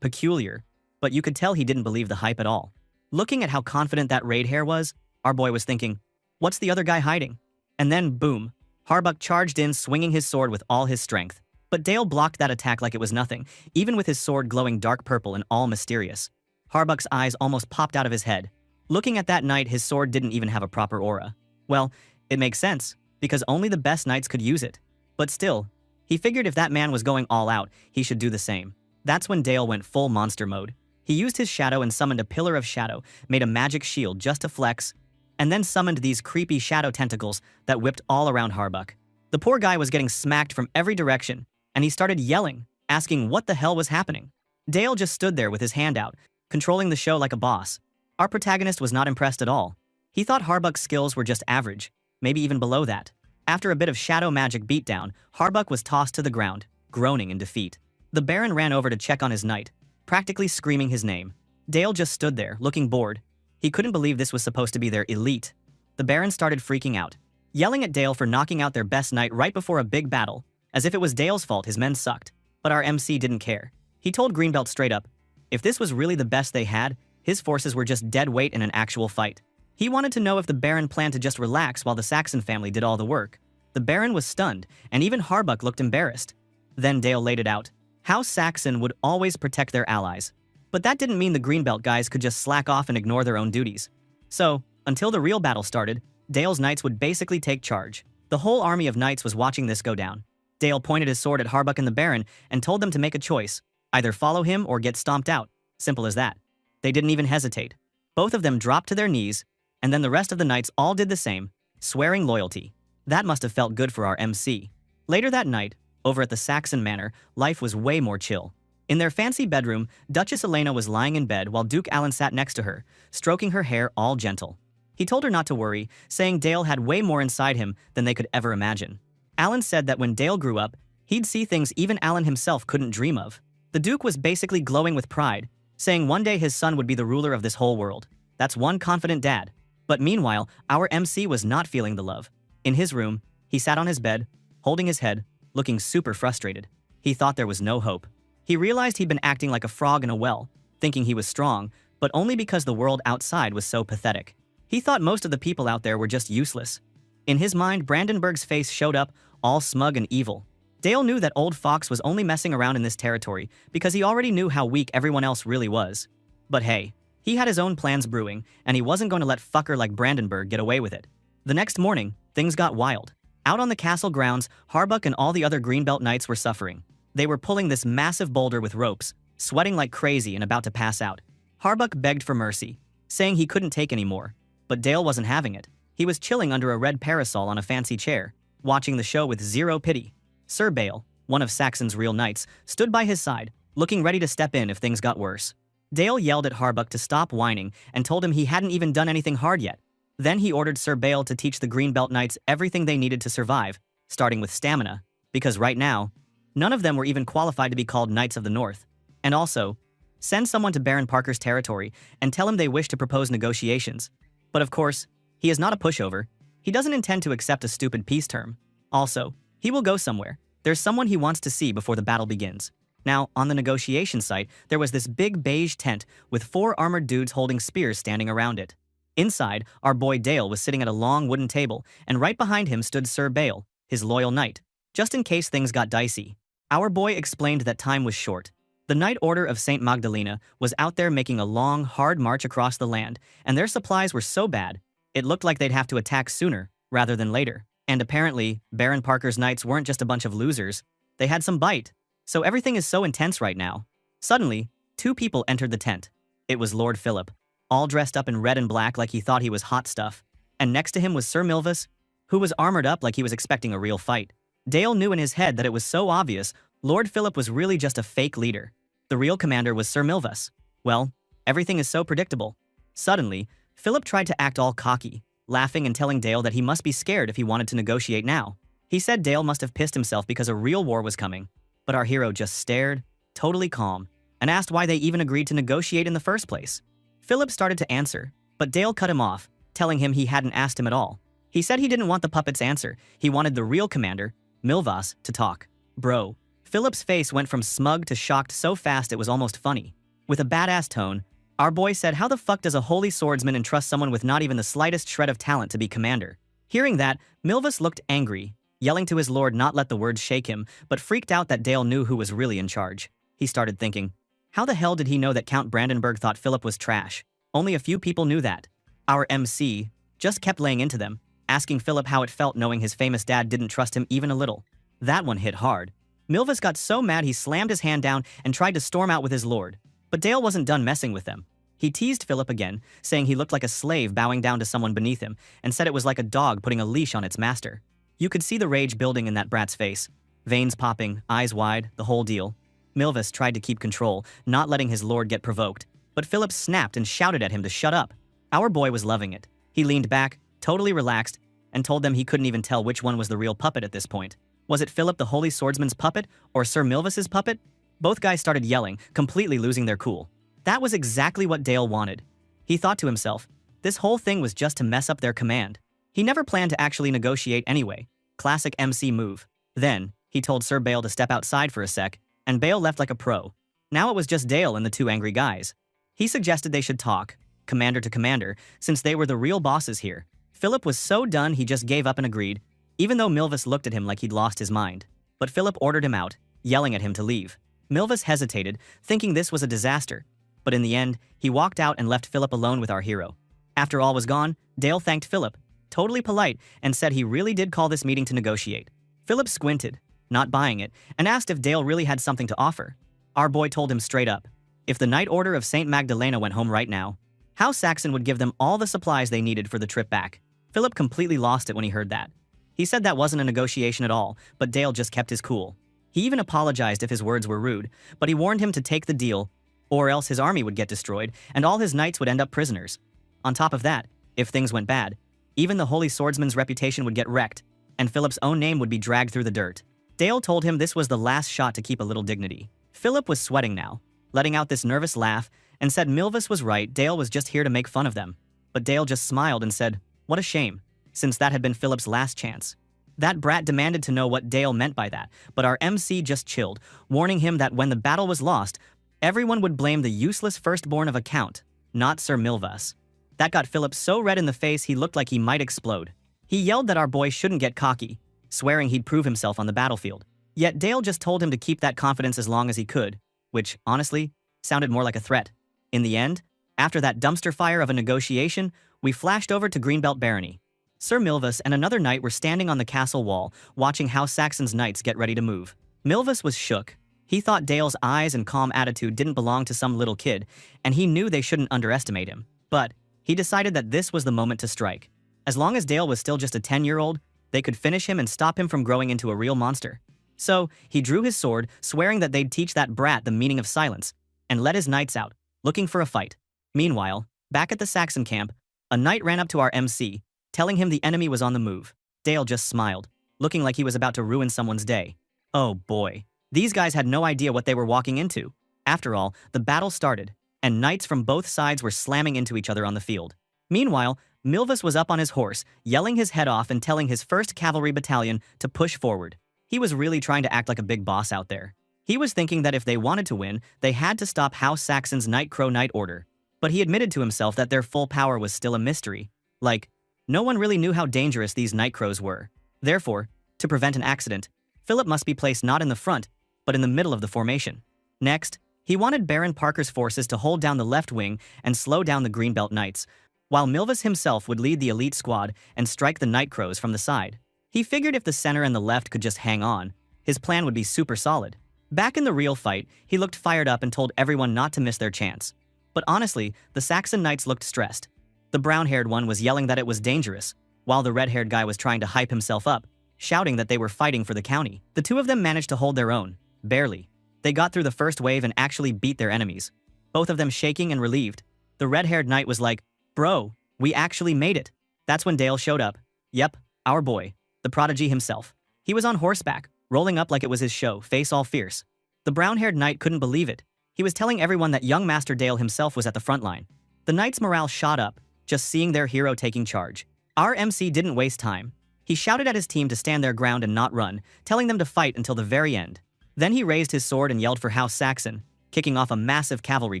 peculiar, but you could tell he didn't believe the hype at all. Looking at how confident that raid hair was, our boy was thinking, what's the other guy hiding? And then, boom, Harbuck charged in, swinging his sword with all his strength. But Dale blocked that attack like it was nothing, even with his sword glowing dark purple and all mysterious. Harbuck's eyes almost popped out of his head. Looking at that knight, his sword didn't even have a proper aura. Well, it makes sense, because only the best knights could use it. But still, he figured if that man was going all out, he should do the same. That's when Dale went full monster mode. He used his shadow and summoned a pillar of shadow, made a magic shield just to flex, and then summoned these creepy shadow tentacles that whipped all around Harbuck. The poor guy was getting smacked from every direction, and he started yelling, asking what the hell was happening. Dale just stood there with his hand out, controlling the show like a boss. Our protagonist was not impressed at all. He thought Harbuck's skills were just average, maybe even below that. After a bit of shadow magic beatdown, Harbuck was tossed to the ground, groaning in defeat. The Baron ran over to check on his knight, practically screaming his name. Dale just stood there, looking bored. He couldn't believe this was supposed to be their elite. The Baron started freaking out, yelling at Dale for knocking out their best knight right before a big battle, as if it was Dale's fault his men sucked. But our MC didn't care. He told Greenbelt straight up, if this was really the best they had, his forces were just dead weight in an actual fight. He wanted to know if the Baron planned to just relax while the Saxon family did all the work. The Baron was stunned, and even Harbuck looked embarrassed. Then Dale laid it out. How Saxon would always protect their allies. But that didn't mean the Greenbelt guys could just slack off and ignore their own duties. So, until the real battle started, Dale's knights would basically take charge. The whole army of knights was watching this go down. Dale pointed his sword at Harbuck and the Baron and told them to make a choice. Either follow him or get stomped out. Simple as that. They didn't even hesitate. Both of them dropped to their knees, and then the rest of the knights all did the same, swearing loyalty. That must have felt good for our MC. Later that night, over at the Saxon Manor, life was way more chill. In their fancy bedroom, Duchess Elena was lying in bed while Duke Alan sat next to her, stroking her hair all gentle. He told her not to worry, saying Dale had way more inside him than they could ever imagine. Alan said that when Dale grew up, he'd see things even Alan himself couldn't dream of. The Duke was basically glowing with pride, saying one day his son would be the ruler of this whole world. That's one confident dad. But meanwhile, our MC was not feeling the love. In his room, he sat on his bed, holding his head, looking super frustrated. He thought there was no hope. He realized he'd been acting like a frog in a well, thinking he was strong, but only because the world outside was so pathetic. He thought most of the people out there were just useless. In his mind, Brandenburg's face showed up, all smug and evil. Dale knew that old Fox was only messing around in this territory because he already knew how weak everyone else really was. But hey, he had his own plans brewing, and he wasn't going to let fucker like Brandenburg get away with it. The next morning, things got wild. Out on the castle grounds, Harbuck and all the other Greenbelt Knights were suffering. They were pulling this massive boulder with ropes, sweating like crazy and about to pass out. Harbuck begged for mercy, saying he couldn't take any more. But Dale wasn't having it. He was chilling under a red parasol on a fancy chair, watching the show with zero pity. Sir Bale, one of Saxon's real knights, stood by his side, looking ready to step in if things got worse. Dale yelled at Harbuck to stop whining and told him he hadn't even done anything hard yet. Then he ordered Sir Bale to teach the Greenbelt Knights everything they needed to survive, starting with stamina, because right now, none of them were even qualified to be called Knights of the North. And also, send someone to Baron Parker's territory and tell him they wish to propose negotiations. But of course, he is not a pushover. He doesn't intend to accept a stupid peace term. Also, he will go somewhere. There's someone he wants to see before the battle begins. Now, on the negotiation site, there was this big beige tent with 4 armored dudes holding spears standing around it. Inside, our boy Dale was sitting at a long wooden table, and right behind him stood Sir Bale, his loyal knight, just in case things got dicey. Our boy explained that time was short. The Knight Order of St. Magdalena was out there making a long, hard march across the land, and their supplies were so bad, it looked like they'd have to attack sooner, rather than later. And apparently, Baron Parker's knights weren't just a bunch of losers. They had some bite. So everything is so intense right now. Suddenly, 2 people entered the tent. It was Lord Philip, all dressed up in red and black like he thought he was hot stuff. And next to him was Sir Milvus, who was armored up like he was expecting a real fight. Dale knew in his head that it was so obvious Lord Philip was really just a fake leader. The real commander was Sir Milvus. Well, everything is so predictable. Suddenly, Philip tried to act all cocky, laughing and telling Dale that he must be scared if he wanted to negotiate now. He said Dale must have pissed himself because a real war was coming. But our hero just stared, totally calm, and asked why they even agreed to negotiate in the first place. Philip started to answer, but Dale cut him off, telling him he hadn't asked him at all. He said he didn't want the puppet's answer. He wanted the real commander, Milvus, to talk. Bro. Philip's face went from smug to shocked so fast it was almost funny. With a badass tone, our boy said, how the fuck does a holy swordsman entrust someone with not even the slightest shred of talent to be commander? Hearing that, Milvus looked angry, yelling to his lord not let the words shake him, but freaked out that Dale knew who was really in charge. He started thinking, how the hell did he know that Count Brandenburg thought Philip was trash? Only a few people knew that. Our MC just kept laying into them, asking Philip how it felt knowing his famous dad didn't trust him even a little. That one hit hard. Milvus got so mad he slammed his hand down and tried to storm out with his lord. But Dale wasn't done messing with them. He teased Philip again, saying he looked like a slave bowing down to someone beneath him, and said it was like a dog putting a leash on its master. You could see the rage building in that brat's face. Veins popping, eyes wide, the whole deal. Milvus tried to keep control, not letting his lord get provoked. But Philip snapped and shouted at him to shut up. Our boy was loving it. He leaned back, totally relaxed, and told them he couldn't even tell which one was the real puppet at this point. Was it Philip the Holy Swordsman's puppet, or Sir Milvus's puppet? Both guys started yelling, completely losing their cool. That was exactly what Dale wanted. He thought to himself, this whole thing was just to mess up their command. He never planned to actually negotiate anyway. Classic MC move. Then, he told Sir Bale to step outside for a sec, and Bale left like a pro. Now it was just Dale and the 2 angry guys. He suggested they should talk, commander to commander, since they were the real bosses here. Philip was so done he just gave up and agreed, even though Milvus looked at him like he'd lost his mind. But Philip ordered him out, yelling at him to leave. Milvus hesitated, thinking this was a disaster. But in the end, he walked out and left Philip alone with our hero. After all was gone, Dale thanked Philip, totally polite, and said he really did call this meeting to negotiate. Philip squinted, not buying it, and asked if Dale really had something to offer. Our boy told him straight up, if the Knight Order of St. Magdalena went home right now, how Saxon would give them all the supplies they needed for the trip back. Philip completely lost it when he heard that. He said that wasn't a negotiation at all, but Dale just kept his cool. He even apologized if his words were rude, but he warned him to take the deal, or else his army would get destroyed and all his knights would end up prisoners. On top of that, if things went bad, even the Holy Swordsman's reputation would get wrecked, and Philip's own name would be dragged through the dirt. Dale told him this was the last shot to keep a little dignity. Philip was sweating now, letting out this nervous laugh, and said Milvis was right, Dale was just here to make fun of them. But Dale just smiled and said, "What a shame," since that had been Philip's last chance. That brat demanded to know what Dale meant by that, but our MC just chilled, warning him that when the battle was lost, everyone would blame the useless firstborn of a count, not Sir Milvus. That got Philip so red in the face he looked like he might explode. He yelled that our boy shouldn't get cocky, swearing he'd prove himself on the battlefield. Yet Dale just told him to keep that confidence as long as he could, which, honestly, sounded more like a threat. In the end, after that dumpster fire of a negotiation, we flashed over to Greenbelt Barony. Sir Milvus and another knight were standing on the castle wall, watching how Saxon's knights get ready to move. Milvus was shook. He thought Dale's eyes and calm attitude didn't belong to some little kid, and he knew they shouldn't underestimate him. But he decided that this was the moment to strike. As long as Dale was still just a 10-year-old, they could finish him and stop him from growing into a real monster. So he drew his sword, swearing that they'd teach that brat the meaning of silence, and led his knights out, looking for a fight. Meanwhile, back at the Saxon camp, a knight ran up to our MC, telling him the enemy was on the move. Dale just smiled, looking like he was about to ruin someone's day. Oh boy. These guys had no idea what they were walking into. After all, the battle started, and knights from both sides were slamming into each other on the field. Meanwhile, Milvus was up on his horse, yelling his head off and telling his 1st Cavalry Battalion to push forward. He was really trying to act like a big boss out there. He was thinking that if they wanted to win, they had to stop House Saxon's Nightcrow Knight Order. But he admitted to himself that their full power was still a mystery. Like, no one really knew how dangerous these Nightcrows were. Therefore, to prevent an accident, Philip must be placed not in the front, but in the middle of the formation. Next, he wanted Baron Parker's forces to hold down the left wing and slow down the Greenbelt Knights, while Milvus himself would lead the elite squad and strike the Nightcrows from the side. He figured if the center and the left could just hang on, his plan would be super solid. Back in the real fight, he looked fired up and told everyone not to miss their chance. But honestly, the Saxon Knights looked stressed. The brown-haired one was yelling that it was dangerous, while the red-haired guy was trying to hype himself up, shouting that they were fighting for the county. The two of them managed to hold their own, barely. They got through the first wave and actually beat their enemies, both of them shaking and relieved. The red-haired knight was like, "Bro, we actually made it." That's when Dale showed up. Yep, our boy, the prodigy himself. He was on horseback, rolling up like it was his show, face all fierce. The brown-haired knight couldn't believe it. He was telling everyone that young Master Dale himself was at the front line. The knights' morale shot up, just seeing their hero taking charge. Our MC didn't waste time. He shouted at his team to stand their ground and not run, telling them to fight until the very end. Then he raised his sword and yelled for House Saxon, kicking off a massive cavalry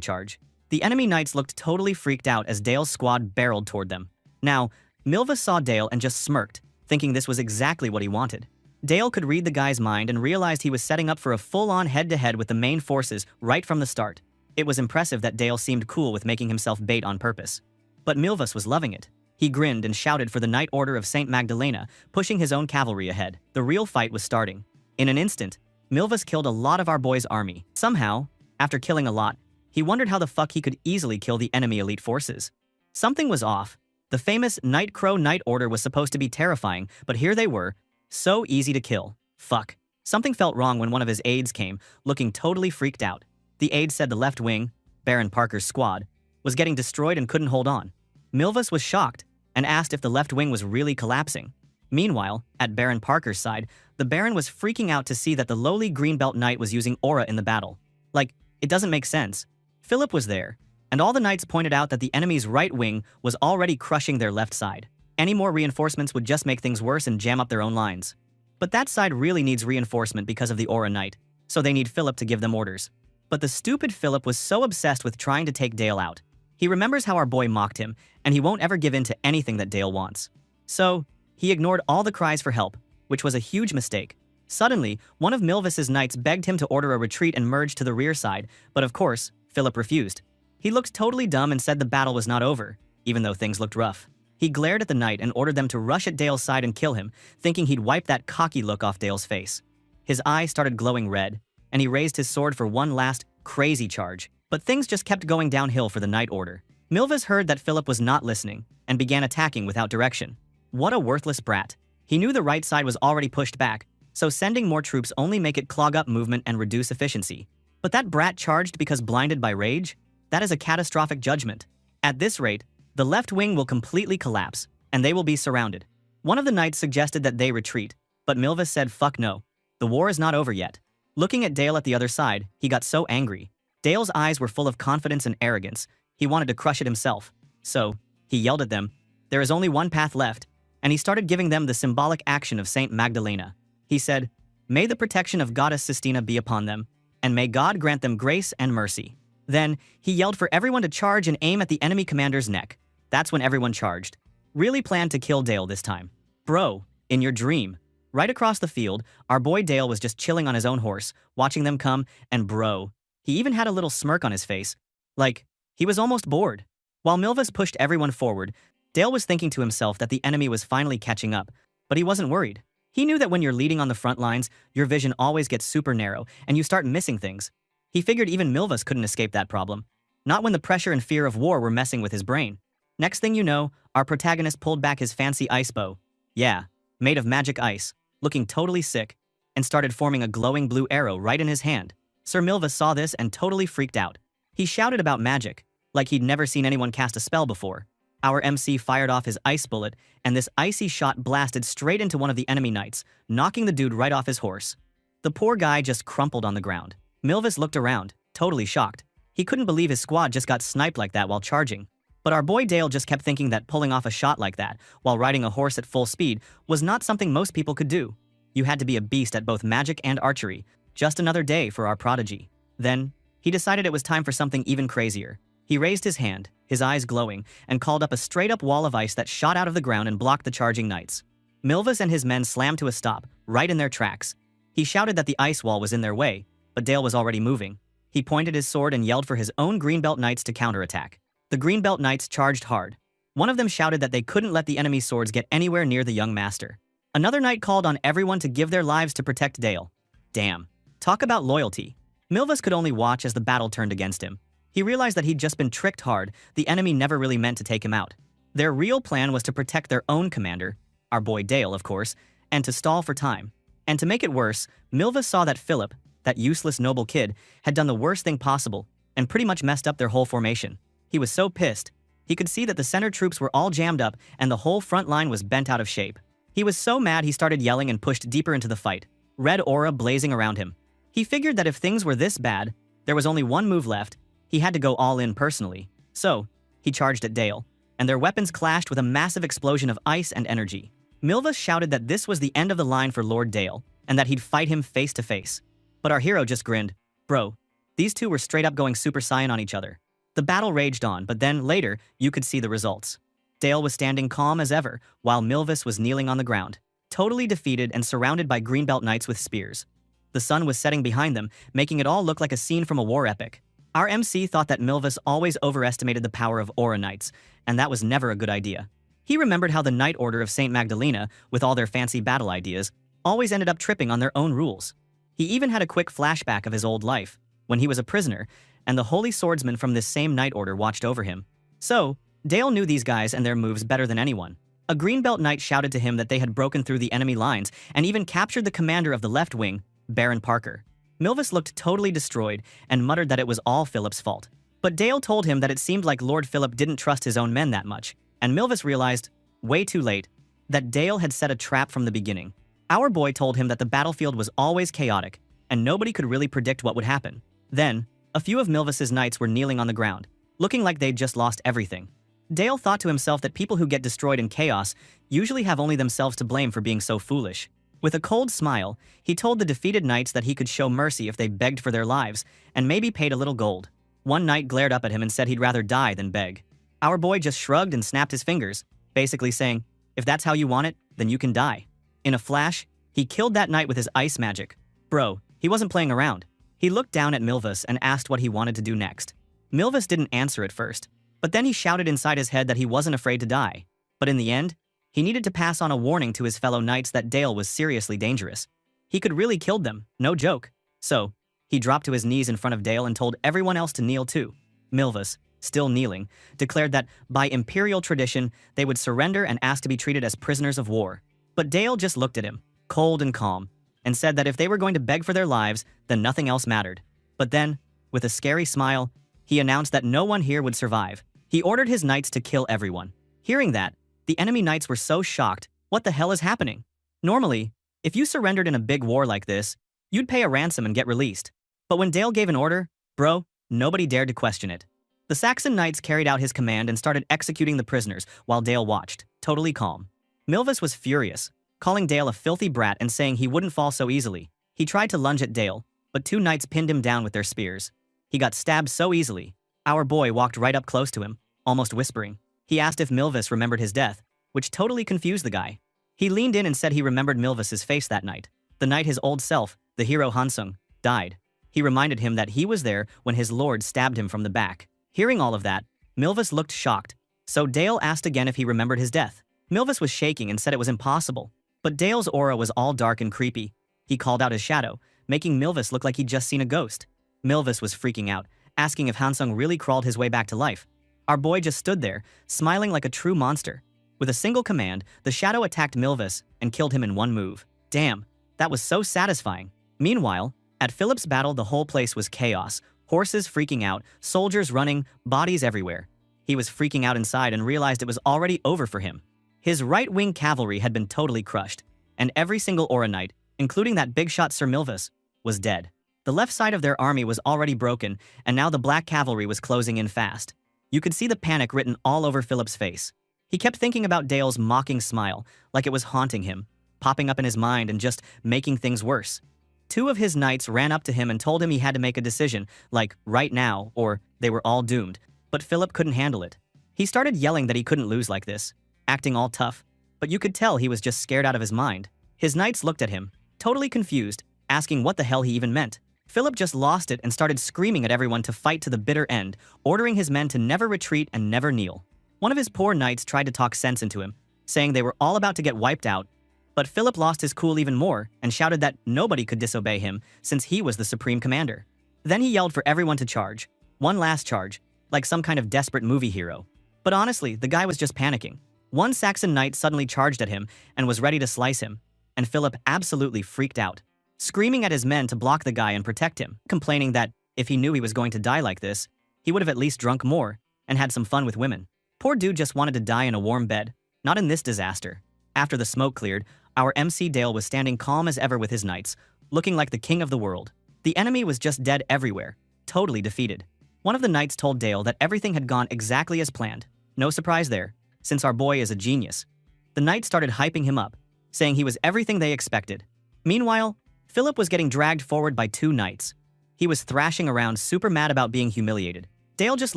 charge. The enemy knights looked totally freaked out as Dale's squad barreled toward them. Now, Milvus saw Dale and just smirked, thinking this was exactly what he wanted. Dale could read the guy's mind and realized he was setting up for a full-on head-to-head with the main forces right from the start. It was impressive that Dale seemed cool with making himself bait on purpose. But Milvus was loving it. He grinned and shouted for the Knight Order of St. Magdalena, pushing his own cavalry ahead. The real fight was starting. In an instant, Milvus killed a lot of our boy's army. Somehow, after killing a lot, he wondered how the fuck he could easily kill the enemy elite forces. Something was off. The famous Nightcrow Knight Order was supposed to be terrifying, but here they were, so easy to kill. Fuck. Something felt wrong when one of his aides came, looking totally freaked out. The aide said the left wing, Baron Parker's squad, was getting destroyed and couldn't hold on. Milvus was shocked and asked if the left wing was really collapsing. Meanwhile, at Baron Parker's side, the Baron was freaking out to see that the lowly Greenbelt Knight was using aura in the battle. Like, it doesn't make sense. Philip was there, and all the knights pointed out that the enemy's right wing was already crushing their left side. Any more reinforcements would just make things worse and jam up their own lines. But that side really needs reinforcement because of the aura knight, so they need Philip to give them orders. But the stupid Philip was so obsessed with trying to take Dale out. He remembers how our boy mocked him, and he won't ever give in to anything that Dale wants. So, he ignored all the cries for help, which was a huge mistake. Suddenly, one of Milvus's knights begged him to order a retreat and merge to the rear side, but of course, Philip refused. He looked totally dumb and said the battle was not over, even though things looked rough. He glared at the knight and ordered them to rush at Dale's side and kill him, thinking he'd wipe that cocky look off Dale's face. His eye started glowing red, and he raised his sword for one last, crazy charge. But things just kept going downhill for the Knight Order. Milvus heard that Philip was not listening, and began attacking without direction. What a worthless brat. He knew the right side was already pushed back, so sending more troops only make it clog up movement and reduce efficiency. But that brat charged because blinded by rage? That is a catastrophic judgment. At this rate, the left wing will completely collapse, and they will be surrounded. One of the knights suggested that they retreat, but Milvus said fuck no. The war is not over yet. Looking at Dale at the other side, he got so angry. Dale's eyes were full of confidence and arrogance. He wanted to crush it himself. So, he yelled at them, "There is only one path left," and he started giving them the symbolic action of Saint Magdalena. He said, "May the protection of Goddess Sistina be upon them, and may God grant them grace and mercy." Then, he yelled for everyone to charge and aim at the enemy commander's neck. That's when everyone charged. Really planned to kill Dale this time. Bro, in your dream. Right across the field, our boy Dale was just chilling on his own horse, watching them come, and bro, he even had a little smirk on his face. Like, he was almost bored. While Milvus pushed everyone forward, Dale was thinking to himself that the enemy was finally catching up, but he wasn't worried. He knew that when you're leading on the front lines, your vision always gets super narrow, and you start missing things. He figured even Milvus couldn't escape that problem. Not when the pressure and fear of war were messing with his brain. Next thing you know, our protagonist pulled back his fancy ice bow. Yeah, made of magic ice, looking totally sick, and started forming a glowing blue arrow right in his hand. Sir Milvus saw this and totally freaked out. He shouted about magic, like he'd never seen anyone cast a spell before. Our MC fired off his ice bullet, and this icy shot blasted straight into one of the enemy knights, knocking the dude right off his horse. The poor guy just crumpled on the ground. Milvus looked around, totally shocked. He couldn't believe his squad just got sniped like that while charging. But our boy Dale just kept thinking that pulling off a shot like that, while riding a horse at full speed, was not something most people could do. You had to be a beast at both magic and archery. Just another day for our prodigy. Then, he decided it was time for something even crazier. He raised his hand, his eyes glowing, and called up a straight-up wall of ice that shot out of the ground and blocked the charging knights. Milvus and his men slammed to a stop, right in their tracks. He shouted that the ice wall was in their way, but Dale was already moving. He pointed his sword and yelled for his own Greenbelt Knights to counterattack. The Greenbelt Knights charged hard. One of them shouted that they couldn't let the enemy's swords get anywhere near the young master. Another knight called on everyone to give their lives to protect Dale. Damn. Talk about loyalty. Milvus could only watch as the battle turned against him. He realized that he'd just been tricked hard. The enemy never really meant to take him out. Their real plan was to protect their own commander, our boy Dale, of course, and to stall for time. And to make it worse, Milvus saw that Philip, that useless noble kid, had done the worst thing possible and pretty much messed up their whole formation. He was so pissed. He could see that the center troops were all jammed up and the whole front line was bent out of shape. He was so mad he started yelling and pushed deeper into the fight, red aura blazing around him. He figured that if things were this bad, there was only one move left. He had to go all in personally. So, he charged at Dale, and their weapons clashed with a massive explosion of ice and energy. Milvus shouted that this was the end of the line for Lord Dale, and that he'd fight him face to face. But our hero just grinned. Bro, these two were straight up going Super Saiyan on each other. The battle raged on, but then, later, you could see the results. Dale was standing calm as ever, while Milvus was kneeling on the ground, totally defeated and surrounded by Greenbelt Knights with spears. The sun was setting behind them, making it all look like a scene from a war epic. Our MC thought that Milvus always overestimated the power of Aura Knights, and that was never a good idea. He remembered how the Knight Order of Saint Magdalena, with all their fancy battle ideas, always ended up tripping on their own rules. He even had a quick flashback of his old life, when he was a prisoner, and the holy swordsman from this same Knight Order watched over him. So, Dale knew these guys and their moves better than anyone. A Greenbelt Knight shouted to him that they had broken through the enemy lines and even captured the commander of the left wing, Baron Parker. Milvus looked totally destroyed and muttered that it was all Philip's fault. But Dale told him that it seemed like Lord Philip didn't trust his own men that much, and Milvus realized, way too late, that Dale had set a trap from the beginning. Our boy told him that the battlefield was always chaotic, and nobody could really predict what would happen. Then, a few of Milvus's knights were kneeling on the ground, looking like they'd just lost everything. Dale thought to himself that people who get destroyed in chaos usually have only themselves to blame for being so foolish. With a cold smile, he told the defeated knights that he could show mercy if they begged for their lives, and maybe paid a little gold. One knight glared up at him and said he'd rather die than beg. Our boy just shrugged and snapped his fingers, basically saying, if that's how you want it, then you can die. In a flash, he killed that knight with his ice magic. Bro, he wasn't playing around. He looked down at Milvus and asked what he wanted to do next. Milvus didn't answer at first, but then he shouted inside his head that he wasn't afraid to die. But in the end, he needed to pass on a warning to his fellow knights that Dale was seriously dangerous. He could really kill them, no joke. So, he dropped to his knees in front of Dale and told everyone else to kneel too. Milvus, still kneeling, declared that, by imperial tradition, they would surrender and ask to be treated as prisoners of war. But Dale just looked at him, cold and calm, and said that if they were going to beg for their lives, then nothing else mattered. But then, with a scary smile, he announced that no one here would survive. He ordered his knights to kill everyone. Hearing that, the enemy knights were so shocked. What the hell is happening? Normally, if you surrendered in a big war like this, you'd pay a ransom and get released. But when Dale gave an order, bro, Nobody dared to question it. The Saxon knights carried out his command and started executing the prisoners while Dale watched, totally calm. Milvis was furious, calling Dale a filthy brat and saying he wouldn't fall so easily. He tried to lunge at Dale, but two knights pinned him down with their spears. He got stabbed so easily. Our boy walked right up close to him, almost whispering. He asked if Milvis remembered his death, which totally confused the guy. He leaned in and said he remembered Milvis's face that night. The night his old self, the hero Hansung, died. He reminded him that he was there when his lord stabbed him from the back. Hearing all of that, Milvis looked shocked, so Dale asked again if he remembered his death. Milvis was shaking and said it was impossible, but Dale's aura was all dark and creepy. He called out his shadow, making Milvis look like he'd just seen a ghost. Milvis was freaking out, asking if Hansung really crawled his way back to life. Our boy just stood there, smiling like a true monster. With a single command, the shadow attacked Milvis and killed him in one move. Damn, that was so satisfying. Meanwhile, at Philip's battle, the whole place was chaos. Horses freaking out, soldiers running, bodies everywhere. He was freaking out inside and realized it was already over for him. His right-wing cavalry had been totally crushed, and every single Aura Knight, including that big shot Sir Milvis, was dead. The left side of their army was already broken, and now the black cavalry was closing in fast. You could see the panic written all over Philip's face. He kept thinking about Dale's mocking smile, like it was haunting him, popping up in his mind and just making things worse. Two of his knights ran up to him and told him he had to make a decision, like right now, or they were all doomed. But Philip couldn't handle it. He started yelling that he couldn't lose like this, acting all tough, but you could tell he was just scared out of his mind. His knights looked at him, totally confused, asking what the hell he even meant. Philip just lost it and started screaming at everyone to fight to the bitter end, ordering his men to never retreat and never kneel. One of his poor knights tried to talk sense into him, saying they were all about to get wiped out, but Philip lost his cool even more and shouted that nobody could disobey him since he was the supreme commander. Then he yelled for everyone to charge. One last charge, like some kind of desperate movie hero. But honestly, the guy was just panicking. One Saxon knight suddenly charged at him and was ready to slice him, and Philip absolutely freaked out, screaming at his men to block the guy and protect him, complaining that if he knew he was going to die like this, he would have at least drunk more and had some fun with women. Poor dude just wanted to die in a warm bed, not in this disaster. After the smoke cleared, our MC Dale was standing calm as ever with his knights, looking like the king of the world. The enemy was just dead everywhere, totally defeated. One of the knights told Dale that everything had gone exactly as planned. No surprise there, since our boy is a genius. The knight started hyping him up, saying he was everything they expected. Meanwhile, Philip was getting dragged forward by two knights. He was thrashing around, super mad about being humiliated. Dale just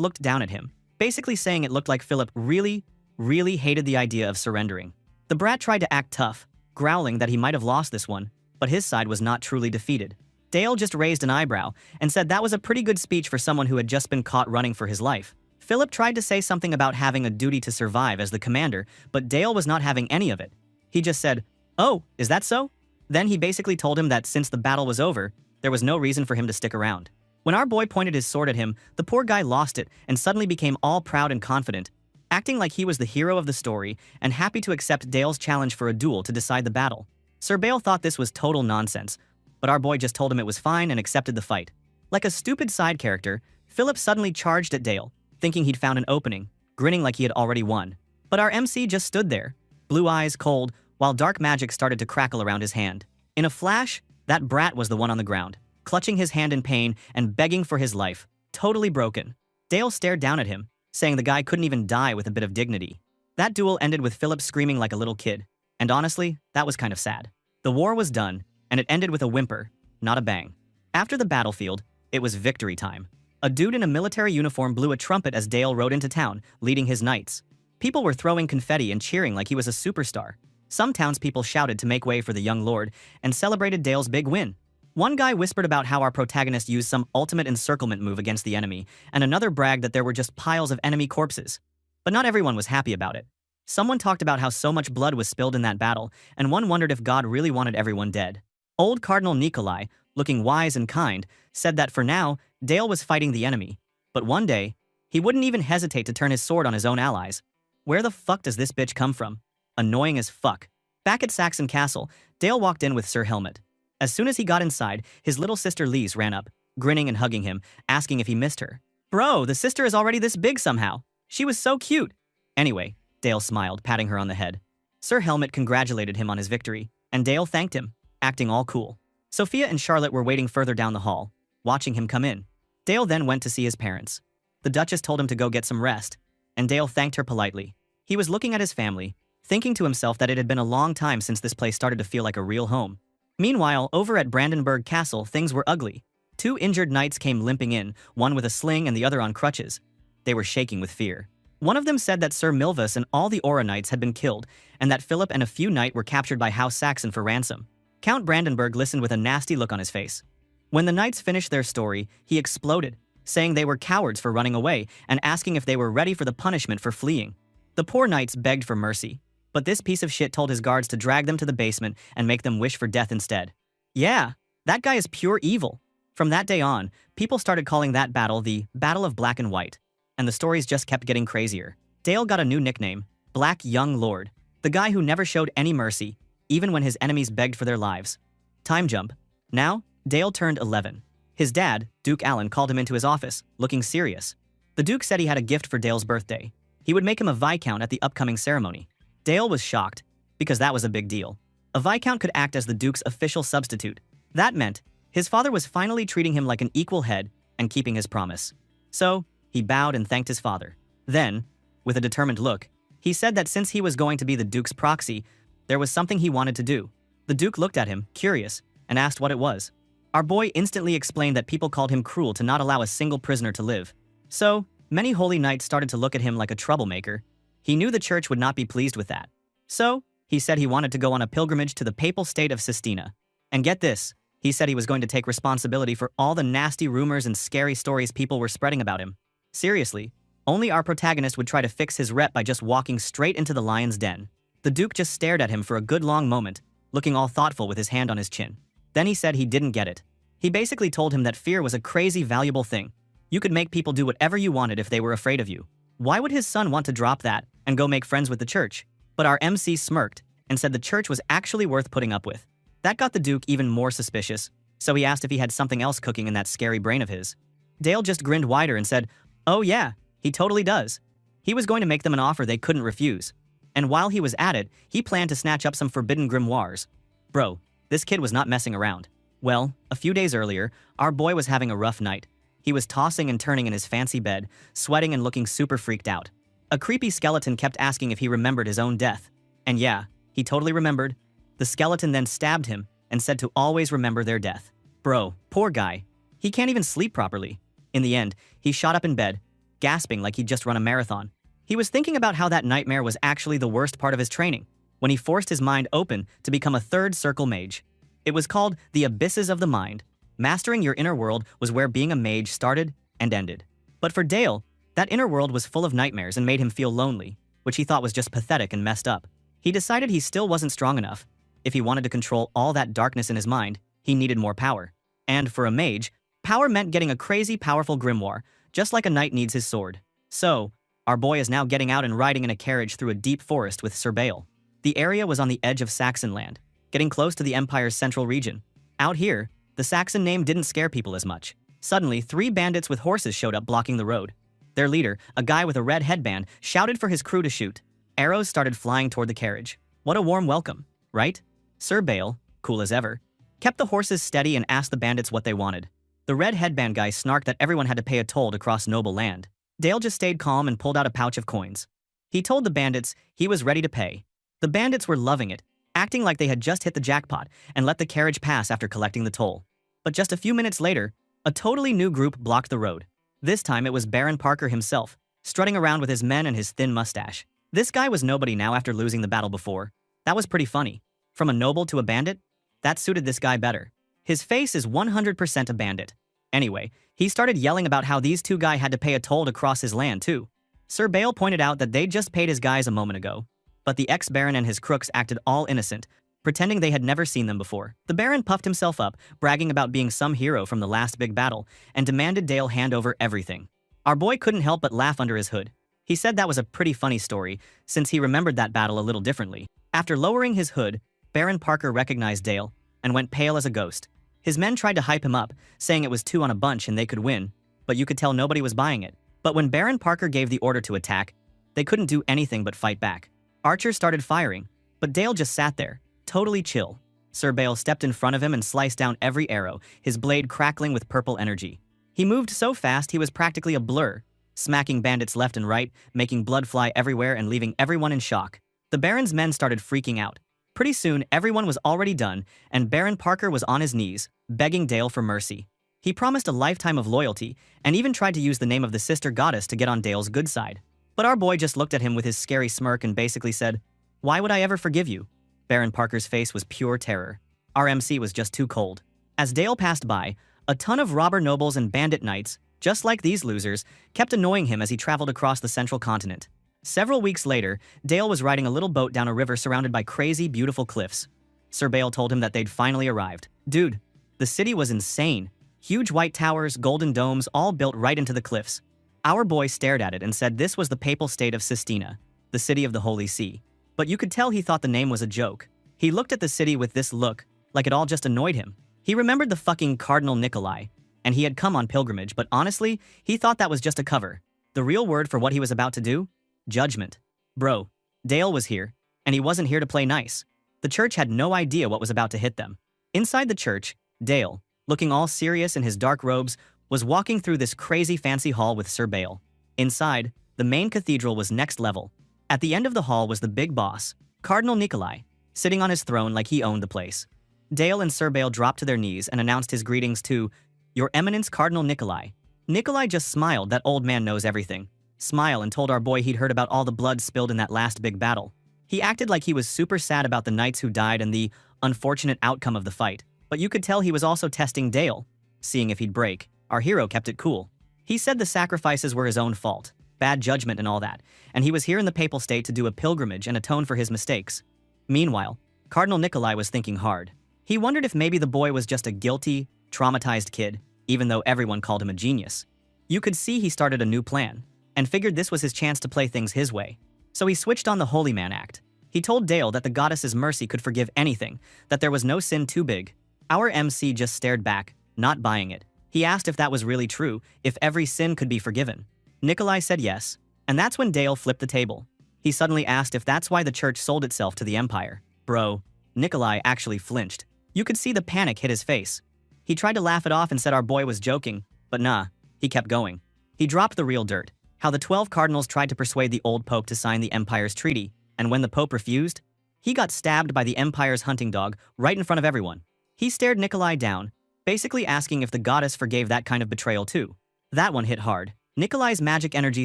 looked down at him, basically saying it looked like Philip really hated the idea of surrendering. The brat tried to act tough, growling that he might have lost this one, but his side was not truly defeated. Dale just raised an eyebrow and said that was a pretty good speech for someone who had just been caught running for his life. Philip tried to say something about having a duty to survive as the commander, but Dale was not having any of it. He just said, "Oh, is that so?" Then he basically told him that since the battle was over, there was no reason for him to stick around. When our boy pointed his sword at him, the poor guy lost it and suddenly became all proud and confident, acting like he was the hero of the story and happy to accept Dale's challenge for a duel to decide the battle. Sir Bale thought this was total nonsense, but our boy just told him it was fine and accepted the fight. Like a stupid side character, Philip suddenly charged at Dale, thinking he'd found an opening, grinning like he had already won. But our MC just stood there, blue eyes cold, while dark magic started to crackle around his hand. In a flash, that brat was the one on the ground, clutching his hand in pain and begging for his life, totally broken. Dale stared down at him, saying the guy couldn't even die with a bit of dignity. That duel ended with Philip screaming like a little kid, and honestly, that was kind of sad. The war was done, and it ended with a whimper, not a bang. After the battlefield, it was victory time. A dude in a military uniform blew a trumpet as Dale rode into town, leading his knights. People were throwing confetti and cheering like he was a superstar. Some townspeople shouted to make way for the young lord and celebrated Dale's big win. One guy whispered about how our protagonist used some ultimate encirclement move against the enemy, and another bragged that there were just piles of enemy corpses. But not everyone was happy about it. Someone talked about how so much blood was spilled in that battle, and one wondered if God really wanted everyone dead. Old Cardinal Nikolai, looking wise and kind, said that for now, Dale was fighting the enemy, but one day, he wouldn't even hesitate to turn his sword on his own allies. Where the fuck does this bitch come from? Annoying as fuck. Back at Saxon Castle, Dale walked in with Sir Helmet. As soon as he got inside, his little sister Lise ran up, grinning and hugging him, asking if he missed her. Bro, the sister is already this big somehow. She was so cute. Anyway, Dale smiled, patting her on the head. Sir Helmet congratulated him on his victory, and Dale thanked him, acting all cool. Sophia and Charlotte were waiting further down the hall, watching him come in. Dale then went to see his parents. The Duchess told him to go get some rest, and Dale thanked her politely. He was looking at his family, thinking to himself that it had been a long time since this place started to feel like a real home. Meanwhile, over at Brandenburg Castle, things were ugly. Two injured knights came limping in, one with a sling and the other on crutches. They were shaking with fear. One of them said that Sir Milvus and all the Aura Knights had been killed, and that Philip and a few knight were captured by House Saxon for ransom. Count Brandenburg listened with a nasty look on his face. When the knights finished their story, he exploded, saying they were cowards for running away and asking if they were ready for the punishment for fleeing. The poor knights begged for mercy, but this piece of shit told his guards to drag them to the basement and make them wish for death instead. Yeah, that guy is pure evil. From that day on, people started calling that battle the Battle of Black and White, and the stories just kept getting crazier. Dale got a new nickname, Black Young Lord, the guy who never showed any mercy, even when his enemies begged for their lives. Time jump. Now, Dale turned 11. His dad, Duke Allen, called him into his office, looking serious. The Duke said he had a gift for Dale's birthday. He would make him a Viscount at the upcoming ceremony. Dale was shocked, because that was a big deal. A Viscount could act as the Duke's official substitute. That meant his father was finally treating him like an equal head and keeping his promise. So, he bowed and thanked his father. Then, with a determined look, he said that since he was going to be the Duke's proxy, there was something he wanted to do. The Duke looked at him, curious, and asked what it was. Our boy instantly explained that people called him cruel to not allow a single prisoner to live. So, many holy knights started to look at him like a troublemaker. He knew the church would not be pleased with that. So, he said he wanted to go on a pilgrimage to the papal state of Sistina. And get this, he said he was going to take responsibility for all the nasty rumors and scary stories people were spreading about him. Seriously, only our protagonist would try to fix his rep by just walking straight into the lion's den. The Duke just stared at him for a good long moment, looking all thoughtful with his hand on his chin. Then he said he didn't get it. He basically told him that fear was a crazy valuable thing. You could make people do whatever you wanted if they were afraid of you. Why would his son want to drop that and go make friends with the church? But our MC smirked and said the church was actually worth putting up with. That got the Duke even more suspicious, so he asked if he had something else cooking in that scary brain of his. Dale just grinned wider and said, "Oh yeah, he totally does." He was going to make them an offer they couldn't refuse. And while he was at it, he planned to snatch up some forbidden grimoires. Bro, this kid was not messing around. Well, a few days earlier, our boy was having a rough night. He was tossing and turning in his fancy bed, sweating and looking super freaked out. A creepy skeleton kept asking if he remembered his own death. And yeah, he totally remembered. The skeleton then stabbed him and said to always remember their death. Bro, poor guy. He can't even sleep properly. In the end, he shot up in bed, gasping like he'd just run a marathon. He was thinking about how that nightmare was actually the worst part of his training, when he forced his mind open to become a third circle mage. It was called the Abysses of the Mind. Mastering your inner world was where being a mage started and ended. But for Dale, that inner world was full of nightmares and made him feel lonely, which he thought was just pathetic and messed up. He decided he still wasn't strong enough. If he wanted to control all that darkness in his mind, he needed more power. And for a mage, power meant getting a crazy powerful grimoire, just like a knight needs his sword. So, our boy is now getting out and riding in a carriage through a deep forest with Sir Bale. The area was on the edge of Saxon land, getting close to the Empire's central region. Out here, the Saxon name didn't scare people as much. Suddenly, 3 bandits with horses showed up blocking the road. Their leader, a guy with a red headband, shouted for his crew to shoot. Arrows started flying toward the carriage. What a warm welcome, right? Sir Bale, cool as ever, kept the horses steady and asked the bandits what they wanted. The red headband guy snarked that everyone had to pay a toll to cross noble land. Dale just stayed calm and pulled out a pouch of coins. He told the bandits he was ready to pay. The bandits were loving it, acting like they had just hit the jackpot and let the carriage pass after collecting the toll. But just a few minutes later, a totally new group blocked the road. This time it was Baron Parker himself, strutting around with his men and his thin mustache. This guy was nobody now after losing the battle before. That was pretty funny. From a noble to a bandit? That suited this guy better. His face is 100% a bandit. Anyway, he started yelling about how these 2 guys had to pay a toll to cross his land too. Sir Bale pointed out that they'd just paid his guys a moment ago. But the ex-baron and his crooks acted all innocent, pretending they had never seen them before. The baron puffed himself up, bragging about being some hero from the last big battle, and demanded Dale hand over everything. Our boy couldn't help but laugh under his hood. He said that was a pretty funny story, since he remembered that battle a little differently. After lowering his hood, Baron Parker recognized Dale and went pale as a ghost. His men tried to hype him up, saying it was 2 on a bunch and they could win, but you could tell nobody was buying it. But when Baron Parker gave the order to attack, they couldn't do anything but fight back. Archers started firing, but Dale just sat there, totally chill. Sir Bale stepped in front of him and sliced down every arrow, his blade crackling with purple energy. He moved so fast he was practically a blur, smacking bandits left and right, making blood fly everywhere and leaving everyone in shock. The Baron's men started freaking out. Pretty soon, everyone was already done, and Baron Parker was on his knees, begging Dale for mercy. He promised a lifetime of loyalty, and even tried to use the name of the sister goddess to get on Dale's good side. But our boy just looked at him with his scary smirk and basically said, "Why would I ever forgive you?" Baron Parker's face was pure terror. Our MC was just too cold. As Dale passed by, a ton of robber nobles and bandit knights, just like these losers, kept annoying him as he traveled across the central continent. Several weeks later, Dale was riding a little boat down a river surrounded by crazy, beautiful cliffs. Sir Bale told him that they'd finally arrived. Dude, the city was insane. Huge white towers, golden domes, all built right into the cliffs. Our boy stared at it and said this was the papal state of Sistina, the city of the Holy See. But you could tell he thought the name was a joke. He looked at the city with this look, like it all just annoyed him. He remembered the fucking Cardinal Nikolai, and he had come on pilgrimage, but honestly, he thought that was just a cover. The real word for what he was about to do? Judgment. Bro, Dale was here, and he wasn't here to play nice. The church had no idea what was about to hit them. Inside the church, Dale, looking all serious in his dark robes, was walking through this crazy fancy hall with Sir Bale. Inside, the main cathedral was next level. At the end of the hall was the big boss, Cardinal Nikolai, sitting on his throne like he owned the place. Dale and Sir Bale dropped to their knees and announced his greetings to Your Eminence Cardinal Nikolai. Nikolai just smiled. That old man knows everything. Smile and told our boy he'd heard about all the blood spilled in that last big battle. He acted like he was super sad about the knights who died and the unfortunate outcome of the fight, but you could tell he was also testing Dale, seeing if he'd break. Our hero kept it cool. He said the sacrifices were his own fault, bad judgment and all that, and he was here in the papal state to do a pilgrimage and atone for his mistakes. Meanwhile, Cardinal Nikolai was thinking hard. He wondered if maybe the boy was just a guilty, traumatized kid, even though everyone called him a genius. You could see he started a new plan, and figured this was his chance to play things his way. So he switched on the holy man act. He told Dale that the goddess's mercy could forgive anything, that there was no sin too big. Our MC just stared back, not buying it. He asked if that was really true, if every sin could be forgiven. Nikolai said yes, and that's when Dale flipped the table. He suddenly asked if that's why the church sold itself to the empire. Bro, Nikolai actually flinched. You could see the panic hit his face. He tried to laugh it off and said our boy was joking, but nah, he kept going. He dropped the real dirt. How the 12 cardinals tried to persuade the old pope to sign the empire's treaty, and when the pope refused, he got stabbed by the empire's hunting dog right in front of everyone. He stared Nikolai down, basically asking if the goddess forgave that kind of betrayal too. That one hit hard. Nikolai's magic energy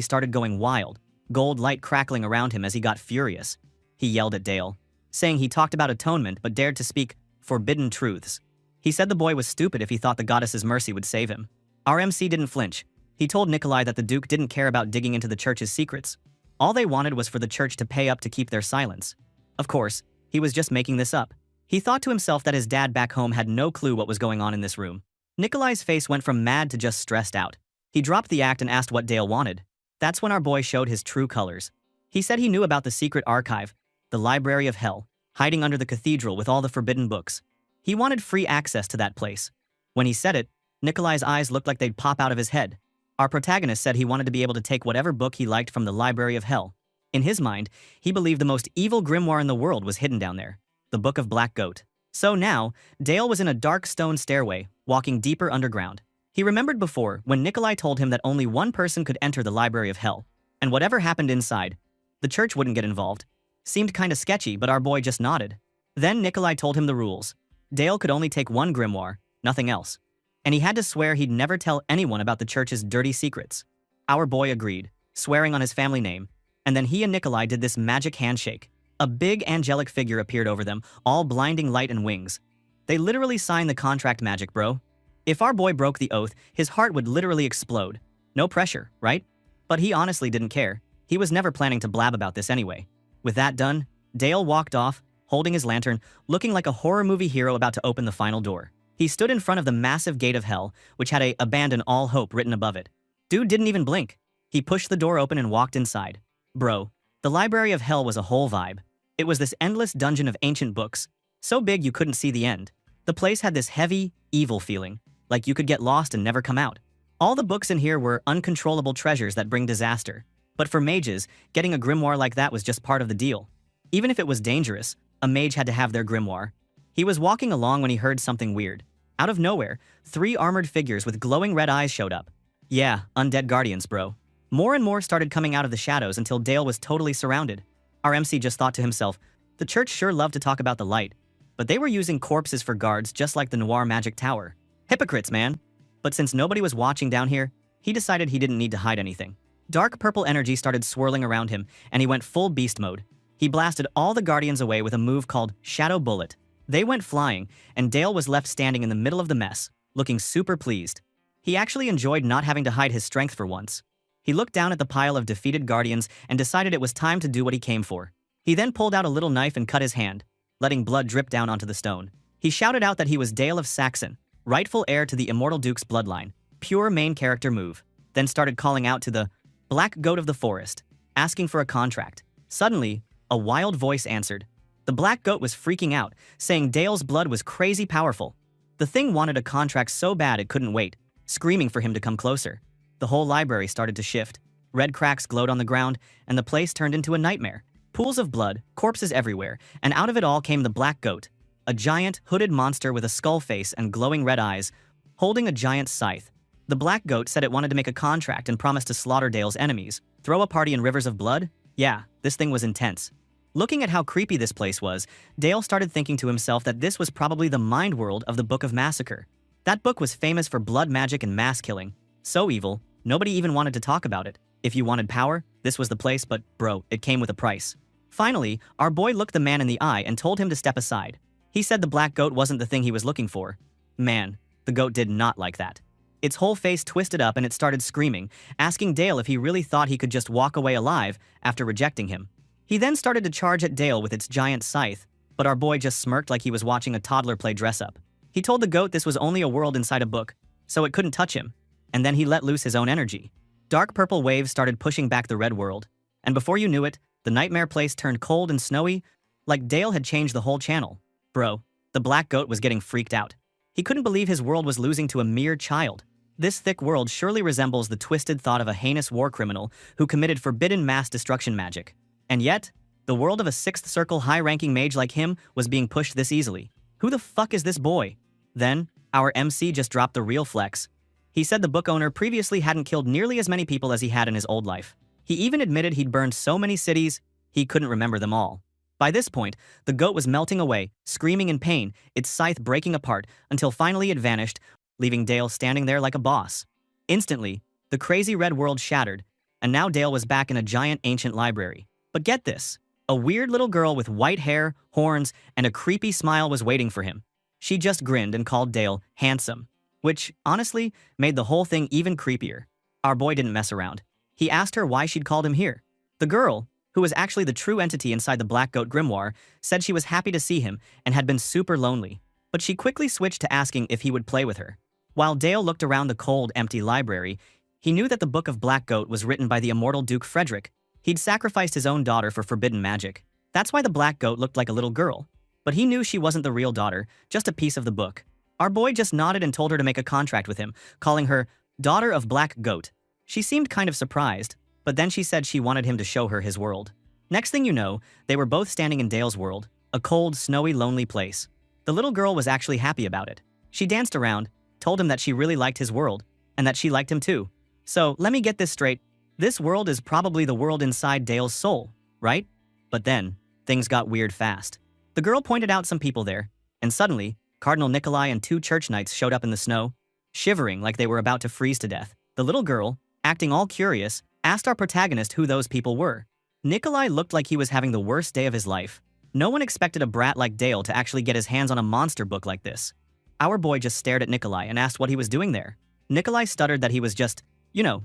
started going wild, gold light crackling around him as he got furious. He yelled at Dale, saying he talked about atonement but dared to speak forbidden truths. He said the boy was stupid if he thought the goddess's mercy would save him. Our MC didn't flinch. He told Nikolai that the Duke didn't care about digging into the church's secrets. All they wanted was for the church to pay up to keep their silence. Of course, he was just making this up. He thought to himself that his dad back home had no clue what was going on in this room. Nikolai's face went from mad to just stressed out. He dropped the act and asked what Dale wanted. That's when our boy showed his true colors. He said he knew about the secret archive, the Library of Hell, hiding under the cathedral with all the forbidden books. He wanted free access to that place. When he said it, Nikolai's eyes looked like they'd pop out of his head. Our protagonist said he wanted to be able to take whatever book he liked from the Library of Hell. In his mind, he believed the most evil grimoire in the world was hidden down there, the Book of Black Goat. So now, Dale was in a dark stone stairway, walking deeper underground. He remembered before when Nikolai told him that only one person could enter the Library of Hell, and whatever happened inside, the church wouldn't get involved. Seemed kinda sketchy, but our boy just nodded. Then Nikolai told him the rules. Dale could only take one grimoire, nothing else. And he had to swear he'd never tell anyone about the church's dirty secrets. Our boy agreed, swearing on his family name, and then he and Nikolai did this magic handshake. A big angelic figure appeared over them, all blinding light and wings. They literally signed the contract magic, bro. If our boy broke the oath, his heart would literally explode. No pressure, right? But he honestly didn't care. He was never planning to blab about this anyway. With that done, Dale walked off, holding his lantern, looking like a horror movie hero about to open the final door. He stood in front of the massive gate of hell, which had a "Abandon all hope" written above it. Dude didn't even blink. He pushed the door open and walked inside. Bro, the Library of Hell was a whole vibe. It was this endless dungeon of ancient books, so big you couldn't see the end. The place had this heavy, evil feeling, like you could get lost and never come out. All the books in here were uncontrollable treasures that bring disaster. But for mages, getting a grimoire like that was just part of the deal. Even if it was dangerous, a mage had to have their grimoire. He was walking along when he heard something weird. Out of nowhere, 3 armored figures with glowing red eyes showed up. Yeah, undead guardians, bro. More and more started coming out of the shadows until Dale was totally surrounded. Our MC just thought to himself, the church sure loved to talk about the light, but they were using corpses for guards just like the Noir Magic Tower. Hypocrites, man. But since nobody was watching down here, he decided he didn't need to hide anything. Dark purple energy started swirling around him, and he went full beast mode. He blasted all the guardians away with a move called Shadow Bullet. They went flying, and Dale was left standing in the middle of the mess, looking super pleased. He actually enjoyed not having to hide his strength for once. He looked down at the pile of defeated guardians and decided it was time to do what he came for. He then pulled out a little knife and cut his hand, letting blood drip down onto the stone. He shouted out that he was Dale of Saxon, rightful heir to the Immortal Duke's bloodline, pure main character move, then started calling out to the Black Goat of the Forest, asking for a contract. Suddenly, a wild voice answered. The Black Goat was freaking out, saying Dale's blood was crazy powerful. The thing wanted a contract so bad it couldn't wait, screaming for him to come closer. The whole library started to shift. Red cracks glowed on the ground, and the place turned into a nightmare. Pools of blood, corpses everywhere, and out of it all came the Black Goat, a giant, hooded monster with a skull face and glowing red eyes, holding a giant scythe. The Black Goat said it wanted to make a contract and promised to slaughter Dale's enemies, throw a party in rivers of blood. Yeah, this thing was intense. Looking at how creepy this place was, Dale started thinking to himself that this was probably the mind world of the Book of Massacre. That book was famous for blood magic and mass killing. So evil, nobody even wanted to talk about it. If you wanted power, this was the place, but bro, it came with a price. Finally, our boy looked the man in the eye and told him to step aside. He said the Black Goat wasn't the thing he was looking for. Man, the goat did not like that. Its whole face twisted up and it started screaming, asking Dale if he really thought he could just walk away alive after rejecting him. He then started to charge at Dale with its giant scythe, but our boy just smirked like he was watching a toddler play dress-up. He told the goat this was only a world inside a book, so it couldn't touch him, and then he let loose his own energy. Dark purple waves started pushing back the red world, and before you knew it, the nightmare place turned cold and snowy, like Dale had changed the whole channel. Bro, the Black Goat was getting freaked out. He couldn't believe his world was losing to a mere child. This thick world surely resembles the twisted thought of a heinous war criminal who committed forbidden mass destruction magic. And yet, the world of a 6th circle high-ranking mage like him was being pushed this easily. Who the fuck is this boy? Then, our MC just dropped the real flex. He said the book owner previously hadn't killed nearly as many people as he had in his old life. He even admitted he'd burned so many cities, he couldn't remember them all. By this point, the goat was melting away, screaming in pain, its scythe breaking apart, until finally it vanished, leaving Dale standing there like a boss. Instantly, the crazy red world shattered, and now Dale was back in a giant ancient library. But get this, a weird little girl with white hair, horns, and a creepy smile was waiting for him. She just grinned and called Dale handsome, which, honestly, made the whole thing even creepier. Our boy didn't mess around. He asked her why she'd called him here. The girl, who was actually the true entity inside the Black Goat grimoire, said she was happy to see him and had been super lonely, but she quickly switched to asking if he would play with her. While Dale looked around the cold, empty library, he knew that the Book of Black Goat was written by the immortal Duke Frederick. He'd sacrificed his own daughter for forbidden magic. That's why the Black Goat looked like a little girl. But he knew she wasn't the real daughter, just a piece of the book. Our boy just nodded and told her to make a contract with him, calling her Daughter of Black Goat. She seemed kind of surprised, but then she said she wanted him to show her his world. Next thing you know, they were both standing in Dale's world, a cold, snowy, lonely place. The little girl was actually happy about it. She danced around, told him that she really liked his world, and that she liked him too. So, let me get this straight. This world is probably the world inside Dale's soul, right? But then, things got weird fast. The girl pointed out some people there, and suddenly, Cardinal Nikolai and 2 church knights showed up in the snow, shivering like they were about to freeze to death. The little girl, acting all curious, asked our protagonist who those people were. Nikolai looked like he was having the worst day of his life. No one expected a brat like Dale to actually get his hands on a monster book like this. Our boy just stared at Nikolai and asked what he was doing there. Nikolai stuttered that he was just,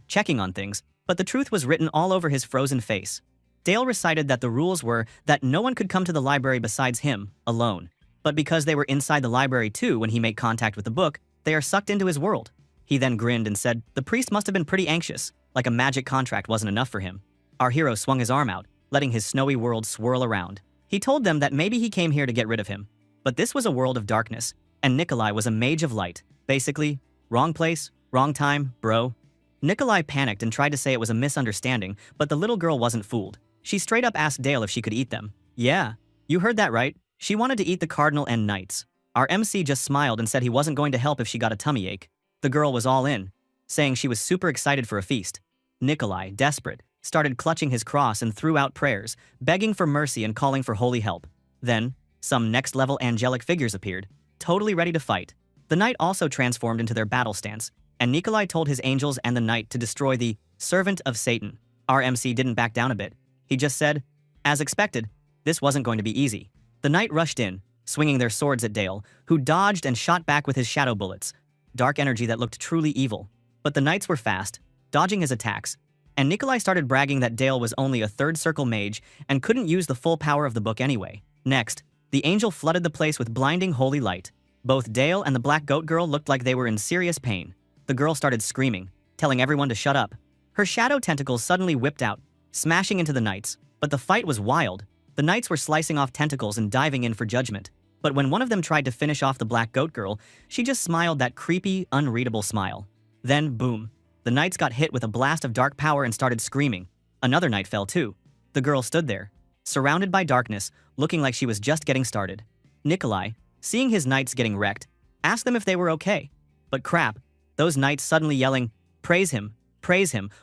checking on things, but the truth was written all over his frozen face. Dale recited that the rules were that no one could come to the library besides him, alone. But because they were inside the library too when he made contact with the book, they are sucked into his world. He then grinned and said the priest must have been pretty anxious, like a magic contract wasn't enough for him. Our hero swung his arm out, letting his snowy world swirl around. He told them that maybe he came here to get rid of him. But this was a world of darkness, and Nikolai was a mage of light. Basically, wrong place, wrong time, bro. Nikolai panicked and tried to say it was a misunderstanding, but the little girl wasn't fooled. She straight up asked Dale if she could eat them. Yeah, you heard that right. She wanted to eat the cardinal and knights. Our MC just smiled and said he wasn't going to help if she got a tummy ache. The girl was all in, saying she was super excited for a feast. Nikolai, desperate, started clutching his cross and threw out prayers, begging for mercy and calling for holy help. Then, some next-level angelic figures appeared, totally ready to fight. The knight also transformed into their battle stance, and Nikolai told his angels and the knight to destroy the servant of Satan. Our MC didn't back down a bit. He just said, as expected, this wasn't going to be easy. The knight rushed in, swinging their swords at Dale, who dodged and shot back with his shadow bullets. Dark energy that looked truly evil. But the knights were fast, dodging his attacks, and Nikolai started bragging that Dale was only a third circle mage and couldn't use the full power of the book anyway. Next, the angel flooded the place with blinding holy light. Both Dale and the black goat girl looked like they were in serious pain. The girl started screaming, telling everyone to shut up. Her shadow tentacles suddenly whipped out, smashing into the knights, but the fight was wild. The knights were slicing off tentacles and diving in for judgment. But when one of them tried to finish off the black goat girl, she just smiled that creepy, unreadable smile. Then, boom. The knights got hit with a blast of dark power and started screaming. Another knight fell too. The girl stood there, surrounded by darkness, looking like she was just getting started. Nikolai, seeing his knights getting wrecked, asked them if they were okay. But crap, those knights suddenly yelling, praise him,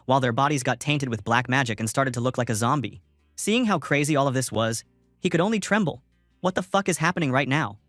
while their bodies got tainted with black magic and started to look like a zombie. Seeing how crazy all of this was, he could only tremble. What the fuck is happening right now?